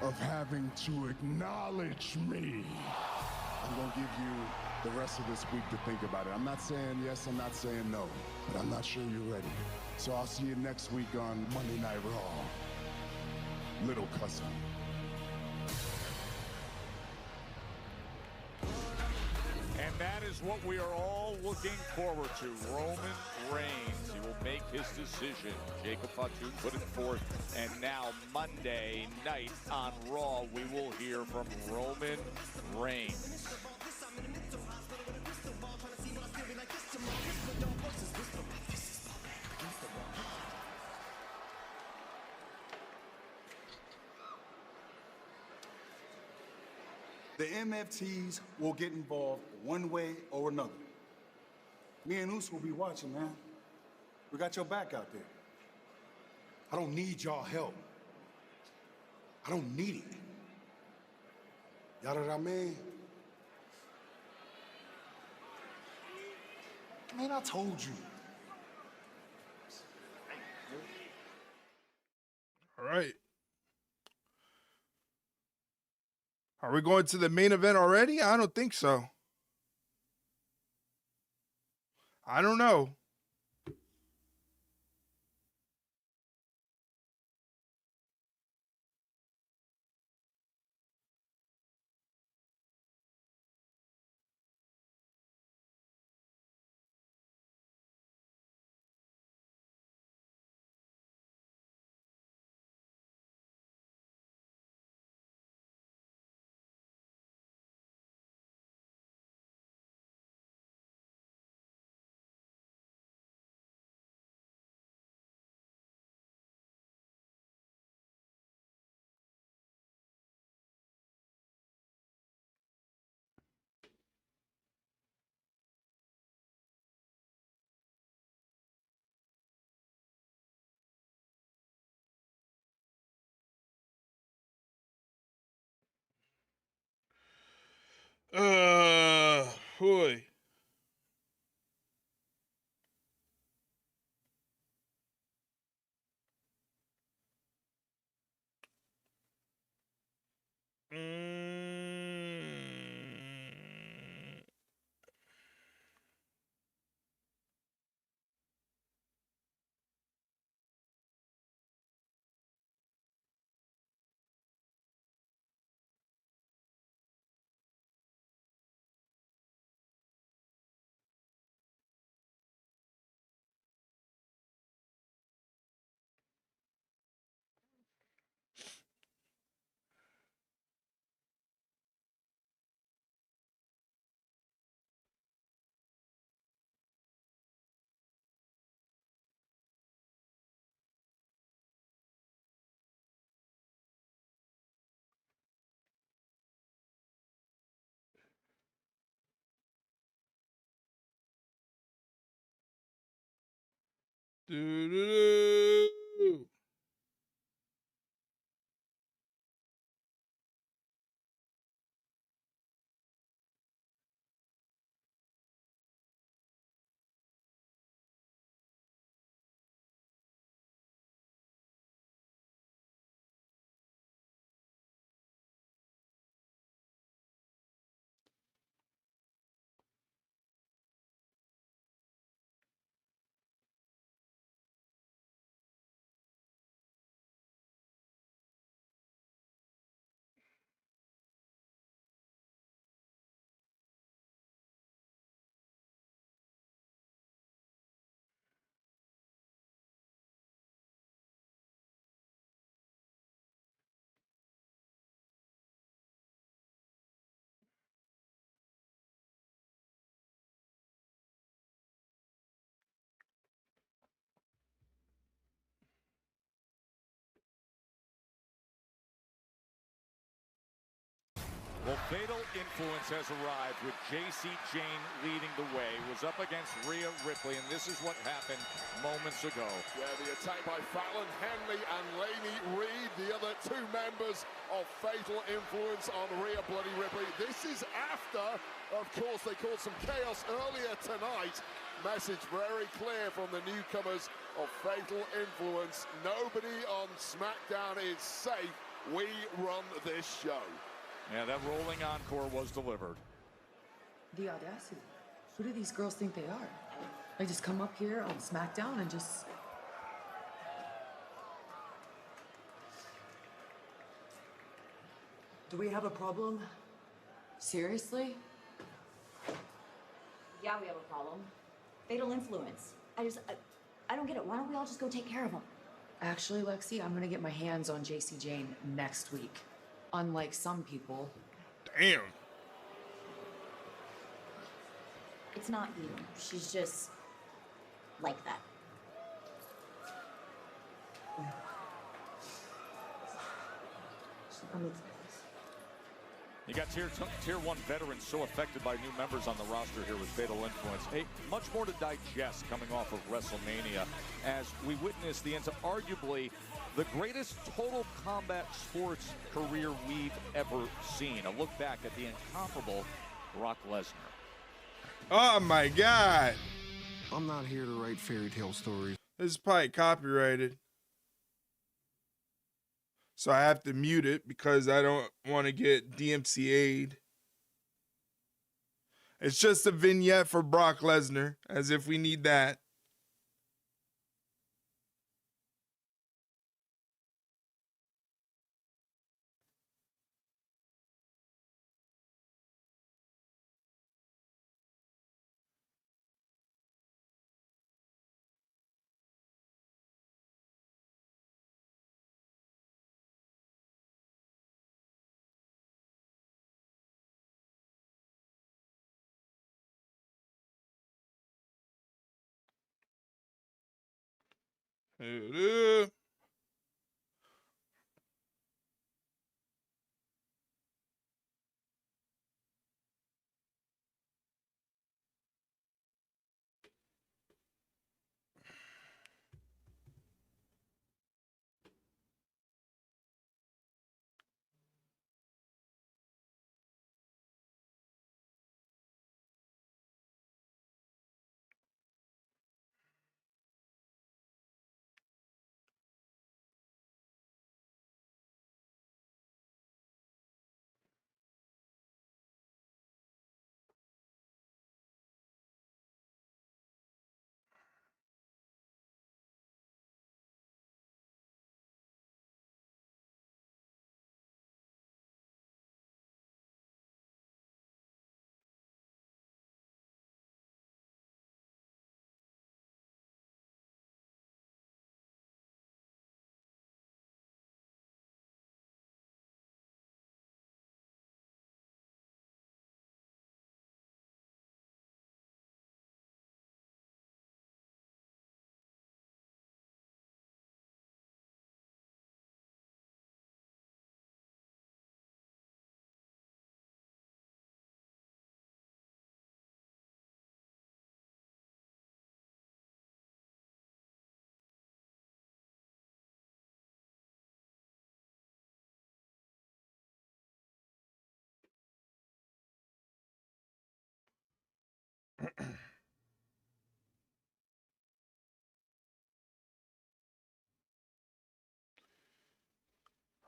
of having to acknowledge me? I'm gonna give you the rest of this week to think about it. I'm not saying yes, I'm not saying no, but I'm not sure you're ready. So I'll see you next week on Monday Night Raw. Little cousin. And that is what we are all looking forward to. Roman Reigns. He will make his decision. Jacob Fatu put it forth. And now Monday night on Raw, we will hear from Roman Reigns. The MFTs will get involved one way or another. Me and Us will be watching, man. We got your back out there. I don't need y'all help. I don't need it. Y'all know what I mean? Man, I told you. All right. Are we going to the main event already? I don't think so. I don't know. Boy. Doo-doo-doo. Well, Fatal Influence has arrived with JC Jane leading the way. Was up against Rhea Ripley, and this is what happened moments ago. Yeah, the attack by Fallon Henley and Lainey Reed, the other two members of Fatal Influence on Rhea Bloody Ripley. This is after, of course, they caused some chaos earlier tonight. Message very clear from the newcomers of Fatal Influence. Nobody on SmackDown is safe. We run this show. Yeah, that rolling encore was delivered. The audacity. Who do these girls think they are? They just come up here on SmackDown and just... Do we have a problem? Seriously? Yeah, we have a problem. Fatal Influence. I don't get it. Why don't we all just go take care of them? Actually, Lexi, I'm gonna get my hands on JC Jane next week. Unlike some people. Damn. It's not you. She's just like that. You got tier 1 veterans so affected by new members on the roster here with Fatal Influence. Hey, much more to digest coming off of WrestleMania as we witness the end to arguably the greatest total combat sports career we've ever seen. A look back at the incomparable Brock Lesnar. Oh my God. I'm not here to write fairy tale stories. This is probably copyrighted. So I have to mute it because I don't want to get DMCA'd. It's just a vignette for Brock Lesnar, as if we need that.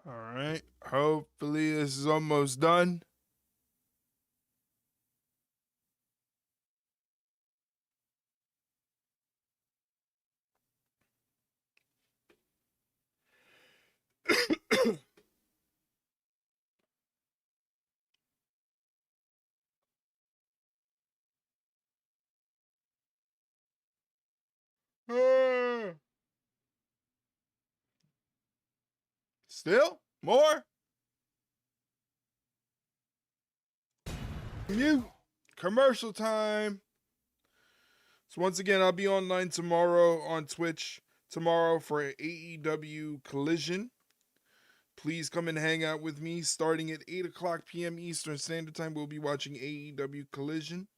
All right. Hopefully this is almost done. Still? More? Mute. Commercial time. So once again, I'll be online tomorrow on Twitch. Tomorrow for AEW Collision. Please come and hang out with me. Starting at 8 o'clock p.m. Eastern Standard Time, we'll be watching AEW Collision.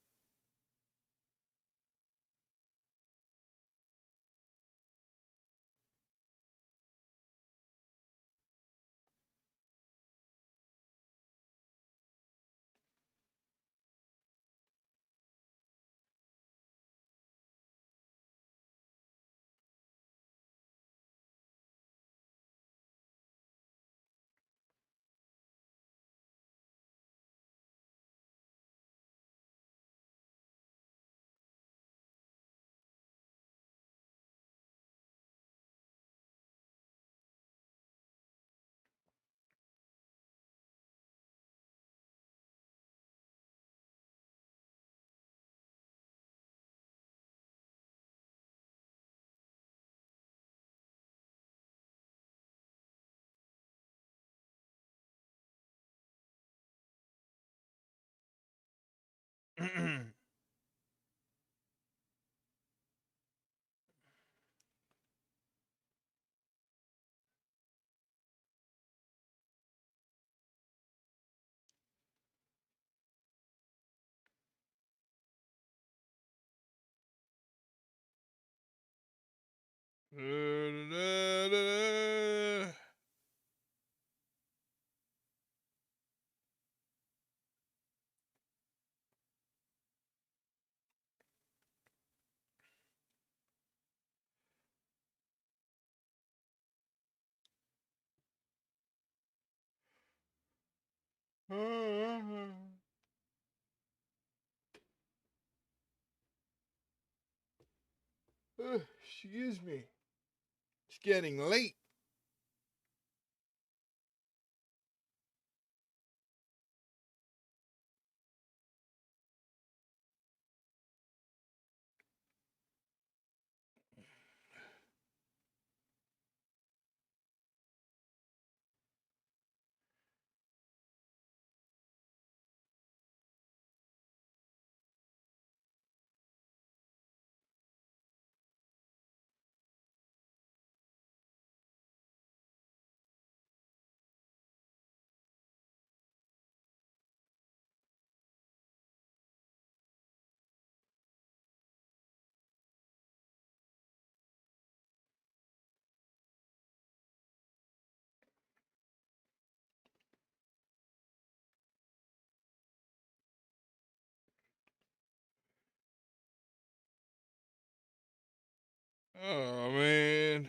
Excuse me. It's getting late. Oh, man.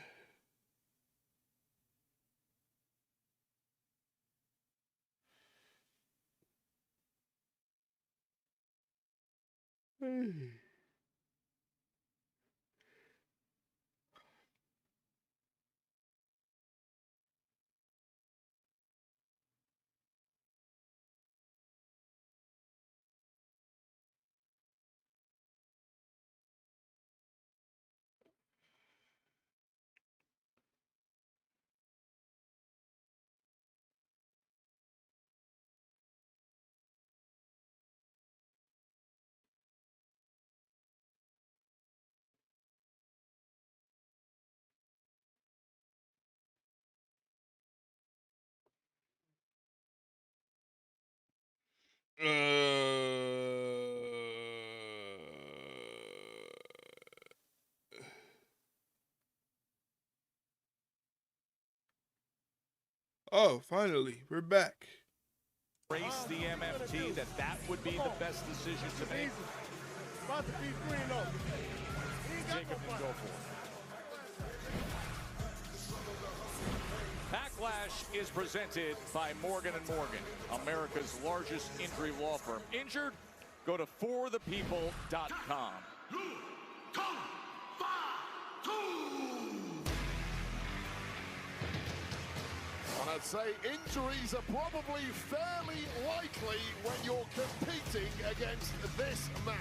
Oh, finally, we're back. Race the MFT, that would be the best decision to make. About to be 3-0. Jacob can go for it. Backlash is presented by Morgan & Morgan, America's largest injury law firm. Injured? Go to forthepeople.com. I'd say injuries are probably fairly likely when you're competing against this man.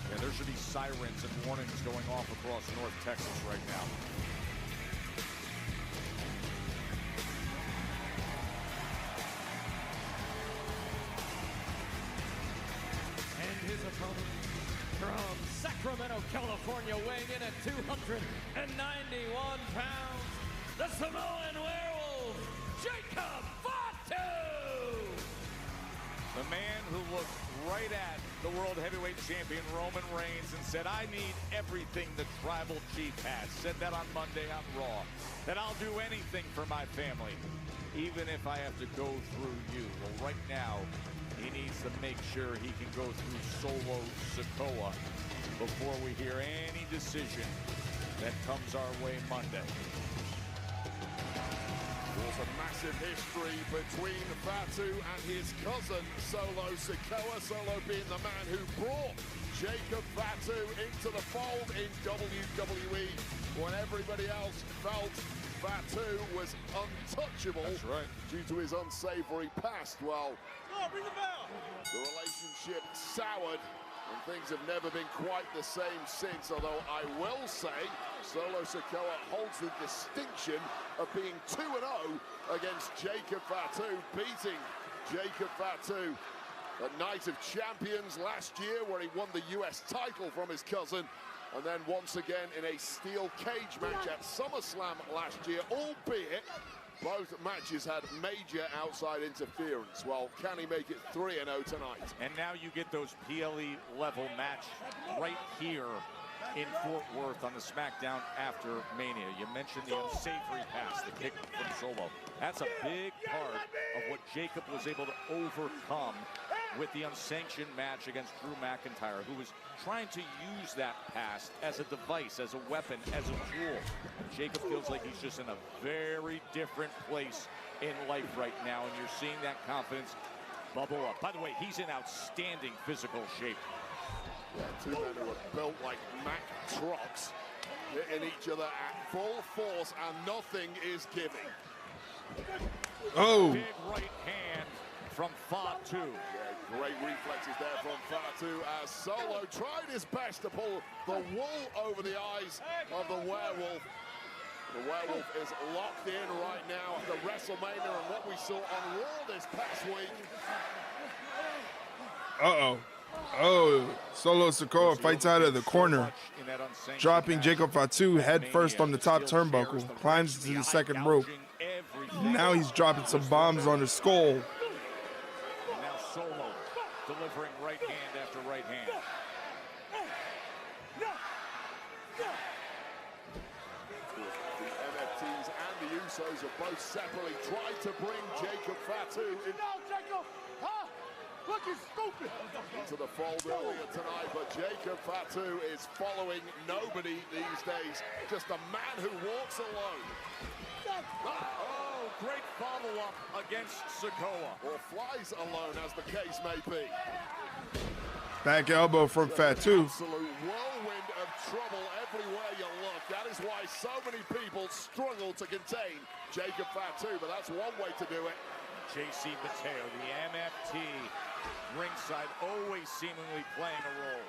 Yeah, there should be sirens and warnings going off across North Texas right now. And his opponent from Sacramento, California, weighing in at 291 pounds, the Samoan werewolf, Jacob Fatu! The man who looked right at the World Heavyweight Champion Roman Reigns and said, I need everything the Tribal Chief has. Said that on Monday on Raw. That I'll do anything for my family, even if I have to go through you. Well, right now, he needs to make sure he can go through Solo Sikoa before we hear any decision that comes our way Monday. There's a massive history between Fatu and his cousin Solo Sikoa. Solo being the man who brought Jacob Fatu into the fold in WWE when everybody else felt Fatu was untouchable. That's right. Due to his unsavory past. Well, the relationship soured and things have never been quite the same since, although I will say Solo Sikoa holds the distinction of being 2-0 against Jacob Fatu, beating Jacob Fatu at Night of Champions last year, where he won the US title from his cousin, and then once again in a steel cage match at SummerSlam last year, albeit both matches had major outside interference. Well, can he make it 3-0 tonight? And now you get those PLE level match right here in Fort Worth on the SmackDown After Mania. You mentioned the unsavory pass, the kick from Solo. That's a big part of what Jacob was able to overcome with the unsanctioned match against Drew McIntyre, who was trying to use that pass as a device, as a weapon, as a tool. And Jacob feels like he's just in a very different place in life right now, and you're seeing that confidence bubble up. By the way, he's in outstanding physical shape. Yeah, two men who are built like Mack trucks, hitting each other at full force, and nothing is giving. Oh! Big right hand from Fatu. Yeah, great reflexes there from Fatu as Solo tried his best to pull the wool over the eyes of the werewolf. The werewolf is locked in right now after WrestleMania and what we saw on Raw this past week. Uh-oh. Oh, Solo Sikoa fights out of the corner, dropping Jacob Fatu head first on the top turnbuckle, climbs to the second rope. Now he's dropping some bombs on his skull. And now Solo delivering right hand after right hand. The MFTs and the Usos have both separately tried to bring Jacob Fatu in. Look, he's stupid. Into the fold earlier tonight, but Jacob Fatu is following nobody these days. Just a man who walks alone. Oh, great follow-up against Sikoa. Or flies alone, as the case may be. Back elbow from Fatu. Absolute whirlwind of trouble everywhere you look. That is why so many people struggle to contain Jacob Fatu, but that's one way to do it. JC Mateo, the MFT, ringside, always seemingly playing a role.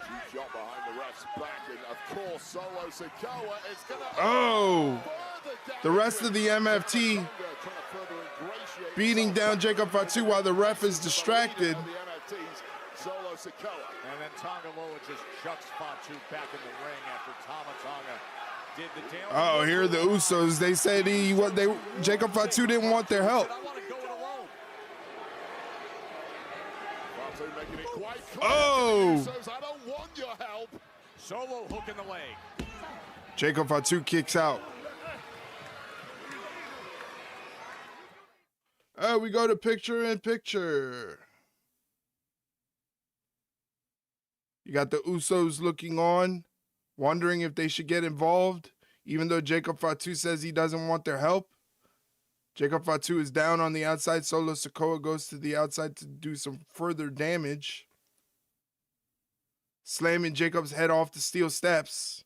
Huge shot behind the ref's back, and of course, Solo Sikoa is gonna. Oh! The rest of the MFT beating down Jacob Fatu while the ref is distracted. Solo Sikoa. And then Tonga Loa just chucks Fatu back in the ring after Tama Tonga did the damage. Oh, here are the Usos. They said Jacob Fatu didn't want their help. Oh! I don't want your help. Solo hook in the leg. Jacob Fatu kicks out. We go to picture in picture. You got the Usos looking on, wondering if they should get involved, even though Jacob Fatu says he doesn't want their help. Jacob Fatu is down on the outside. Solo Sikoa goes to the outside to do some further damage, slamming Jacob's head off the steel steps.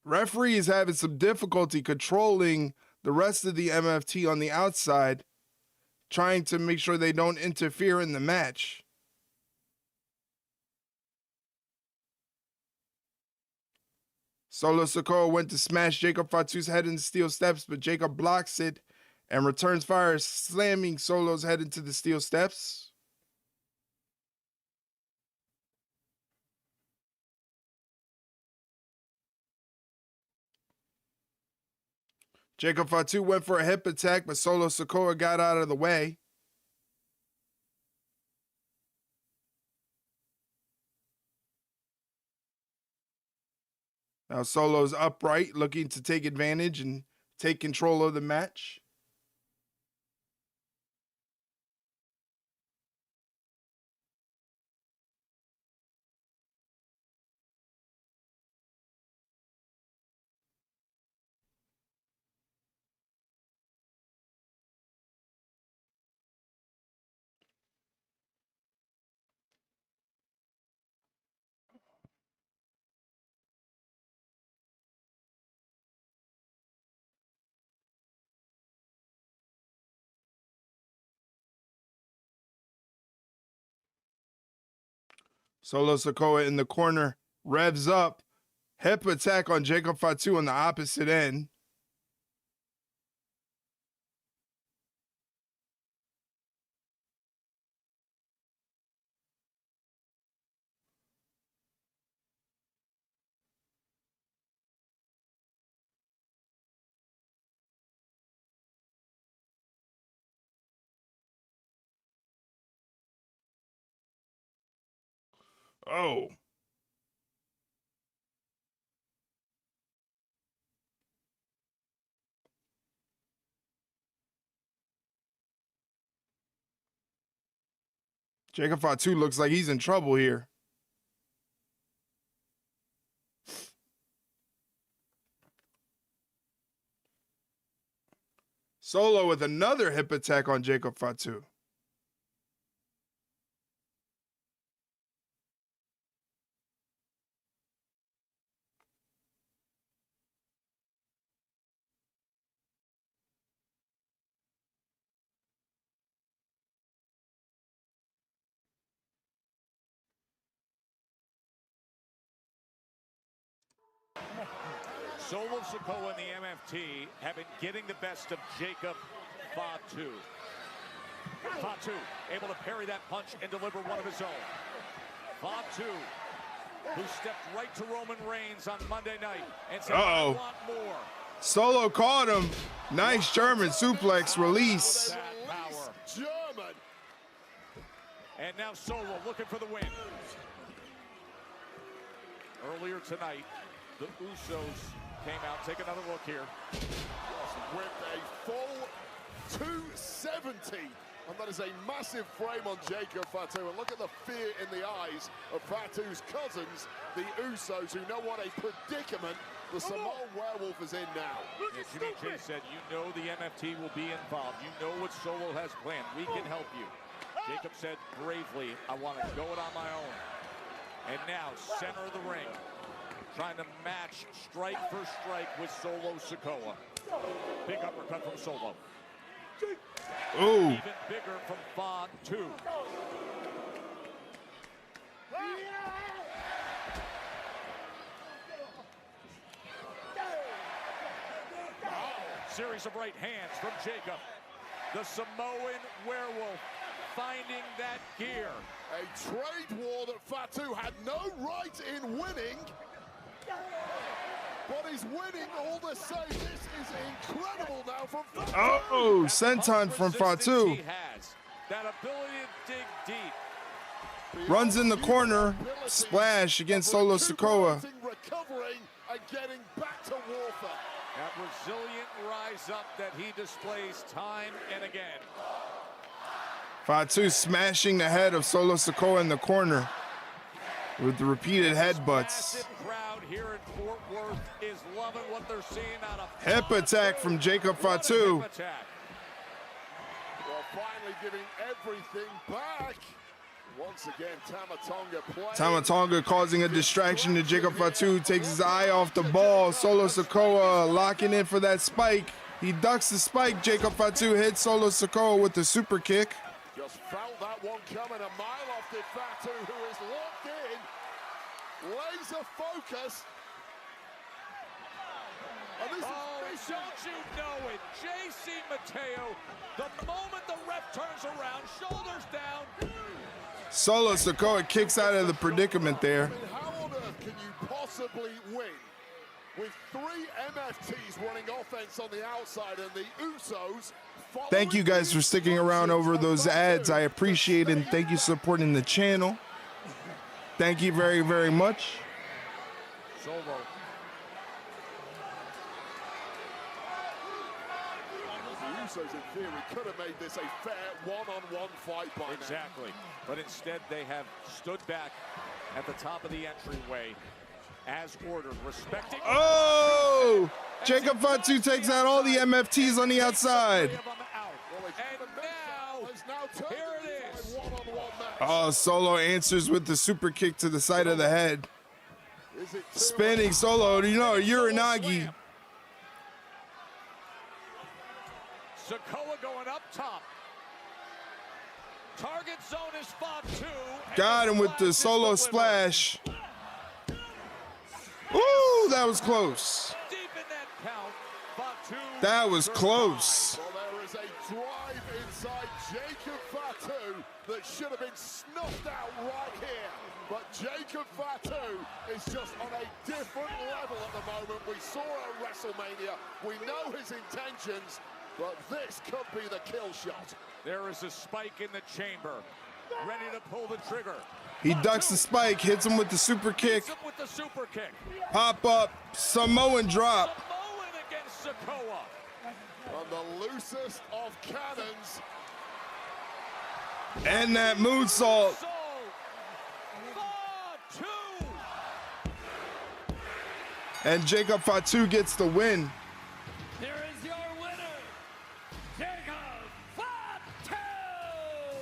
Referee is having some difficulty controlling the rest of the MFT on the outside, trying to make sure they don't interfere in the match. Solo Sikoa went to smash Jacob Fatu's head in the steel steps, but Jacob blocks it and returns fire, slamming Solo's head into the steel steps. Jacob Fatu went for a hip attack, but Solo Sikoa got out of the way. Now Solo's upright, looking to take advantage and take control of the match. Solo Sikoa in the corner, revs up, hip attack on Jacob Fatu on the opposite end. Oh. Jacob Fatu looks like he's in trouble here. Solo with another hip attack on Jacob Fatu. Solo Sikoa and the MFT have been getting the best of Jacob Fatu. Fatu able to parry that punch and deliver one of his own. Fatu, who stepped right to Roman Reigns on Monday night and said, I want more. Solo caught him. Nice German suplex release. German. And now Solo looking for the win. Earlier tonight, the Usos came out. Take another look here. With a full 270. And that is a massive frame on Jacob Fatu. And look at the fear in the eyes of Fatu's cousins, the Usos, who know what a predicament the Samoan werewolf is in now. As Jimmy J said, you know the MFT will be involved. You know what Solo has planned. We can help you. Jacob said bravely, I want to go it on my own. And now, center of the ring, trying to match strike for strike with Solo Sikoa. Big uppercut from Solo. Ooh. Even bigger from Fatu. Series of right hands from Jacob. The Samoan werewolf finding that gear. A trade war that Fatu had no right in winning. But he's winning all the same. This is incredible now from Fatu. Oh, senton from Fatu. He has that ability to dig deep. Runs in the corner, splash against Solo Sikoa. Recovering and getting back to warfare. That resilient rise up that he displays time and again. Fatu smashing the head of Solo Sikoa in the corner with the repeated headbutts. Massive crowd here in Fort Worth is loving what they're seeing out of Hip attack from Jacob Fatu. Well, finally giving everything back. Once again, Tamatonga causing a distraction to Jacob Fatu, takes his eye off the ball. Solo Sikoa locking in for that spike. He ducks the spike. Jacob Fatu hits Solo Sikoa with the super kick. Just felt that one coming a mile off the Fatu, who is locked in, laser focused. Don't you know it? JC Mateo, the moment the ref turns around, shoulders down. Solo Sikoa kicks out of the predicament there. I mean, how on earth can you possibly win with 3 MFTs running offense on the outside, and the Usos. Thank you guys for sticking around over those ads. I appreciate it, and thank you for supporting the channel. Thank you very, very much. Solo. The Usos, in theory, could have made this a fair one-on-one fight by now. Exactly. But instead, they have stood back at the top of the entryway as ordered, respecting. Oh! Jacob Fatu takes out all the MFTs on the outside. Here it is. Oh, Solo answers with the super kick to the side of the head. Spinning Solo, you know, Uranagi. Sokoa going up top. Target zone is Fatu. Got him with the Solo splash. Ooh, that was close. Deep in that count. Fatu. That was close. Well, there is a drive inside Jacob Fatu that should have been snuffed out right here. But Jacob Fatu is just on a different level at the moment. We saw at WrestleMania. We know his intentions, but this could be the kill shot. There is a spike in the chamber. Ready to pull the trigger. He ducks the spike, hits him with the super kick. Hits him with the super kick. Pop up, Samoan drop. Samoan against Sokoa. On the loosest of cannons. And that moonsault. And Jacob Fatu gets the win. There is your winner, Jacob Fatu!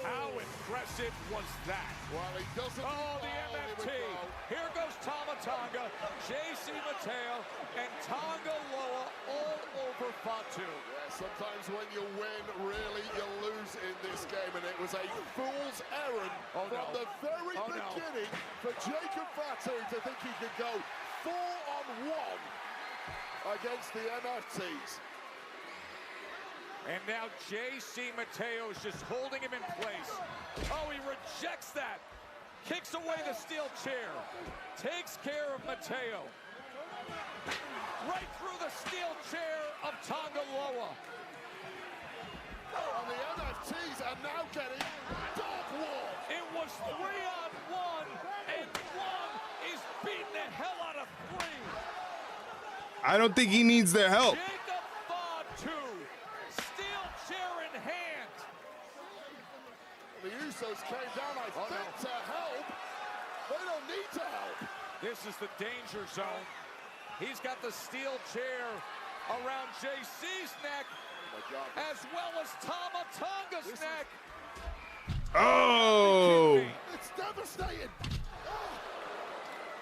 How impressive was that? Well, he doesn't. Oh, the MFT. Here goes Tama Tonga, JC Mateo, and Tonga Loa all over Fatu. Yeah, sometimes when you win, really, you lose in this game, and it was a fool's errand from the very beginning for Jacob Fatu to think he could go 4-on-1 against the MFTs. And now JC Mateo is just holding him in place. Oh, he rejects that. Kicks away the steel chair. Takes care of Mateo. Right through the steel chair of Tonga Loa. And the MFTs are now getting dog war. It was 3-on-1, and one is beating the hell out of 3. I don't think he needs their help. Jacob Fatu, steel chair in hand. The Usos came down, I think, to help. They don't need to help. This is the danger zone. He's got the steel chair around JC's neck, as well as Tama Tonga's neck. Oh! It's devastating.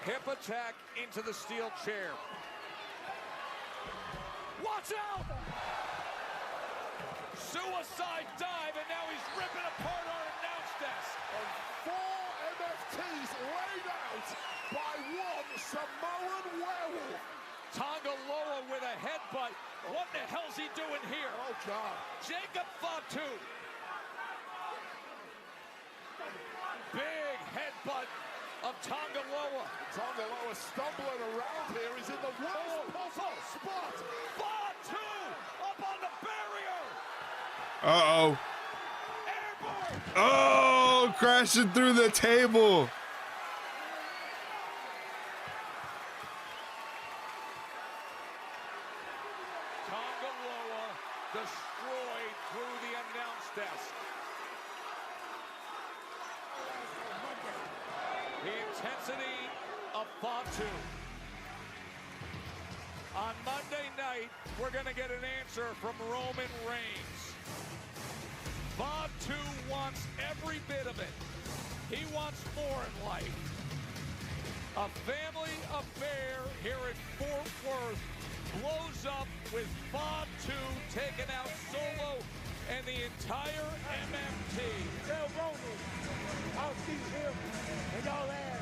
Hip attack into the steel chair. Watch out! Suicide dive, and now he's ripping apart our announce desk. And 4 MFTs laid out by one Samoan werewolf. Tonga Loa with a headbutt. What the hell's he doing here? Oh, God. Jacob Fatu. Big headbutt of Tonga Loa. Tonga Loa stumbling around here. He's in the worst possible spot. Fatu up on the barrier. Uh-oh. Oh, crashing through the table. Tonga Loa destroyed through the announce desk. The intensity of Fatu. On Monday night, we're going to get an answer from Roman Reigns. Fatu wants every bit of it. He wants more in life. A family affair here in Fort Worth blows up with Fatu taking out Solo and the entire MFT. Tell Roman I'll see him and y'all ass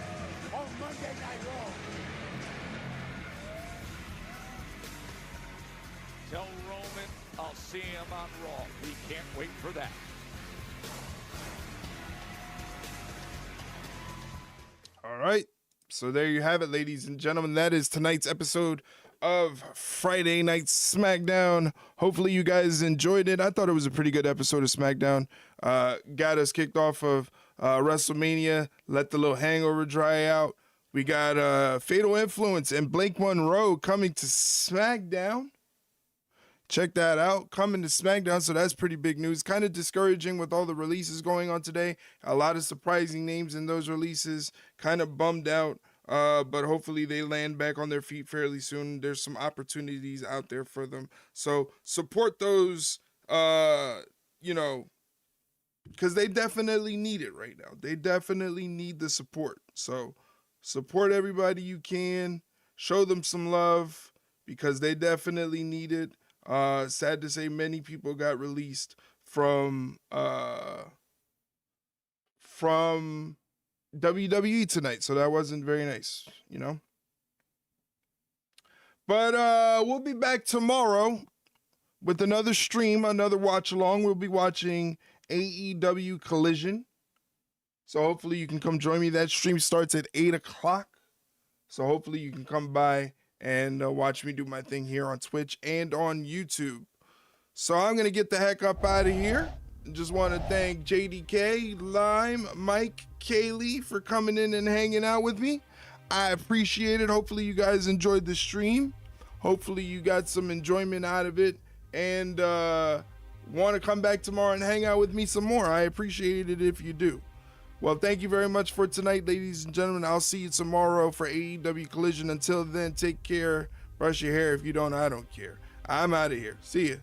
on Monday Night Raw. Tell Roman I'll see him on Raw. We can't wait for that. All right. So there you have it, ladies and gentlemen. That is tonight's episode of Friday Night SmackDown. Hopefully you guys enjoyed it. I thought it was a pretty good episode of SmackDown. Got us kicked off of WrestleMania, let the little hangover dry out. We got Fatal Influence and Blake Monroe coming to SmackDown. Check that out, coming to SmackDown, so that's pretty big news. Kind of discouraging with all the releases going on today. A lot of surprising names in those releases. Kind of bummed out, but hopefully they land back on their feet fairly soon. There's some opportunities out there for them. So support those, you know, because they definitely need it right now. They definitely need the support. So support everybody you can. Show them some love because they definitely need it. Sad to say, many people got released from WWE tonight, so that wasn't very nice, you know. But we'll be back tomorrow with another stream, another watch along. We'll be watching AEW Collision, so hopefully you can come join me. That stream starts at 8 o'clock, so hopefully you can come by and watch me do my thing here on Twitch and on YouTube. So I'm going to get the heck up out of here. Just want to thank JDK, Lime, Mike, Kaylee for coming in and hanging out with me. I appreciate it. Hopefully you guys enjoyed the stream. Hopefully you got some enjoyment out of it and want to come back tomorrow and hang out with me some more. I appreciate it if you do. Well, thank you very much for tonight, ladies and gentlemen. I'll see you tomorrow for AEW Collision. Until then, take care. Brush your hair. If you don't, I don't care. I'm out of here. See ya.